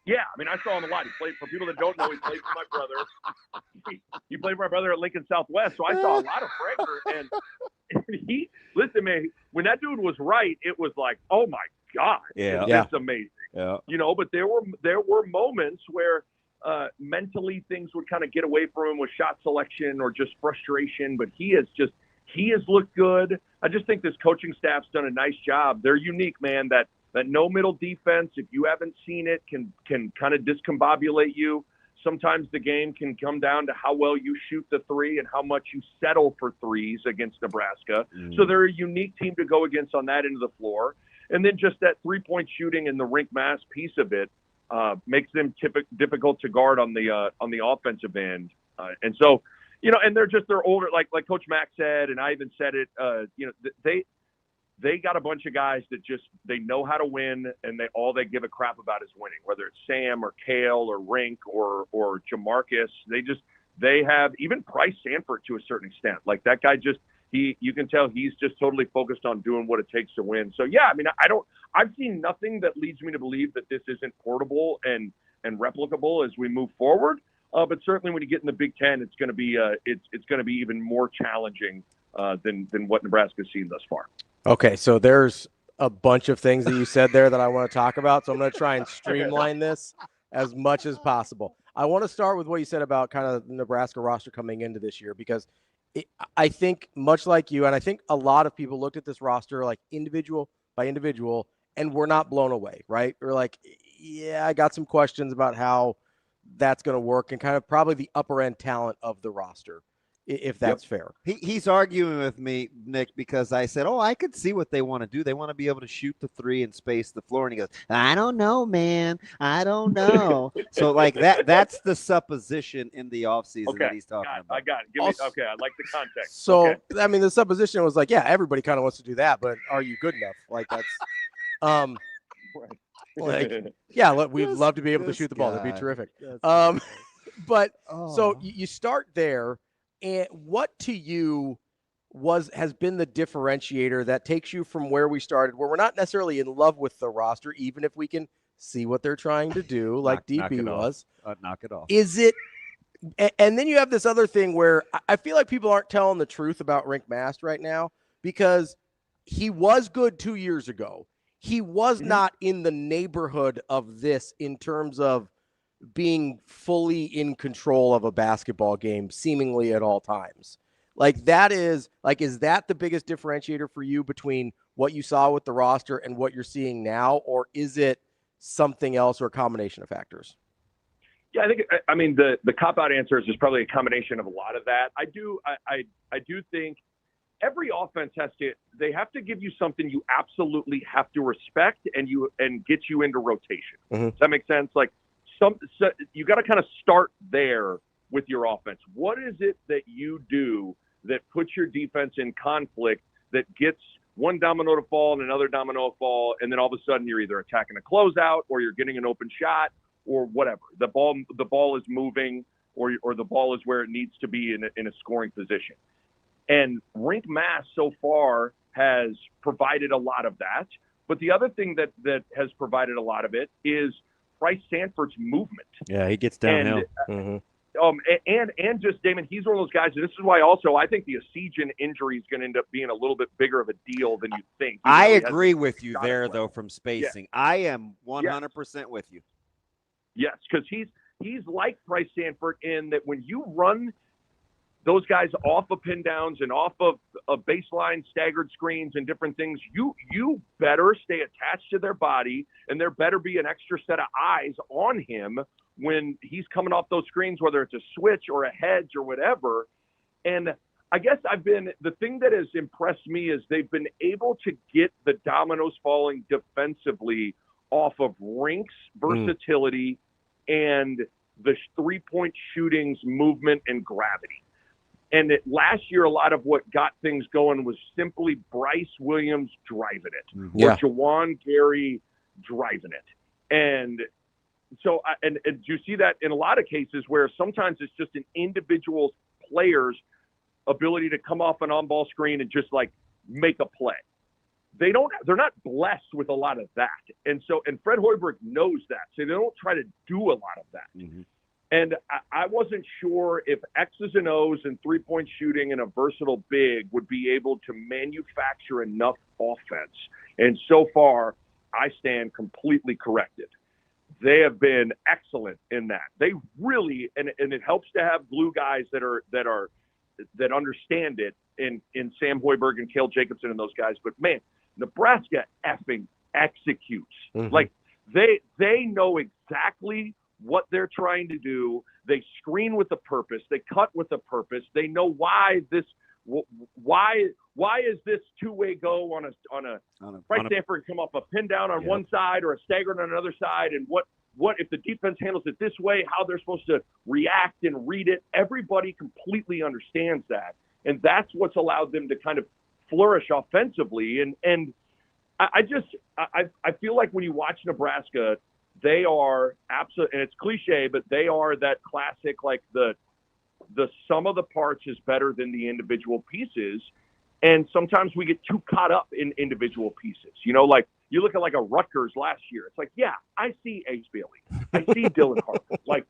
Yeah, I mean, I saw him a lot. He played, for people that don't know, he played for my brother. He played for my brother at Lincoln Southwest, so I saw a lot of Frager. And listen, man, when that dude was right, it was like, oh my God, it's amazing. Yeah. But there were moments where mentally things would kind of get away from him with shot selection or just frustration, but he has looked good. I just think this coaching staff's done a nice job. They're unique, man. That no middle defense, if you haven't seen it, can kind of discombobulate you. Sometimes the game can come down to how well you shoot the three and how much you settle for threes against Nebraska. So they're a unique team to go against on that end of the floor. And then just that 3-point shooting and the Rienk Mast piece of it makes them difficult to guard on the offensive end. And so, and they're older, like Coach Mack said, and I even said it, they got a bunch of guys that they know how to win, and all they give a crap about is winning, whether it's Sam or Kale or Rienk or Jamarcus. They have even Bryce Sanford to a certain extent. Like that guy you can tell he's just totally focused on doing what it takes to win. So yeah, I mean, I've seen nothing that leads me to believe that this isn't portable and replicable as we move forward. But certainly when you get in the Big Ten, it's going to be it's going to be even more challenging than what Nebraska's seen thus far. Okay, so there's a bunch of things that you said there that I want to talk about. So I'm going to try and streamline this as much as possible. I want to start with what you said about kind of the Nebraska roster coming into this year, because I think much like you, and I think a lot of people looked at this roster like individual by individual, and we're not blown away, right? We're like, yeah, I got some questions about how that's going to work and kind of probably the upper end talent of the roster, if that's fair. He's arguing with me, Nick, because I said, I could see what they want to do. They want to be able to shoot the three and space the floor. And he goes, I don't know, man. I don't know. So, like, that's the supposition in the offseason that he's talking about. I got it. Okay, I like the context. So, I mean, the supposition was like, yeah, everybody kind of wants to do that, but are you good enough? Like, that's like, yeah, we'd love to be able to shoot the ball. That'd be terrific. But so you start there. And what to you has been the differentiator that takes you from where we started, where we're not necessarily in love with the roster, even if we can see what they're trying to do, like DP was. Knock it off. Is it? And then you have this other thing where I feel like people aren't telling the truth about Rienk Mast right now, because he was good 2 years ago. He was not in the neighborhood of this in terms of being fully in control of a basketball game seemingly at all times. Like, is that the biggest differentiator for you between what you saw with the roster and what you're seeing now? Or is it something else or a combination of factors? Yeah, I mean, the cop-out answer is probably a combination of a lot of that. I do think every offense they have to give you something you absolutely have to respect and get you into rotation. Does that make sense? Like, so you got to kind of start there with your offense. What is it that you do that puts your defense in conflict, that gets one domino to fall and another domino to fall, and then all of a sudden you're either attacking a closeout or you're getting an open shot or whatever. The ball is moving or the ball is where it needs to be in a scoring position. And Rienk Mast so far has provided a lot of that. But the other thing that has provided a lot of it is Bryce Sanford's movement. Yeah, he gets downhill. And just Damon, he's one of those guys, and this is why also I think the Season injury is going to end up being a little bit bigger of a deal than you think. I agree with you there, though, from spacing. Yeah. I am 100% with you. Yes, because he's like Bryce Sanford in that when you run those guys off of pin downs and off of baseline staggered screens and different things, you better stay attached to their body, and there better be an extra set of eyes on him when he's coming off those screens, whether it's a switch or a hedge or whatever. And I guess the thing that has impressed me is they've been able to get the dominoes falling defensively off of Rienk's versatility and the three-point shooting's movement and gravity. And last year, a lot of what got things going was simply Bryce Williams driving it, or Jawan Gary driving it. And so, and you see that in a lot of cases where sometimes it's just an individual player's ability to come off an on-ball screen and just like make a play. They're not blessed with a lot of that. And Fred Hoiberg knows that. So they don't try to do a lot of that. Mm-hmm. And I wasn't sure if X's and O's and three-point shooting and a versatile big would be able to manufacture enough offense. And so far, I stand completely corrected. They have been excellent in that. They really, and it helps to have glue guys that understand it in Sam Hoiberg and Cale Jacobson and those guys. But man, Nebraska effing executes. Mm-hmm. Like they know exactly what they're trying to do. They screen with a purpose. They cut with a purpose. They know why is this two-way go on a Bryce Sanford come up a pin down on one side or a staggered on another side, and what if the defense handles it this way, how they're supposed to react and read it. Everybody completely understands that, and that's what's allowed them to kind of flourish offensively. And I feel like when you watch Nebraska, they are absolutely, and it's cliche, but they are that classic, like the sum of the parts is better than the individual pieces. And sometimes we get too caught up in individual pieces. You know, like you look at like a Rutgers last year. It's like, yeah, I see Ace Bailey. I see Dylan Harper, like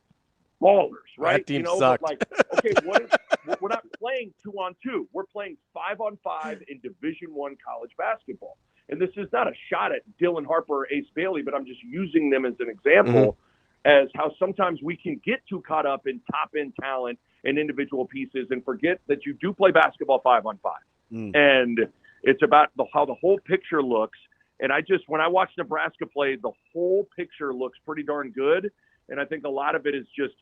ballers, right? That team sucked. But like, okay, we're not playing 2-on-2. We're playing 5-on-5 in Division I college basketball. And this is not a shot at Dylan Harper or Ace Bailey, but I'm just using them as an example. as how sometimes we can get too caught up in top-end talent and individual pieces and forget that you do play basketball 5-on-5. And it's about how the whole picture looks. And when I watch Nebraska play, the whole picture looks pretty darn good. And I think a lot of it is just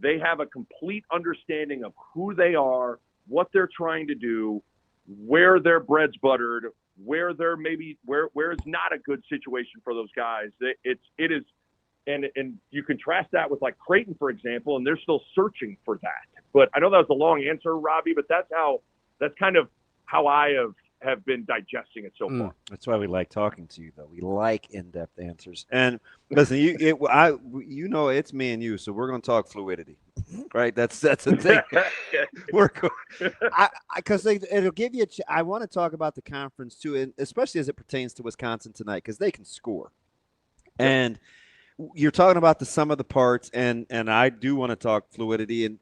they have a complete understanding of who they are, what they're trying to do, where their bread's buttered, where they're where it's not a good situation for those guys. It is, and you contrast that with like Creighton, for example, and they're still searching for that. But I know that was a long answer, Robbie, but that's kind of how I have been digesting it so far. That's why we like talking to you, though. We like in-depth answers. And listen, it's me and you, so we're going to talk fluidity, right? That's the thing. Because it'll give you. I want to talk about the conference too, and especially as it pertains to Wisconsin tonight, because they can score. And you're talking about the sum of the parts, and I do want to talk fluidity and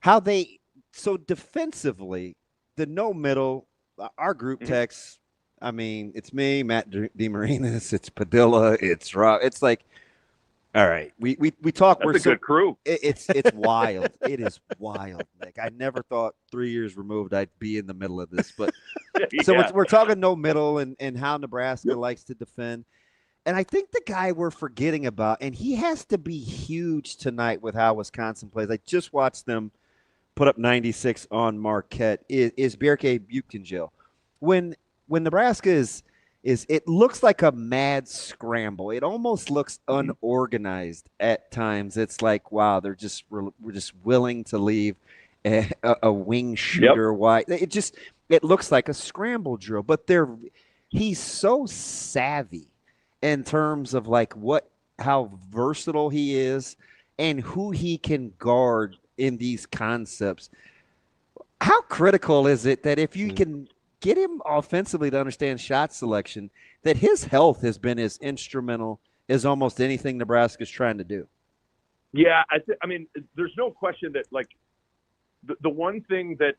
how they so defensively. The no middle, our group text, I mean, it's me, Matt DeMarinis, it's Padilla, it's Rob. It's like, all right, we talk. That's a good crew. It's wild. It is wild, Nick. I never thought 3 years removed I'd be in the middle of this. But so we're talking no middle and how Nebraska likes to defend. And I think the guy we're forgetting about, and he has to be huge tonight with how Wisconsin plays. I just watched them put up 96 on Marquette, is Rienk Mast. When Nebraska is it looks like a mad scramble. It almost looks unorganized at times. It's like, wow, we're just willing to leave a wing shooter wide. It looks like a scramble drill, but he's so savvy in terms of like how versatile he is and who he can guard in these concepts. How critical is it that if you can get him offensively to understand shot selection, that his health has been as instrumental as almost anything Nebraska's trying to do? Yeah, I mean, there's no question that like the one thing that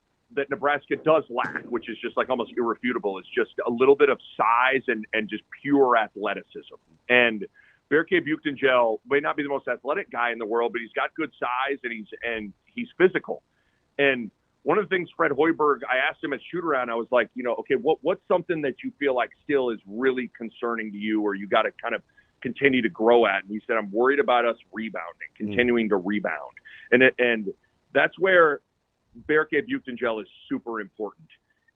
Nebraska does lack, which is just like almost irrefutable, is just a little bit of size and just pure athleticism. And Rienk Mast may not be the most athletic guy in the world, but he's got good size and he's physical. And one of the things Fred Hoiberg, I asked him at shoot-around, I was like, okay, what's something that you feel like still is really concerning to you or you got to kind of continue to grow at? And he said, I'm worried about us rebounding, continuing to rebound. And that's where Rienk Mast is super important.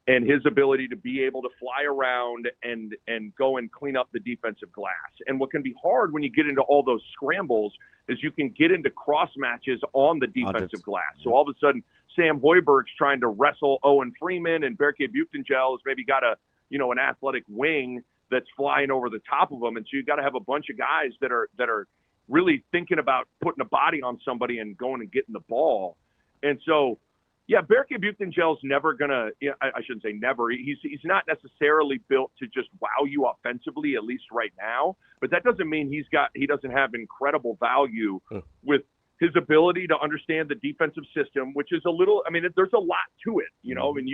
And his ability to be able to fly around and go and clean up the defensive glass. And what can be hard when you get into all those scrambles is you can get into cross matches on the defensive glass. So all of a sudden, Sam Hoiberg's trying to wrestle Owen Freeman, and Rienk Mast has maybe got an athletic wing that's flying over the top of them. And so you got to have a bunch of guys that are really thinking about putting a body on somebody and going and getting the ball. And so, yeah, Rienk Mast never gonna. I shouldn't say never. He's not necessarily built to just wow you offensively, at least right now. But that doesn't mean he doesn't have incredible value with his ability to understand the defensive system, which is a little. I mean, there's a lot to it, And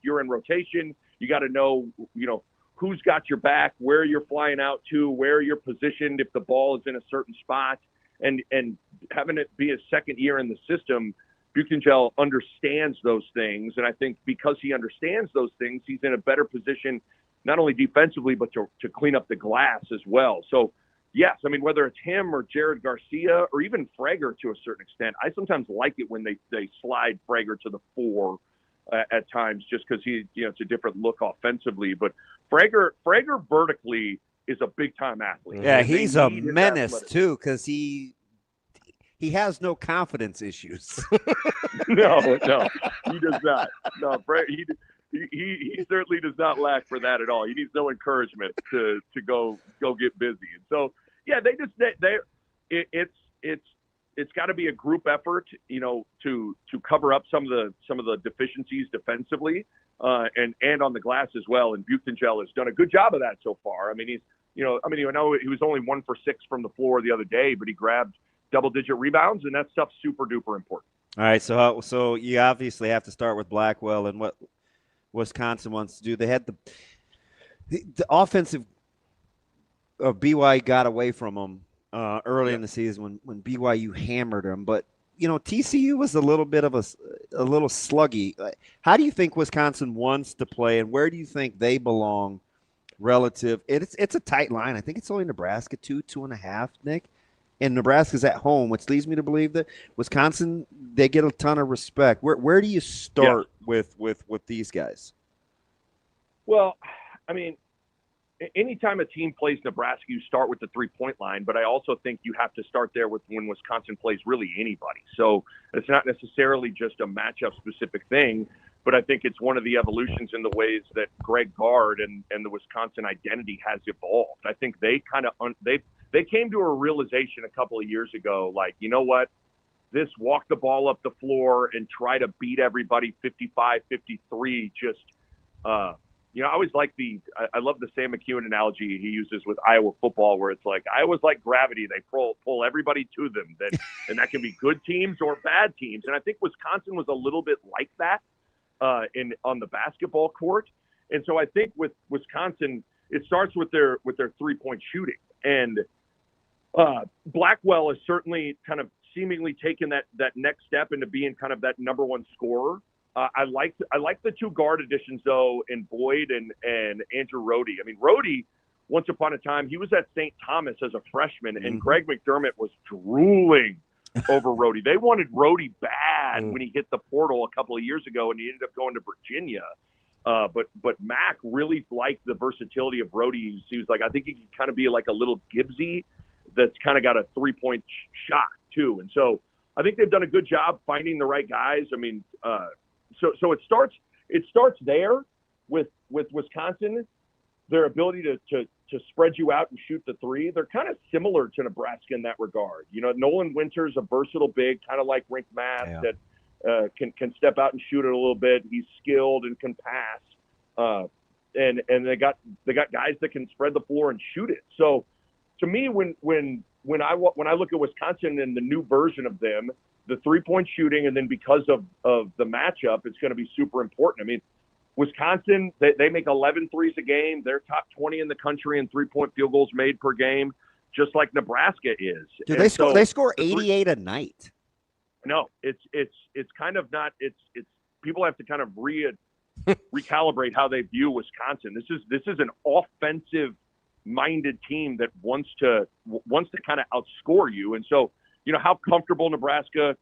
you're in rotation. You got to know, who's got your back, where you're flying out to, where you're positioned if the ball is in a certain spot, and having it be a second year in the system. Mast understands those things, and I think because he understands those things, he's in a better position, not only defensively, but to clean up the glass as well. So, yes, I mean, whether it's him or Jared Garcia or even Frager to a certain extent, I sometimes like it when they slide Frager to the 4 at times just because it's a different look offensively. But Frager vertically is a big-time athlete. Yeah, he's a menace, too, because he has no confidence issues. No, he does not. No, he certainly does not lack for that at all. He needs no encouragement to go get busy. And so, yeah, it's got to be a group effort, to cover up some of the deficiencies defensively, and on the glass as well. And Mast has done a good job of that so far. I mean, I know he was only 1 for 6 from the floor the other day, but he grabbed double-digit rebounds, and that stuff's super duper important. All right, so you obviously have to start with Blackwell and what Wisconsin wants to do. They had the offensive of BYU got away from them early in the season when BYU hammered them. But, TCU was a little bit of a little sluggy. How do you think Wisconsin wants to play, and where do you think they belong relative? It's a tight line. I think it's only Nebraska 2.5, Nick. And Nebraska's at home, which leads me to believe that Wisconsin, they get a ton of respect. Where do you start with these guys? Well, I mean, anytime a team plays Nebraska, you start with the 3-point line, but I also think you have to start there with when Wisconsin plays really anybody. So it's not necessarily just a matchup-specific thing, but I think it's one of the evolutions in the ways that Greg Gard and the Wisconsin identity has evolved. I think they kind of they came to a realization a couple of years ago, like, you know what, this walk the ball up the floor and try to beat everybody 55-53 just I always like I love the Sam McEwen analogy he uses with Iowa football, where it's like Iowa's like gravity. They pull everybody to them, and that can be good teams or bad teams. And I think Wisconsin was a little bit like that on the basketball court. And so I think with Wisconsin, it starts with their 3-point shooting. And Blackwell has certainly kind of seemingly taken that next step into being kind of that number one scorer. I like the two guard additions, though, in Boyd and Andrew Rohde. I mean, Rohde, once upon a time, he was at St. Thomas as a freshman, and Greg McDermott was drooling over Rohde. They wanted Rohde bad when he hit the portal a couple of years ago, and he ended up going to Virginia. But Mac really liked the versatility of Rohde. He was like, I think he could kind of be like a little Gibbsy that's kind of got a 3-point shot, too. And so I think they've done a good job finding the right guys. I mean, So it starts there with Wisconsin, their ability to spread you out and shoot the three. They're kind of similar to Nebraska in that regard. Nolan Winter's a versatile big, kind of like Rienk Mast that can step out and shoot it a little bit. He's skilled and can pass, and they got guys that can spread the floor and shoot it. So to me, when I look at Wisconsin and the new version of them, the 3-point shooting, and then because of the matchup, it's going to be super important. I mean, Wisconsin, they make 11 threes a game. They're top 20 in the country in 3-point field goals made per game, just like Nebraska is. Dude, they score 88 a night. No, it's kind of not. It's people have to kind of recalibrate how they view Wisconsin. This is an offensive-minded team that wants to kind of outscore you, and so. How comfortable Nebraska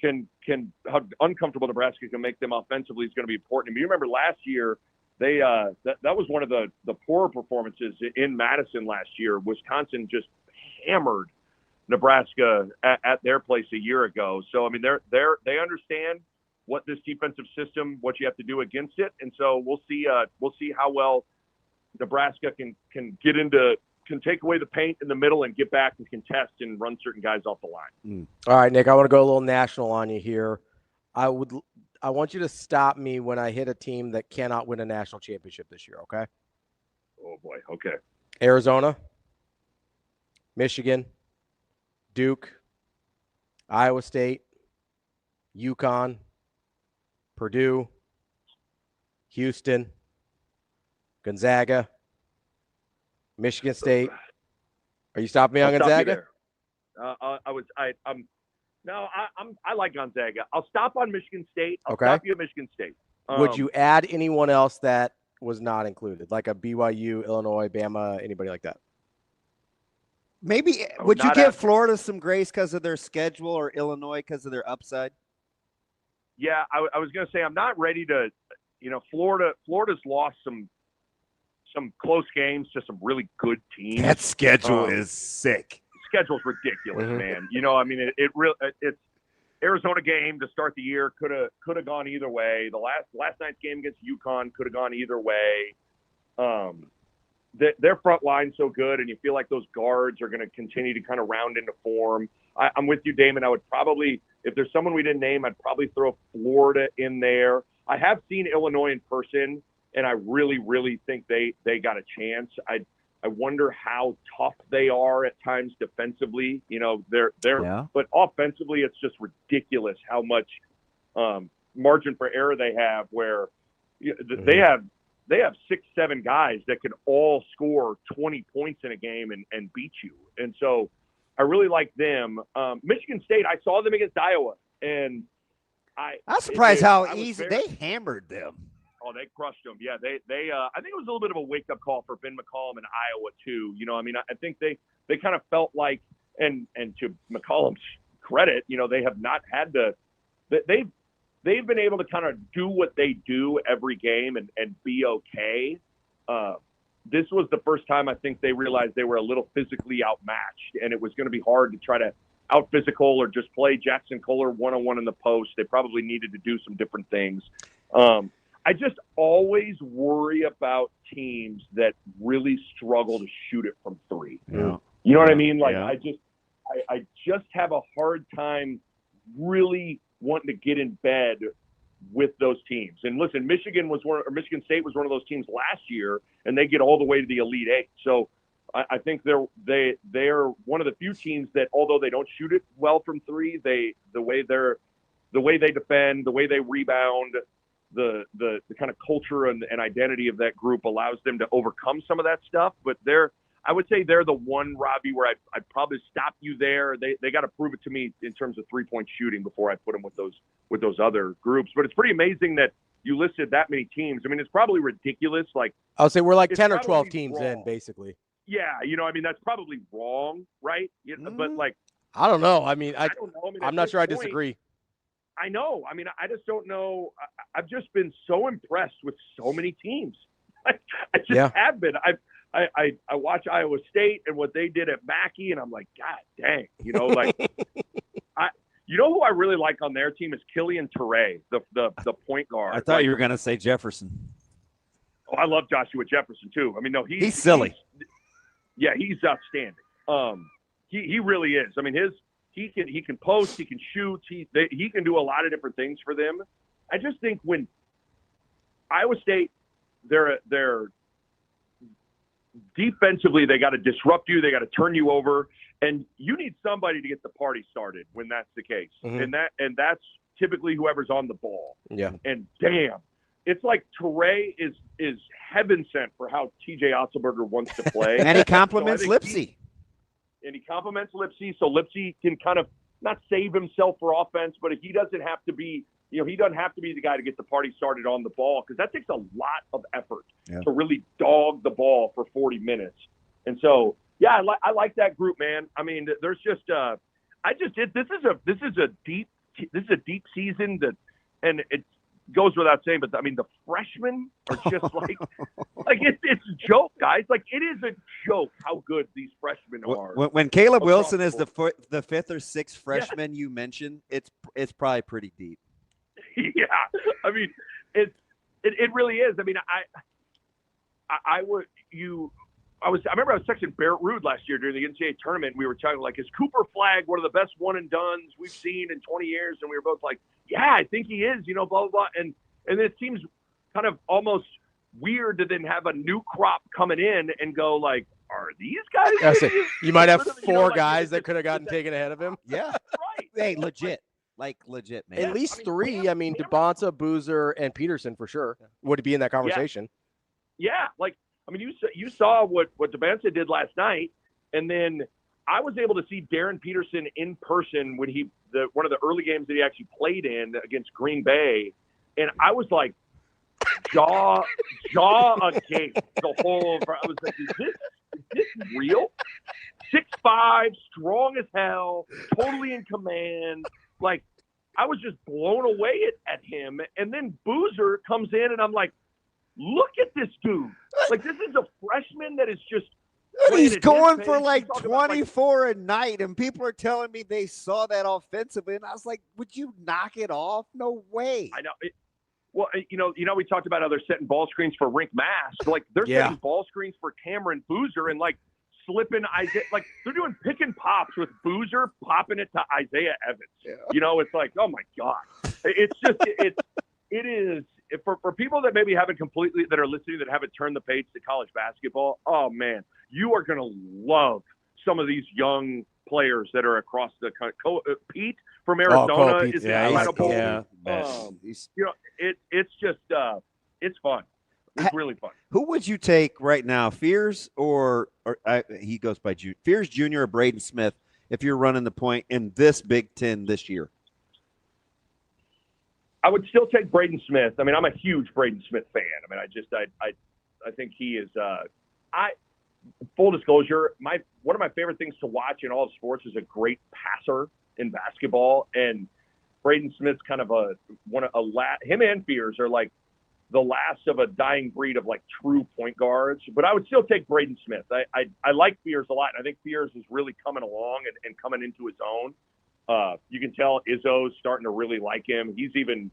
how uncomfortable Nebraska can make them offensively is going to be important. I mean, you remember last year, they that was one of the poorer performances in Madison last year. Wisconsin just hammered Nebraska at their place a year ago. So I mean, they understand what this defensive system, what you have to do against it, and so we'll see how well Nebraska can take away the paint in the middle and get back and contest and run certain guys off the line. All right, Nick, I want to go a little national on you here. I want you to stop me when I hit a team that cannot win a national championship this year, okay? Oh, boy. Okay. Arizona, Michigan, Duke, Iowa State, UConn, Purdue, Houston, Gonzaga, Michigan State. Are you stopping me on Gonzaga? I like Gonzaga. I'll stop on Michigan State. I'll Okay. stop you at Michigan State. Would you add anyone else that was not included, like a BYU, Illinois, Bama, anybody like that? Maybe would you give Florida some grace because of their schedule, or Illinois because of their upside? Yeah, I was going to say I'm not ready to. Florida's lost some close games to some really good teams. That schedule is sick. Schedule's ridiculous, man. It's Arizona game to start the year could have gone either way. The last night's game against UConn could have gone either way. Their front line's so good, and you feel like those guards are going to continue to kind of round into form. I'm with you, Damon. I would probably, if there's someone we didn't name, I'd probably throw Florida in there. I have seen Illinois in person, and I really, really think they got a chance. I wonder how tough they are at times defensively. But offensively, it's just ridiculous how much margin for error they have. Where they have 6-7 guys that can all score 20 points in a game and beat you. And so I really like them. Michigan State, I saw them against Iowa, and I'm surprised how I was easy very- they hammered them. Oh, they crushed them. Yeah, they. I think it was a little bit of a wake up call for Ben McCollum in Iowa too. You know, I mean, I think they kind of felt like, and to McCollum's credit, you know, they have not had they've been able to kind of do what they do every game and be okay. This was the first time I think they realized they were a little physically outmatched, and it was going to be hard to try to out physical or just play Jackson Kohler one-on-one in the post. They probably needed to do some different things. I just always worry about teams that really struggle to shoot it from three. Yeah. You know what I mean? Like, Yeah. I just have a hard time really wanting to get in bed with those teams. And listen, Michigan State was one of those teams last year, and they get all the way to the Elite Eight. So I think they're one of the few teams that, although they don't shoot it well from three, the way they defend, the way they rebound, the kind of culture and identity of that group allows them to overcome some of that stuff. But I would say they're the one, Robbie, where I'd probably stop you there. They got to prove it to me in terms of 3-point shooting before I put them with those other groups. But it's pretty amazing that you listed that many teams. I mean, it's probably ridiculous. Like, I would say we're like it's 10 or 12 probably teams wrong. in, basically. Yeah, you know, I mean, that's probably wrong, right? You know, But like, I don't know. I mean, I don't know. I mean, I'm at not this sure I point, disagree. I know. I mean, I just don't know. I've just been so impressed with so many teams. I just have been. I watch Iowa State and what they did at Mackey, and I'm like, God dang, you know, like, you know who I really like on their team is Killian Ture, the point guard. I thought you were going to say Jefferson. Oh, I love Joshua Jefferson too. I mean, no, He's silly. He's outstanding. He really is. I mean, he can post, he can shoot, he can do a lot of different things for them. I just think when Iowa State, they're defensively, they got to disrupt you, they got to turn you over, and you need somebody to get the party started when that's the case. Mm-hmm. And that's typically whoever's on the ball. Yeah. And damn, it's like Toure is heaven sent for how TJ Otzelberger wants to play. And he compliments So I think Lipsy. And he compliments Lipsy, so Lipsy can kind of not save himself for offense, but he doesn't have to be, you know, he doesn't have to be the guy to get the party started on the ball, because that takes a lot of effort to really dog the ball for 40 minutes. And so, yeah, I like that group, man. I mean, there's just this is a deep season and it goes without saying, but I mean, the freshmen are just like it's a joke, guys. Like, it is a joke how good these freshmen are. When Caleb across Wilson the is board. the fifth or sixth freshman you mentioned, it's probably pretty deep. Yeah, I mean, it really is. I mean, I remember I was texting Barrett Rude last year during the NCAA tournament. And we were talking like, is Cooper Flagg one of the best one and dones we've seen in 20 years? And we were both like, yeah, I think he is. You know, blah blah blah. And it seems kind of almost weird to then have a new crop coming in and go like, are these guys? You might have Literally, four like, guys that could have gotten taken ahead of him. Yeah. Right. Hey, legit. Like, legit, man. At least three. I mean, DeBonta, Boozer, and Peterson for sure would be in that conversation. Yeah, like, I mean, you saw what DeBanza did last night, and then I was able to see Darren Peterson in person when one of the early games that he actually played in against Green Bay, and I was like, jaw agape the whole. I was like, is this real? 6'5", strong as hell, totally in command. Like, I was just blown away at him, and then Boozer comes in, and I'm like, look at this dude. Like, this is a freshman that is just. He's going for like 24 a night, and people are telling me they saw that offensively, and I was like, would you knock it off? No way. I know. Well, you know, we talked about how they're setting ball screens for Rienk Mast. Like, they're setting ball screens for Cameron Boozer and, like, slipping Isaiah. Like, they're doing pick and pops with Boozer popping it to Isaiah Evans. Yeah. You know, it's like, oh, my God. It's just – it is – for people that maybe haven't completely – that are listening that haven't turned the page to college basketball, oh, man, you are going to love some of these young players that are across the Pete from Arizona is incredible. You know, it's just it's fun. It's really fun. Who would you take right now, Fears or he goes by Fears Jr. or Braden Smith if you're running the point in this Big Ten this year? I would still take Braden Smith. I mean, I'm a huge Braden Smith fan. I mean, I think he is. Full disclosure, one of my favorite things to watch in all of sports is a great passer in basketball, and Braden Smith's kind of him and Fears are like the last of a dying breed of like true point guards. But I would still take Braden Smith. I like Fears a lot, and I think Fears is really coming along and coming into his own. You can tell Izzo's starting to really like him. He's even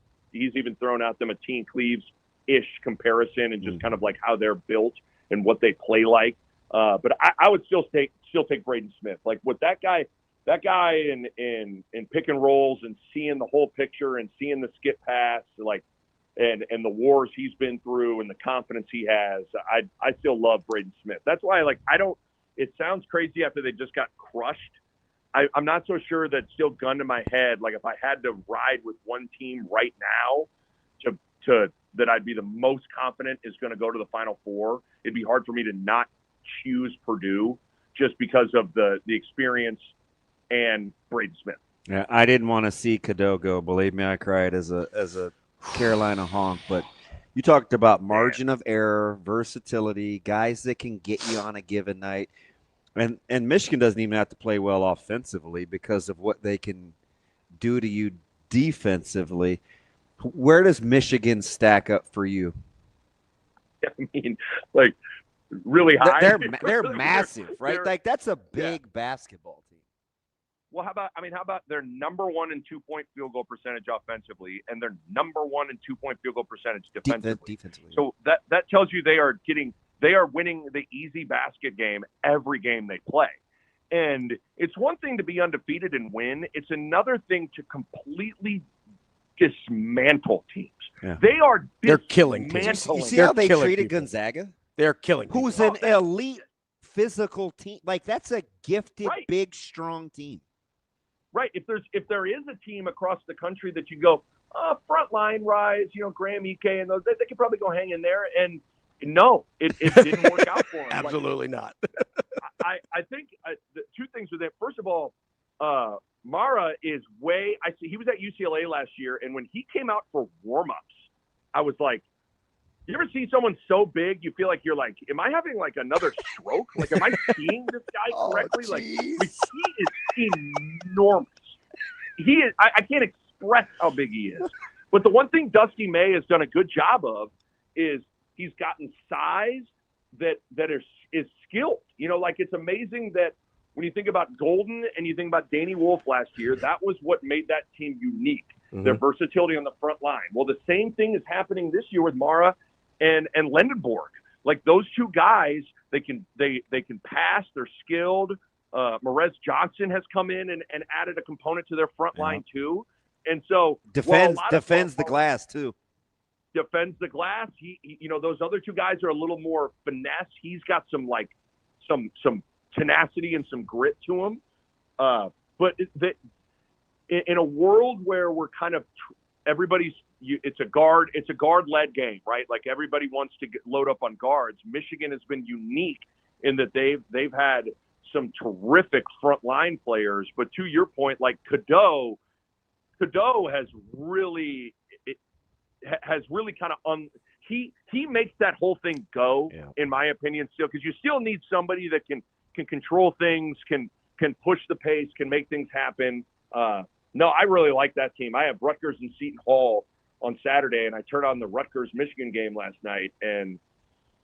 thrown out them a Teen Cleaves-ish comparison and just kind of like how they're built and what they play like. But I would still take Braden Smith. Like what that guy in pick and rolls and seeing the whole picture and seeing the skip pass, like and the wars he's been through and the confidence he has. I still love Braden Smith. That's why it sounds crazy after they just got crushed. I'm not so sure that still gun to my head. Like if I had to ride with one team right now to that I'd be the most confident is going to go to the Final Four, it'd be hard for me to not choose Purdue just because of the experience and Braden Smith. Yeah, I didn't want to see Cadeau go. Believe me, I cried as a Carolina honk. But you talked about margin of error, versatility, guys that can get you on a given night. And Michigan doesn't even have to play well offensively because of what they can do to you defensively. Where does Michigan stack up for you? I mean, like really high. They're massive, right? Like that's a big basketball team. Well, how about their number one in 2-point field goal percentage offensively, and their number one in 2-point field goal percentage defensively. So that tells you they are winning the easy basket game every game they play. And it's one thing to be undefeated and win. It's another thing to completely dismantle teams. Yeah. They're killing teams. You see how they treated Gonzaga? They're killing people. Who's an elite physical team. Like that's a gifted, big, strong team. Right. If there is a team across the country that you go, frontline rise, Graham Ike and those, they could probably go hang in there. And no, it didn't work out for him. Absolutely not. I think the two things with it. First of all, Mara is he was at UCLA last year, and when he came out for warm-ups, I was like, you ever see someone so big you feel like you're like, am I having like another stroke? Like, am I seeing this guy correctly? Like, he is enormous. He is. I can't express how big he is. But the one thing Dusty May has done a good job of is he's gotten size that is skilled. Like it's amazing that when you think about Golden and you think about Danny Wolf last year, that was what made that team unique. Mm-hmm. Their versatility on the front line. Well, the same thing is happening this year with Mara and Lendenborg. Like those two guys, they can pass. They're skilled. Marez Johnson has come in and added a component to their front line too. And so defends the glass too. Defends the glass. He those other two guys are a little more finesse. He's got some tenacity and some grit to him. But in a world where we're kind of it's a guard-led game, right? Like everybody wants to load up on guards. Michigan has been unique in that they've had some terrific front line players. But to your point, like Cadeau has really kind of he makes that whole thing go, in my opinion, still, because you still need somebody that can control things, can push the pace, can make things happen. No, I really like that team. I have Rutgers and Seton Hall on Saturday, and I turned on the Rutgers-Michigan game last night. And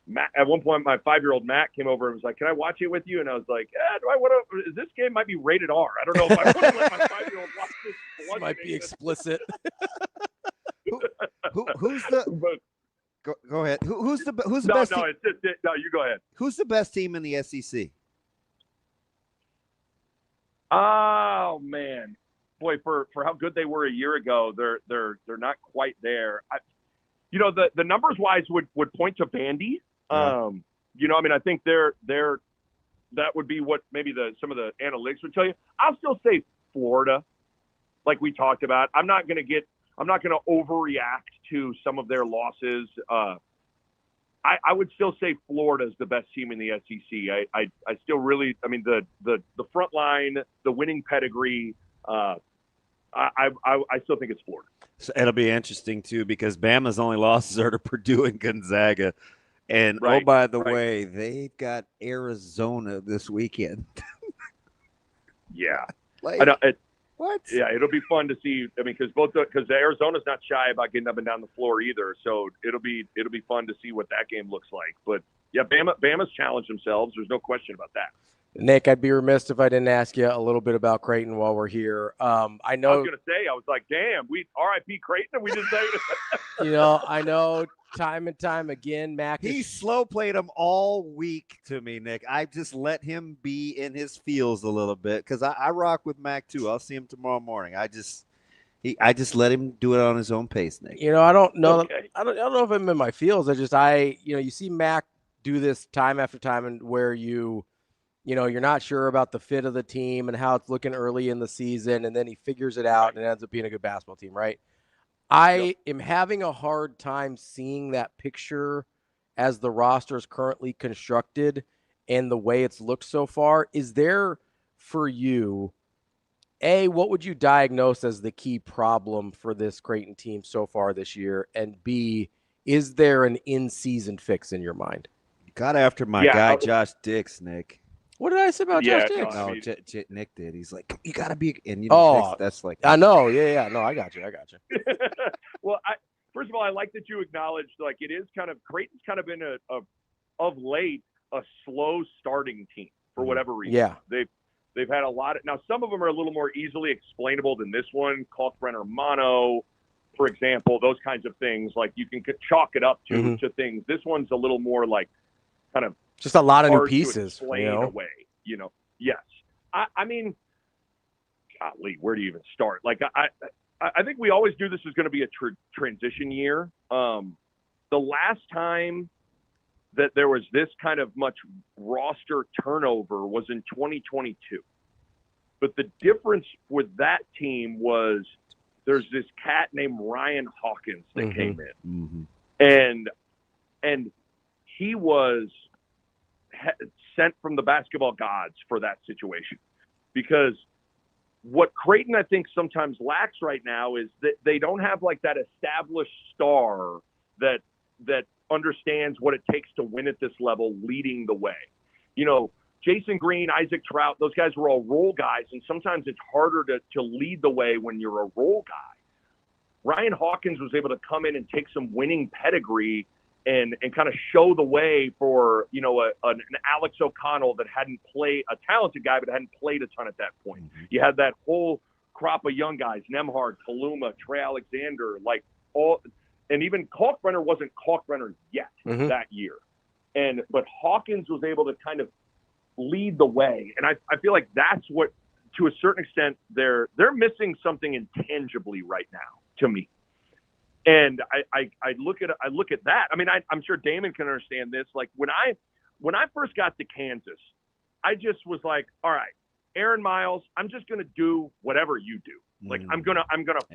Matt, at one point, my 5-year-old Matt came over and was like, "Can I watch it with you?" And I was like, "Do I want to? This game might be rated R. I don't know if I want to let my 5-year-old watch this." This might be explicit. Who's the? Go ahead. Who's the best? No, team? No, you go ahead. Who's the best team in the SEC? Oh man. Boy, for how good they were a year ago, they're not quite there. The numbers wise would point to Vandy. Yeah. I think they're that would be what maybe some of the analytics would tell you. I'll still say Florida, like we talked about. I'm not going to overreact to some of their losses. I would still say Florida's the best team in the SEC. I still really, I mean, the front line, the winning pedigree, I still think it's Florida. So it'll be interesting, too, because Bama's only losses are to Purdue and Gonzaga. And, Right, oh, by the right. way, they've got Arizona this weekend. Yeah. Like, I know, what? Yeah, it'll be fun to see. I mean, because Arizona's not shy about getting up and down the floor either. So it'll be fun to see what that game looks like. But yeah, Bama's challenged themselves. There's no question about that. Nick, I'd be remiss if I didn't ask you a little bit about Creighton while we're here. I know. I was gonna say, I was like, damn, we RIP Creighton, and we didn't say it. You know, I know time and time again, Mac. He slow played him all week to me, Nick. I just let him be in his feels a little bit because I rock with Mac too. I'll see him tomorrow morning. I just let him do it on his own pace, Nick. You know, I don't know. Okay. I don't know if I'm in my feels. You see Mac do this time after time, and where you're not sure about the fit of the team and how it's looking early in the season, and then he figures it out and it ends up being a good basketball team, right? I am having a hard time seeing that picture as the roster is currently constructed and the way it's looked so far. Is there, for you, A, what would you diagnose as the key problem for this Creighton team so far this year? And B, is there an in-season fix in your mind? Got after my guy, Josh Dix, Nick. What did I say about Josh Dix? No, Nick did. He's like, you got to be. And that's like. I know. Yeah. No, I got you. Well, first of all, I like that you acknowledged, like, it is kind of, Creighton's kind of been of late a slow starting team for whatever reason. Yeah. They've had a lot of, now some of them are a little more easily explainable than this one. Kalkbrenner mono, for example, those kinds of things, like you can chalk it up to things. This one's a little more like kind of just a lot of new hard to pieces. explain away, Yes. I mean, golly, where do you even start? Like, I think we always knew this was going to be a transition year. The last time that there was this kind of much roster turnover was in 2022. But the difference with that team was there's this cat named Ryan Hawkins that came in. And he was sent from the basketball gods for that situation, because what Creighton, I think, sometimes lacks right now is that they don't have like that established star that understands what it takes to win at this level leading the way. You know, Jason Green, Isaac Trout, those guys were all role guys, and sometimes it's harder to lead the way when you're a role guy. Ryan Hawkins was able to come in and take some winning pedigree and kind of show the way for, an Alex O'Connell that hadn't played, a talented guy, but hadn't played a ton at that point. You had that whole crop of young guys, Nemhard, Kaluma, Trey Alexander, and even Kalkbrenner wasn't Kalkbrenner yet that year. But Hawkins was able to kind of lead the way. And I feel like that's what, to a certain extent, they're missing something intangibly right now, to me. And I look at that. I mean, I'm sure Damon can understand this. Like when I first got to Kansas, I just was like, all right, Aaron Miles, I'm just gonna do whatever you do. Like I'm gonna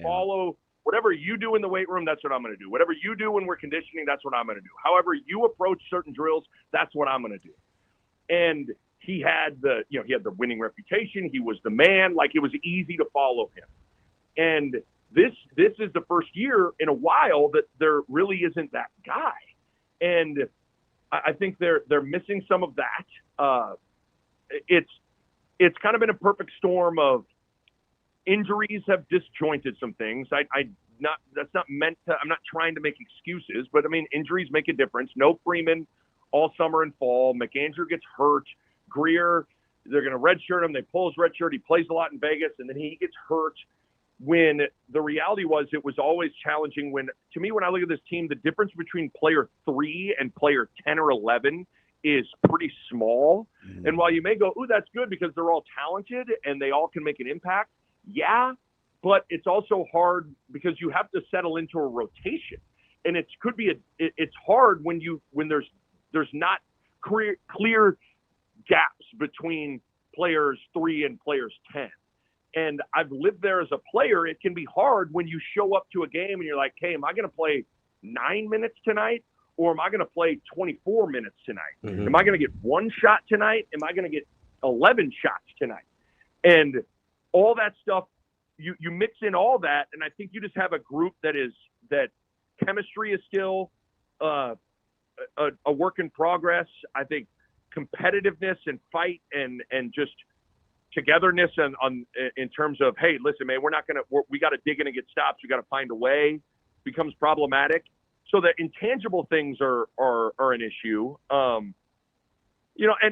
follow whatever you do in the weight room. That's what I'm gonna do. Whatever you do when we're conditioning, that's what I'm gonna do. However you approach certain drills, that's what I'm gonna do. And he had the winning reputation. He was the man. Like, it was easy to follow him. And this is the first year in a while that there really isn't that guy. And I think they're missing some of that. It's kind of been a perfect storm of injuries have disjointed some things. I'm not trying to make excuses, but I mean, injuries make a difference. No Freeman all summer and fall. McAndrew gets hurt. Greer, they're going to redshirt him. They pull his red shirt. He plays a lot in Vegas, and then he gets hurt. When the reality was, it was always challenging. When I look at this team, the difference between player 3 and player 10 or 11 is pretty small. And while you may go, ooh, that's good because they're all talented and they all can make an impact. Yeah, but it's also hard because you have to settle into a rotation, and it's hard when there's not clear gaps between players 3 and players 10. And I've lived there as a player. It can be hard when you show up to a game and you're like, hey, am I going to play 9 minutes tonight or am I going to play 24 minutes tonight? Mm-hmm. Am I going to get one shot tonight? Am I going to get 11 shots tonight? And all that stuff, you mix in all that, and I think you just have a group that chemistry is still a work in progress. I think competitiveness and fight and just togetherness in terms of, hey, listen, man, we got to dig in and get stops. We got to find a way, becomes problematic. So the intangible things are an issue. And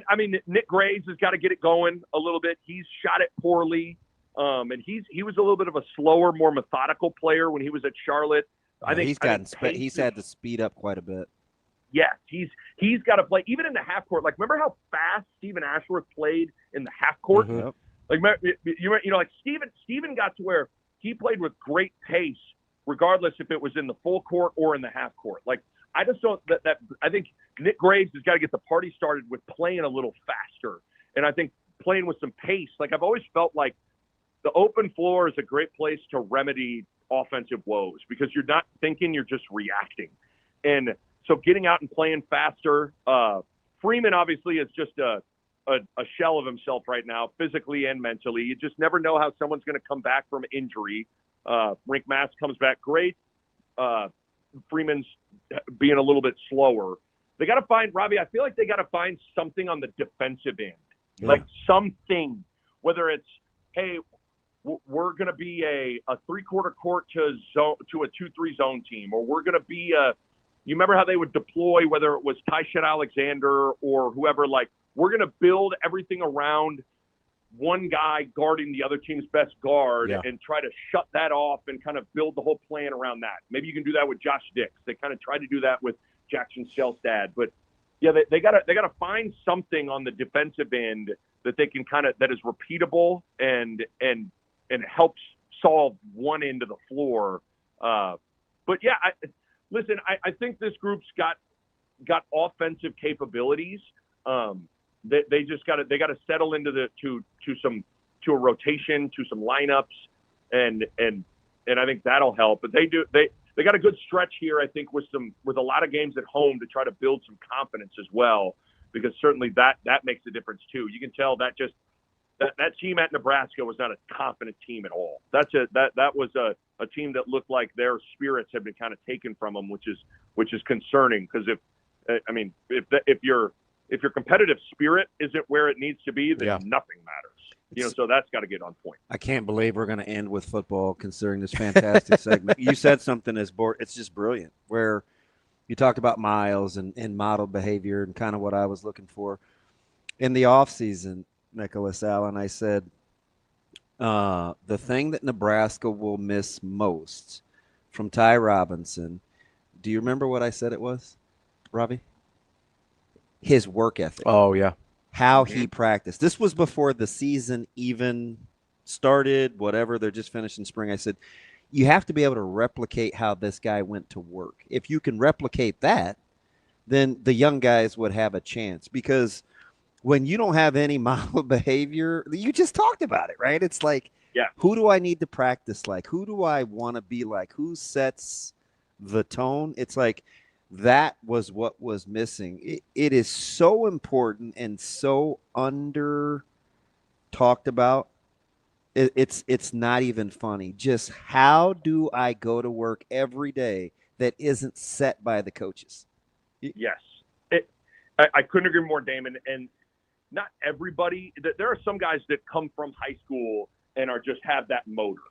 I mean, Nick Graves has got to get it going a little bit. He's shot it poorly. And he was a little bit of a slower, more methodical player when he was at Charlotte. I think he's had to speed up quite a bit. Yes, he's got to play even in the half court. Like, remember how fast Stephen Ashworth played in the half court? Mm-hmm. Like, like Stephen got to where he played with great pace, regardless if it was in the full court or in the half court. Like, I just don't that I think Nick Graves has got to get the party started with playing a little faster, and I think playing with some pace. Like, I've always felt like the open floor is a great place to remedy offensive woes because you're not thinking, you're just reacting. And so getting out and playing faster. Freeman obviously is just a shell of himself right now, physically and mentally. You just never know how someone's going to come back from injury. Rienk Mast comes back great. Freeman's being a little bit slower. They got to find, Ravi, I feel like they got to find something on the defensive end. Yeah. Like something, whether it's, hey, we're going to be a three-quarter court to a 2-3 zone team, or we're going to be you remember how they would deploy, whether it was Tyshawn Alexander or whoever, like, we're going to build everything around one guy guarding the other team's best guard and try to shut that off and kind of build the whole plan around that. Maybe you can do that with Josh Dix. They kind of tried to do that with Jackson Shelstad. But, yeah, they got to find something on the defensive end that they can that is repeatable and helps solve one end of the floor. But, yeah, listen, I think this group's got offensive capabilities. They just got to settle into to a rotation, to some lineups, and I think that'll help. But they got a good stretch here, I think, with a lot of games at home to try to build some confidence as well, because certainly that makes a difference too. You can tell that team at Nebraska was not a confident team at all. That was a team that looked like their spirits had been kind of taken from them, which is concerning, because if your competitive spirit isn't where it needs to be, then nothing matters. So that's got to get on point. I can't believe we're going to end with football considering this fantastic segment. You said something it's just brilliant, where you talked about Miles and model behavior and kind of what I was looking for in the offseason. Nicholas Allen, I said, the thing that Nebraska will miss most from Ty Robinson, do you remember what I said it was, Ravi? His work ethic. Oh, yeah. How he practiced. This was before the season even started, whatever. They're just finishing spring. I said, you have to be able to replicate how this guy went to work. If you can replicate that, then the young guys would have a chance, because when you don't have any model behavior, you just talked about it, right? It's like, who do I need to practice like? Who do I want to be like? Who sets the tone? It's like that was what was missing. It is so important and so under talked about. It's not even funny. Just how do I go to work every day that isn't set by the coaches? Yes. I couldn't agree more, Damon. And not everybody. There are some guys that come from high school and have that motor.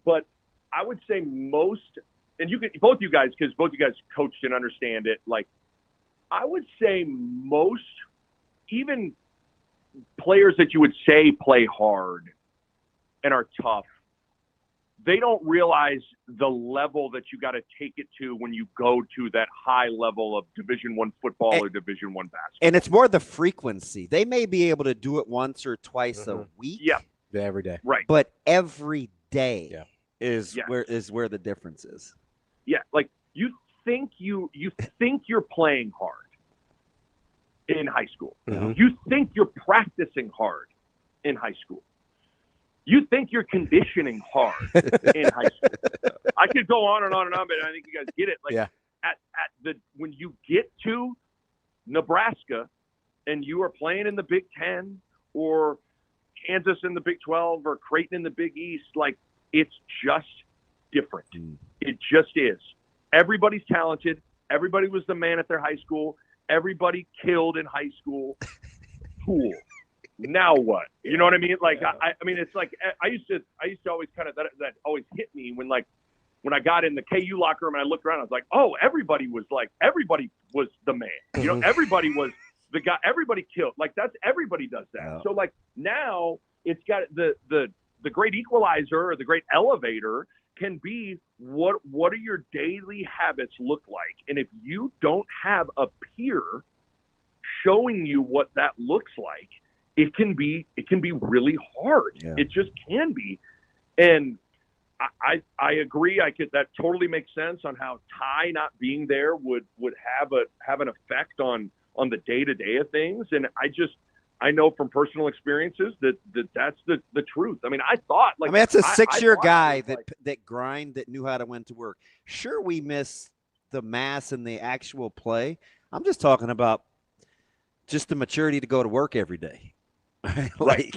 But I would say most, and both you guys coached and understand it. Like, I would say most, even players that you would say play hard and are tough, they don't realize the level that you got to take it to when you go to that high level of Division I football or Division I basketball. And it's more the frequency. They may be able to do it once or twice a week. Yeah, every day. Right. But every day is where the difference is. Yeah, like you think you're playing hard in high school. Mm-hmm. You think you're practicing hard in high school. You think you're conditioning hard in high school. I could go on and on and on, but I think you guys get it. Like, when you get to Nebraska and you are playing in the Big Ten or Kansas in the Big 12 or Creighton in the Big East, like it's just different. It just is. Everybody's talented. Everybody was the man at their high school. Everybody killed in high school. Cool. Now what? You know what I mean? Like, I mean, it's like I used to always kind of that always hit me when I got in the KU locker room and I looked around, I was like, oh, everybody was the man. You know, everybody was the guy. Everybody killed. Like everybody does that. Yeah. So like now it's got the great equalizer or the great elevator can be what do your daily habits look like? And if you don't have a peer showing you what that looks like, it can be really hard. Yeah. It just can be. And I agree. That totally makes sense on how Ty not being there would have an effect on the day-to-day of things. And I know from personal experiences that's the truth. I mean, I thought like that's a 6-year guy that grind, that knew how to when to work. Sure, we miss the mass and the actual play. I'm just talking about just the maturity to go to work every day. like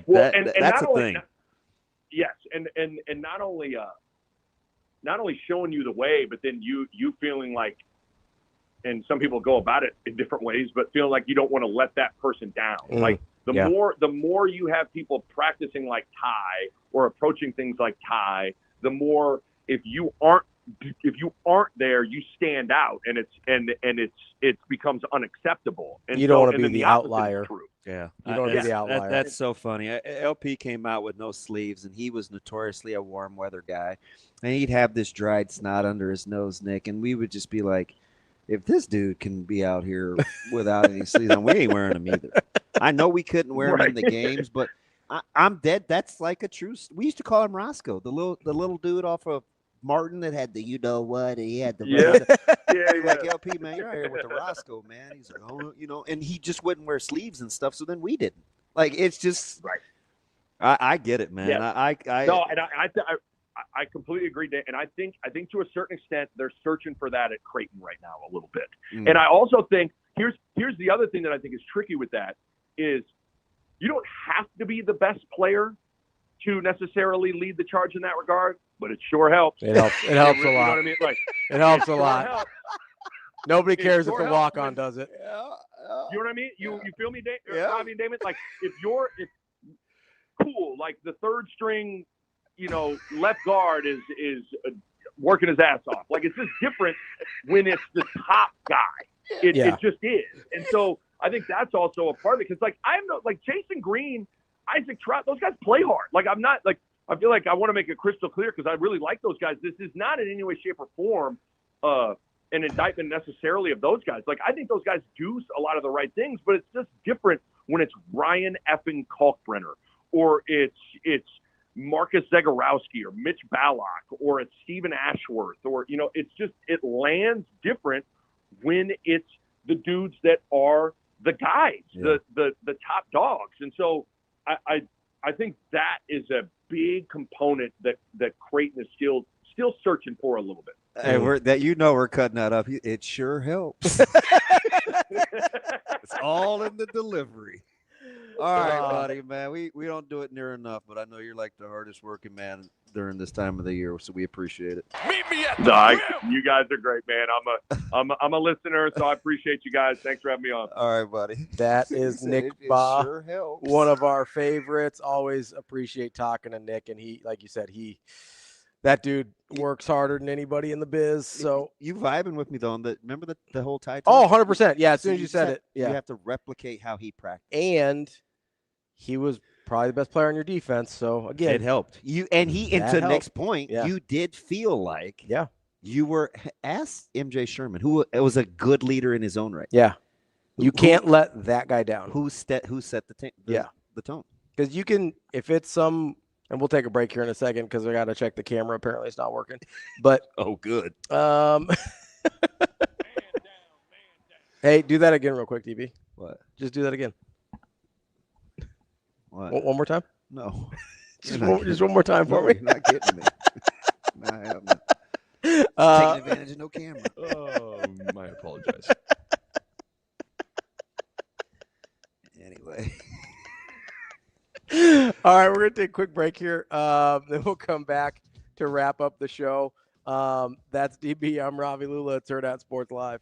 well, that's a thing. Yes, and not only showing you the way, but then you feeling like, and some people go about it in different ways, but feeling like you don't want to let that person down. Like the more you have people practicing like Ty or approaching things like Ty, the more if you aren't there, you stand out, and it becomes unacceptable. And you don't want to be the outlier. Yeah, you don't want to be the outlier. That's so funny. LP came out with no sleeves, and he was notoriously a warm weather guy, and he'd have this dried snot under his nose, Nick, and we would just be like, if this dude can be out here without any sleeves on, we ain't wearing them either. I know we couldn't wear them in the games, but I'm dead. That's like a true. We used to call him Roscoe, the little dude off of Martin that had the you know what, and he had the like LP, man, you're out here with the Roscoe, man. He's like, oh, you know, and he just wouldn't wear sleeves and stuff. So then we didn't. Like, it's just right. I get it, man. Yeah. I completely agree, Dan. And I think to a certain extent they're searching for that at Creighton right now a little bit. And I also think here's the other thing that I think is tricky with that is you don't have to be the best player to necessarily lead the charge in that regard, but it sure helps. It helps a lot. You know what I mean? Like, it helps a lot. Helps. Nobody cares if the walk-on does it. You know what I mean? You feel me, Ravi and Damon? Like if cool, like the third string, you know, left guard is working his ass off. Like it's just different when it's the top guy. It just is. And so I think that's also a part of it. Because like Jason Green, Isaac Trout, those guys play hard. Like I'm not like I feel like I want to make it crystal clear because I really like those guys. This is not in any way, shape, or form an indictment necessarily of those guys. Like I think those guys do a lot of the right things, but it's just different when it's Ryan effing Kalkbrenner or it's Marcus Zagorowski or Mitch Ballock or it's Stephen Ashworth or you know it lands different when it's the dudes that are the guys, the top dogs, and so. I think that is a big component that Creighton is still searching for a little bit. Hey, we're cutting that up. It sure helps. It's all in the delivery. All right, buddy, man. We don't do it near enough, but I know you're like the hardest working man during this time of the year, so we appreciate it. Meet me at the you guys are great, man. I'm a listener, so I appreciate you guys. Thanks for having me on. All right, buddy. That is Nick Bahe, sure helps. One of our favorites. Always appreciate talking to Nick, and he, like you said, that dude works harder than anybody in the biz. So you vibing with me though? Remember the whole title? Oh, 100%. Yeah, as soon as you said it, you have to replicate how he practiced, and he was probably the best player on your defense. So again, it helped you. And to the next point, you did feel like you were asked MJ Sherman, who was a good leader in his own right. Yeah, you can't let that guy down. Who set the tone? Because you can, if it's some. And we'll take a break here in a second because I got to check the camera. Apparently, it's not working. But oh, good. Hey, do that again real quick, DB. What? Just do that again. What? One more time? No. just one more time for me. You're not getting me. Taking advantage of no camera. Oh, I apologize. Anyway. All right, we're going to take a quick break here. Then we'll come back to wrap up the show. That's DB. I'm Ravi Lulla. It's Hurrdat Sports Live.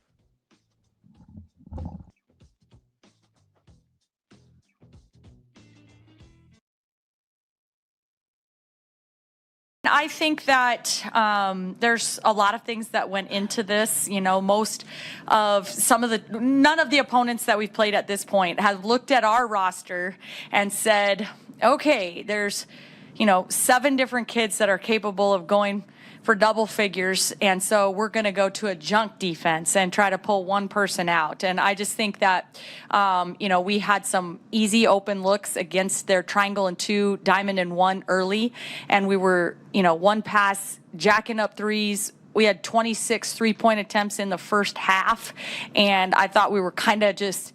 I think that there's a lot of things that went into this. You know, none of the opponents that we've played at this point have looked at our roster and said, okay, there's, 7 different kids that are capable of going for double figures, and so we're going to go to a junk defense and try to pull one person out. And I just think that, we had some easy open looks against their triangle and 2, diamond and 1 early, and we were, 1 pass, jacking up threes. We had 26 3-point attempts in the first half, and I thought we were kind of just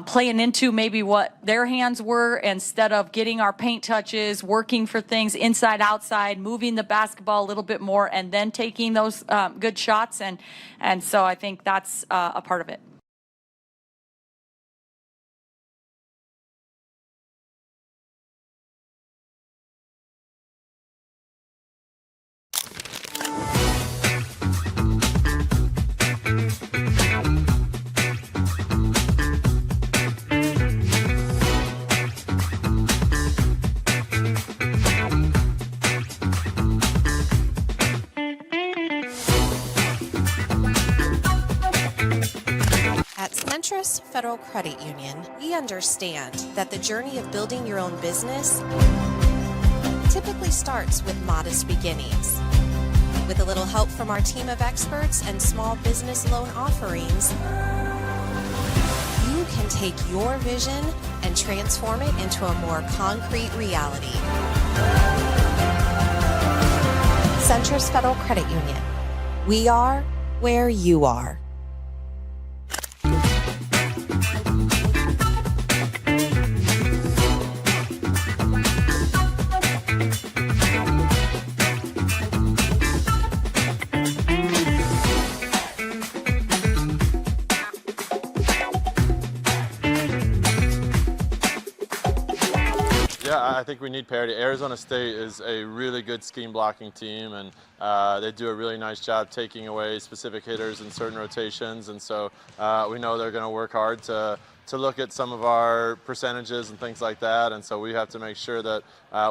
playing into maybe what their hands were instead of getting our paint touches, working for things inside, outside, moving the basketball a little bit more, and then taking those good shots. And so I think that's a part of it. Centris Federal Credit Union, we understand that the journey of building your own business typically starts with modest beginnings. With a little help from our team of experts and small business loan offerings, you can take your vision and transform it into a more concrete reality. Centris Federal Credit Union. We are where you are. Yeah, I think we need parity. Arizona State is a really good scheme blocking team, and they do a really nice job taking away specific hitters in certain rotations, and so we know they're going to work hard to look at some of our percentages and things like that, and so we have to make sure that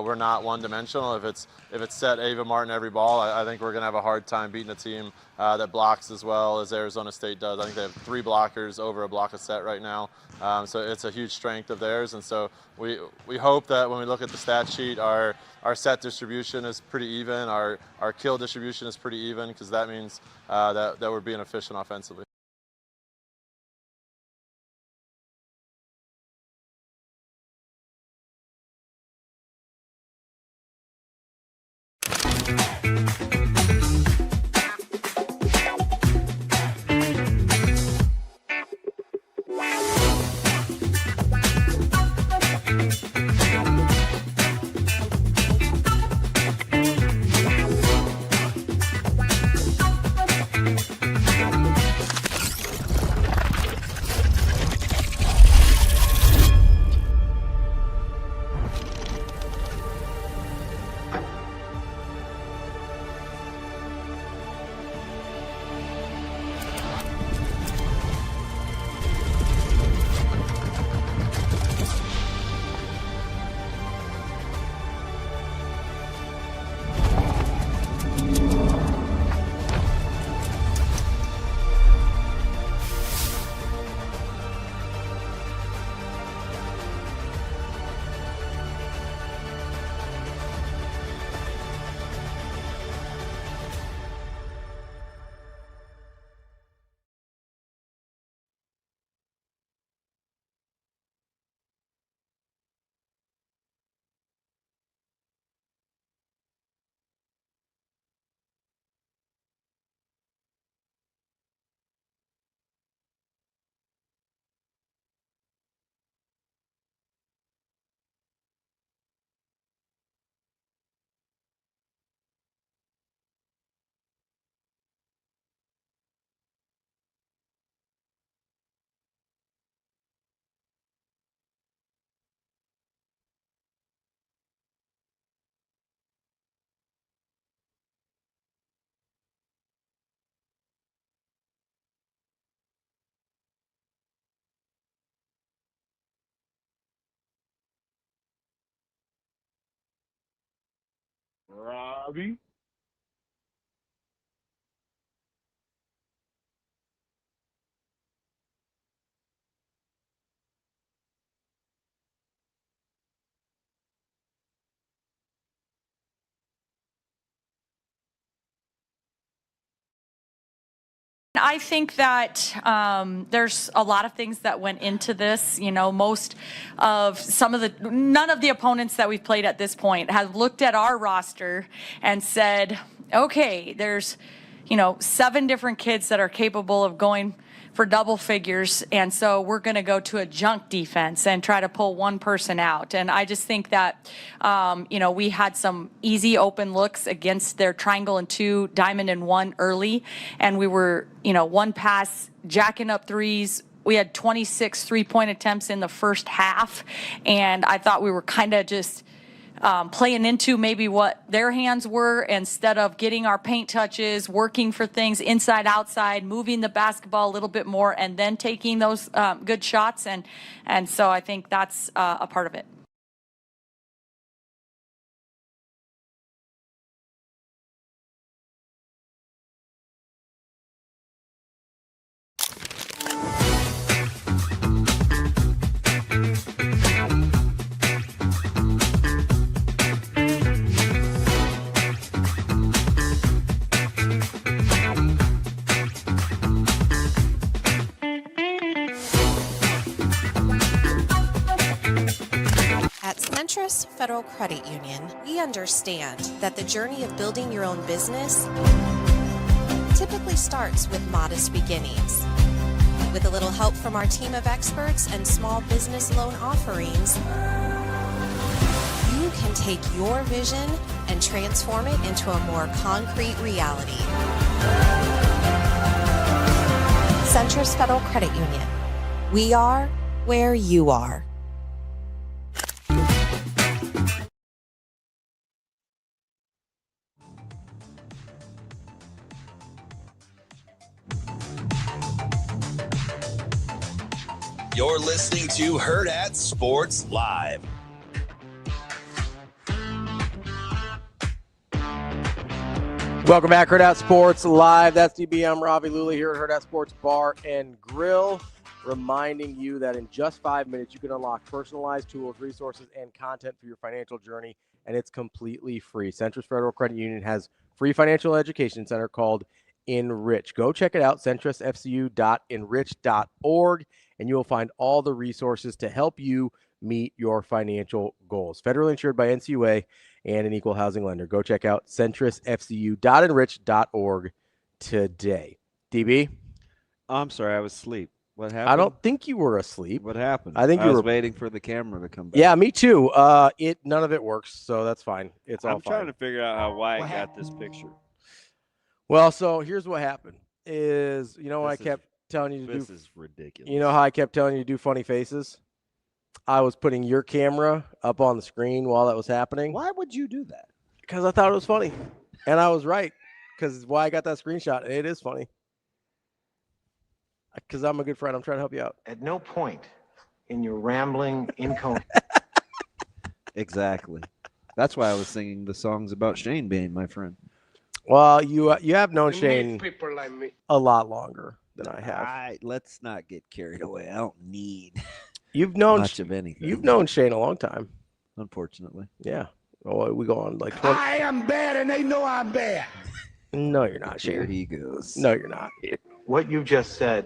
we're not one-dimensional. If it's set Ava Martin every ball, I think we're going to have a hard time beating a team that blocks as well as Arizona State does. I think they have 3 blockers over a block a set right now, so it's a huge strength of theirs, and so we hope that when we look at the stat sheet, our set distribution is pretty even, our kill distribution is pretty even, because that means that we're being efficient offensively. Ravi. I think that there's a lot of things that went into this. You know, none of the opponents that we've played at this point have looked at our roster and said, okay, there's, 7 different kids that are capable of going for double figures, and so we're going to go to a junk defense and try to pull one person out. And I just think that, we had some easy open looks against their triangle and 2, diamond and 1 early, and we were, 1 pass, jacking up threes. We had 26 3-point attempts in the first half, and I thought we were kind of just playing into maybe what their hands were instead of getting our paint touches, working for things inside, outside, moving the basketball a little bit more, and then taking those good shots. And so I think that's a part of it. Citrus Federal Credit Union, we understand that the journey of building your own business typically starts with modest beginnings. With a little help from our team of experts and small business loan offerings, you can take your vision and transform it into a more concrete reality. Citrus Federal Credit Union. We are where you are. You're listening to Hurrdat Sports Live. Welcome back, Hurrdat Sports Live. That's DB. I'm Ravi Lulla here at Hurrdat Sports Bar and Grill, reminding you that in just 5 minutes, you can unlock personalized tools, resources, and content for your financial journey, and it's completely free. Citrus Federal Credit Union has free financial education center called Enrich. Go check it out, centrusfcu.enrich.org, and you will find all the resources to help you meet your financial goals. Federally insured by NCUA and an equal housing lender. Go check out centrusfcu.enrich.org today. DB? Oh, I'm sorry, I was asleep. What happened? I don't think you were asleep. What happened? I think you was were waiting for the camera to come back. Yeah, me too. None of it works, so that's fine. It's all I'm fine. trying to figure out why I got this picture. Well, so here's what happened. Is when I kept telling you to do. This is ridiculous. You know how I kept telling you to do funny faces? I was putting your camera up on the screen while that was happening. Why would you do that? Because I thought it was funny, and I was right. Because why I got that screenshot, and it is funny. Because I'm a good friend. I'm trying to help you out. At no point in your rambling, incoherent. Exactly. That's why I was singing the songs about Shane being my friend. Well, you have known Shane people like me. a lot longer than I have. All right, let's not get carried away. I don't need You've known much of anything. You've known Shane a long time. Unfortunately. Yeah. Oh, we go on like 20. I am bad, and they know I'm bad. No, you're not, Shane. Here he goes. No, you're not. What you just said.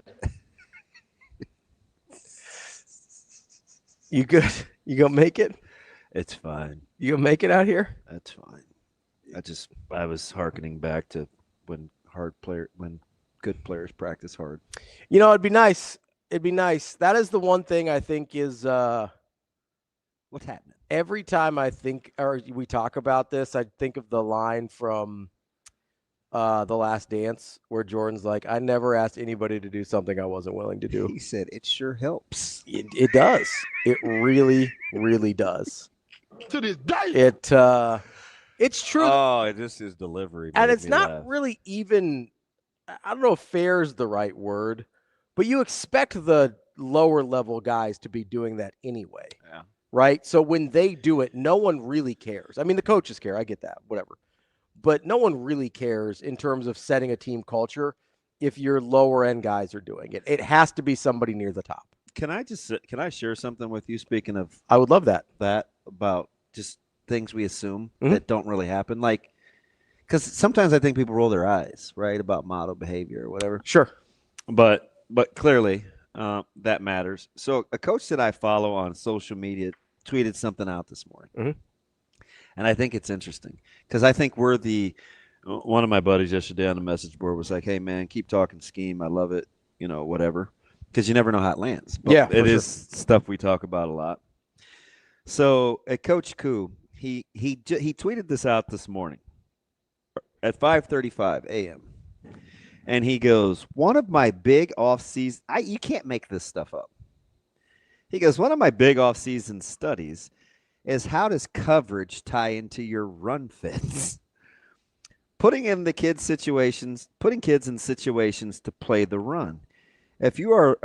You good? You gonna make it? It's fine. You gonna make it out here? That's fine. I was hearkening back to when good players practice hard. It'd be nice. It'd be nice. That is the one thing I think is what's happening. Every time I think or we talk about this, I think of the line from The Last Dance where Jordan's like, I never asked anybody to do something I wasn't willing to do. He said it sure helps. It does. It really, really does. To this day. It's true. Oh, this is delivery. And it's not really even, I don't know if fair is the right word, but you expect the lower level guys to be doing that anyway. Yeah. right? So when they do it, no one really cares. I mean, the coaches care. I get that, whatever. But no one really cares in terms of setting a team culture if your lower end guys are doing it. It has to be somebody near the top. Can I share something with you? Speaking of, I would love that. About just things we assume that don't really happen. Like, because sometimes I think people roll their eyes, right, about model behavior or whatever. Sure. But clearly that matters. So a coach that I follow on social media tweeted something out this morning. And I think it's interesting because I think one of my buddies yesterday on the message board was like, hey, man, keep talking scheme. I love it, whatever, because you never know how it lands. But yeah, it is stuff we talk about a lot. So at Coach Koo, he tweeted this out this morning at 5:35 a.m. And he goes, one of my big off-season – you can't make this stuff up. He goes, one of my big off-season studies is how does coverage tie into your run fits? Putting kids in situations to play the run. If you're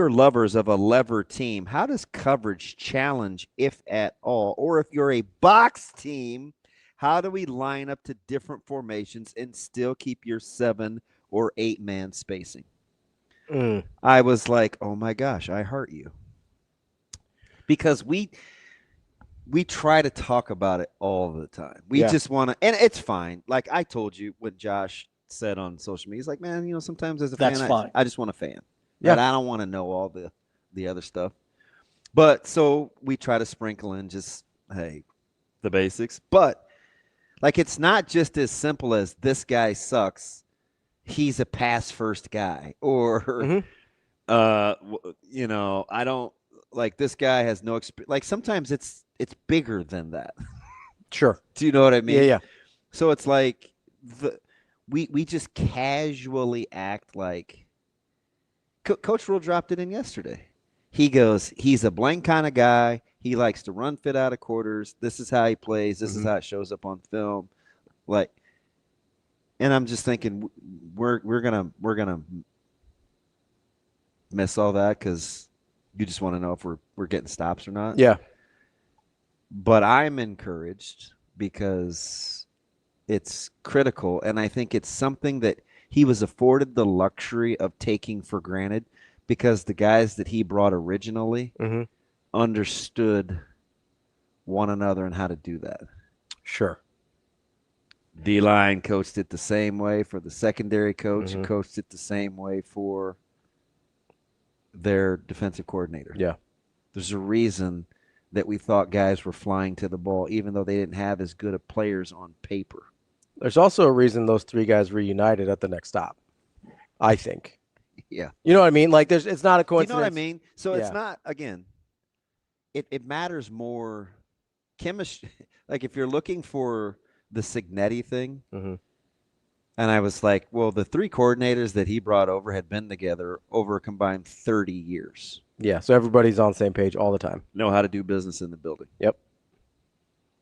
lovers of a lever team, how does coverage challenge, if at all? Or if you're a box team, how do we line up to different formations and still keep your 7 or 8 man spacing? I was like, oh my gosh, I heart you. Because we try to talk about it all the time. We just want to, and it's fine. Like I told you what Josh said on social media. He's like, man, sometimes as a fan, I just want a fan. Yeah. Right? I don't want to know all the other stuff. But so we try to sprinkle in just, hey, the basics. But like, it's not just as simple as this guy sucks. He's a pass first guy, or, I don't like this guy has no experience. Like sometimes it's bigger than that. Sure. Do you know what I mean? Yeah. So it's like we just casually act like Coach Rhule dropped it in yesterday. He goes, he's a blank kind of guy. He likes to run fit out of quarters. This is how he plays. This is how it shows up on film. Like, and I'm just thinking we're gonna miss all that because you just want to know if we're getting stops or not. Yeah. But I'm encouraged because it's critical, and I think it's something that he was afforded the luxury of taking for granted because the guys that he brought originally understood one another and how to do that. Sure. D-line coached it the same way for the secondary coach, and coached it the same way for their defensive coordinator. Yeah. There's a reason that we thought guys were flying to the ball, even though they didn't have as good of players on paper. There's also a reason those 3 guys reunited at the next stop, I think. Yeah. You know what I mean? Like, it's not a coincidence. You know what I mean? So it's not, again, it matters more chemistry. Like, if you're looking for the Signetti thing, and I was like, well, the 3 coordinators that he brought over had been together over a combined 30 years. Yeah, so everybody's on the same page all the time. Know how to do business in the building. Yep.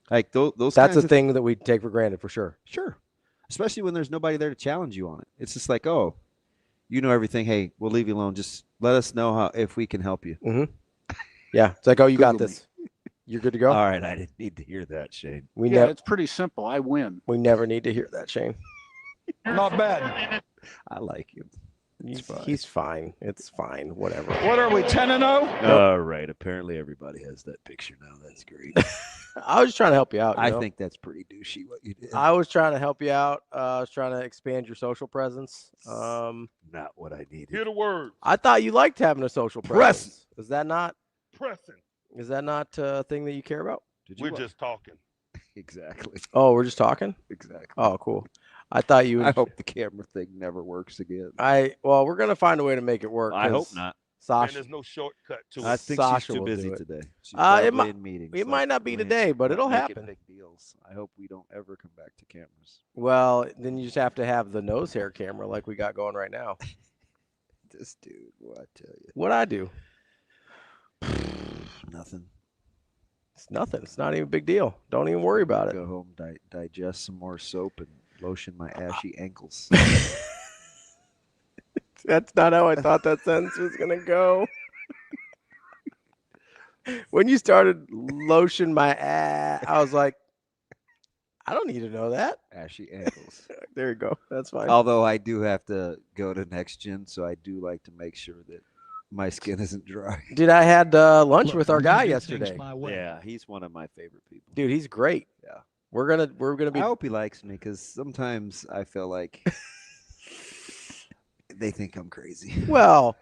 Like those. That's a thing that we take for granted for sure. Sure. Especially when there's nobody there to challenge you on it. It's just like, oh, you know everything. Hey, we'll leave you alone. Just let us know if we can help you. Yeah. It's like, oh, you got this. You're good to go. All right. I didn't need to hear that, Shane. It's pretty simple. I win. We never need to hear that, Shane. Not bad. I like him. He's fine. It's fine. Whatever. What are we, 10-0? All right. Apparently everybody has that picture now. That's great. I was just trying to help you out. I think that's pretty douchey what you did. I was trying to help you out. I was trying to expand your social presence. Not what I needed. Hear the word. I thought you liked having a social presence. Is that not? Pressing. Is that not a thing that you care about? We're just talking. Exactly. Oh, we're just talking? Exactly. Oh, cool. I thought you would. I hope the camera thing never works again. Well, we're gonna find a way to make it work. I hope not. And there's no shortcut to it. I think Sasha she's too will busy do it. today. She's probably in meetings. It might not be today, but it'll happen. Big deals. I hope we don't ever come back to cameras. Well, then you just have to have the nose hair camera like we got going right now. This dude, what I tell you. What'd I do? Nothing. It's nothing. It's not even a big deal. Don't even worry about it. Go home, digest some more soap, and lotion my ashy ankles. That's not how I thought that sentence was gonna go. When you started lotion my ass, I was like, I don't need to know that. Ashy ankles. There you go. That's fine. Although I do have to go to next gen, so I do like to make sure that my skin isn't dry. Dude, I had lunch with our guy yesterday. Yeah, he's one of my favorite people. Dude, he's great. Yeah. We're gonna be. I hope he likes me because sometimes I feel like they think I'm crazy. Well,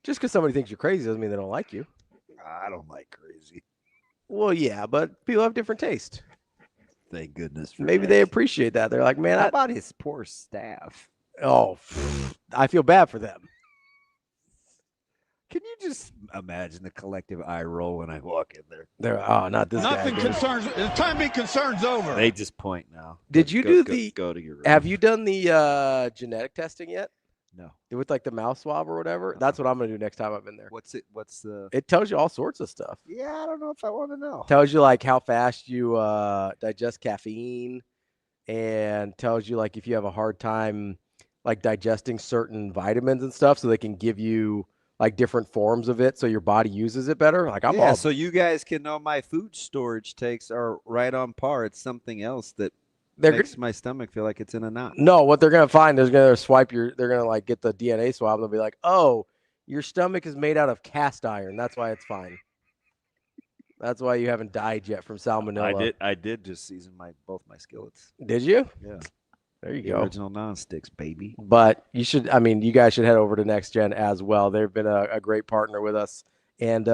just because somebody thinks you're crazy doesn't mean they don't like you. I don't like crazy. Well, yeah, but people have different taste. Thank goodness. For Maybe they appreciate that. They're like, man, how about his poor staff? Oh, I feel bad for them. Can you just imagine the collective eye roll when I walk in there? They're not this guy. Nothing concerns. The time being concern's over. They just point now. Did you go to your room. Have you done the genetic testing yet? No. With like the mouth swab or whatever? That's what I'm gonna do next time I'm in there. What's the? It tells you all sorts of stuff. Yeah, I don't know if I want to know. Tells you like how fast you digest caffeine, and tells you like if you have a hard time like digesting certain vitamins and stuff, so they can give you like different forms of it so your body uses it better. Like I'm all so you guys can know my food storage takes are right on par. It's something else that makes my stomach feel like it's in a knot. No, what they're gonna find is they're gonna like get the DNA swab and they'll be like, oh, your stomach is made out of cast iron. That's why it's fine. That's why you haven't died yet from salmonella. I did just season both my skillets. Did you? Yeah. There you The go. Original non-sticks, baby. But you guys should head over to Next Gen as well. They've been a great partner with us. And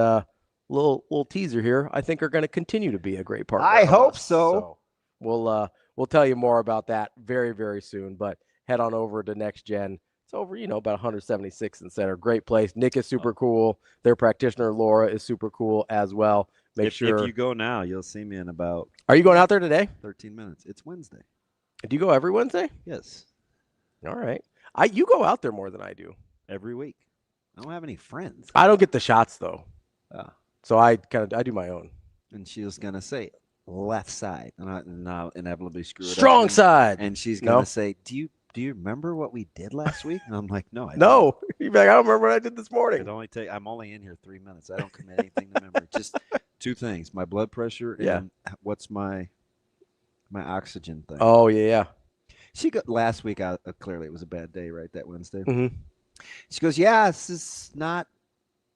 little teaser here, I think are going to continue to be a great partner. I hope so. We'll tell you more about that very, very soon. But head on over to Next Gen. It's over, about 176th and Center. Great place. Nick is super cool. Their practitioner, Laura, is super cool as well. If you go now, you'll see me in about. Are you going out there today? 13 minutes. It's Wednesday. Do you go every Wednesday? Yes. All right. You go out there more than I do. Every week. I don't have any friends. I don't get the shots though. Oh. So I do my own. And she was gonna say left side, and I'll inevitably screw it up. Strong side. And she's gonna say, "Do you remember what we did last week?" And I'm like, "No, I no." You'd be like, "I don't remember what I did this morning." I'm only in here 3 minutes. I don't commit anything to memory. Just two things: my blood pressure and what's my oxygen thing. Oh yeah. She got last week. Clearly, it was a bad day, right? That Wednesday. Mm-hmm. She goes, "Yeah, this is not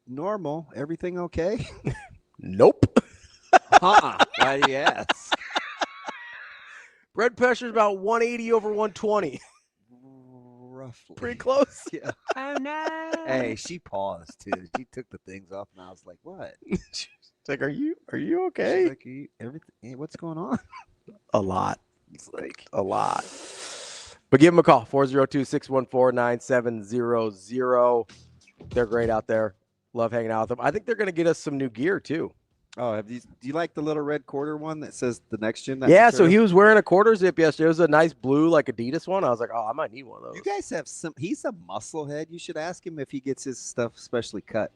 normal. Everything okay?" Nope. Why do you ask? Blood pressure is about 180 over 120. Roughly. Pretty close. Yeah. Oh no. Hey, she paused too. She took the things off, and I was like, "What?" It's like, "Are you okay?" She's like, everything. Hey, what's going on? A lot. It's like a lot. But give them a call, 402-614-9700. They're great out there. Love hanging out with them. I think they're going to get us some new gear too. Oh, do you like the little red quarter one that says the Next Gen? Yeah, so he was wearing a quarter zip yesterday. It was a nice blue, like Adidas one. I was like, oh, I might need one of those. You guys have he's a musclehead. You should ask him if he gets his stuff specially cut.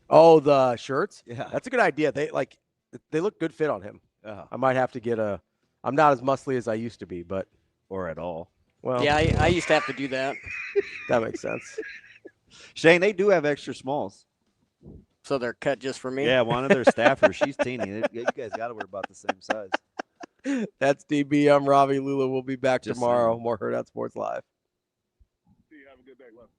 Oh, the shirts? Yeah. That's a good idea. They look good fit on him. I might have to get I'm not as muscly as I used to be, but. Or at all. Well, yeah, I used to have to do that. That makes sense. Shane, they do have extra smalls. So they're cut just for me? Yeah, one of their staffers, she's teeny. You guys got to wear about the same size. That's DB. I'm Ravi. Lulla. We'll be back Just tomorrow. saying. More Hurrdat Sports Live. See you. Have a good day. Love.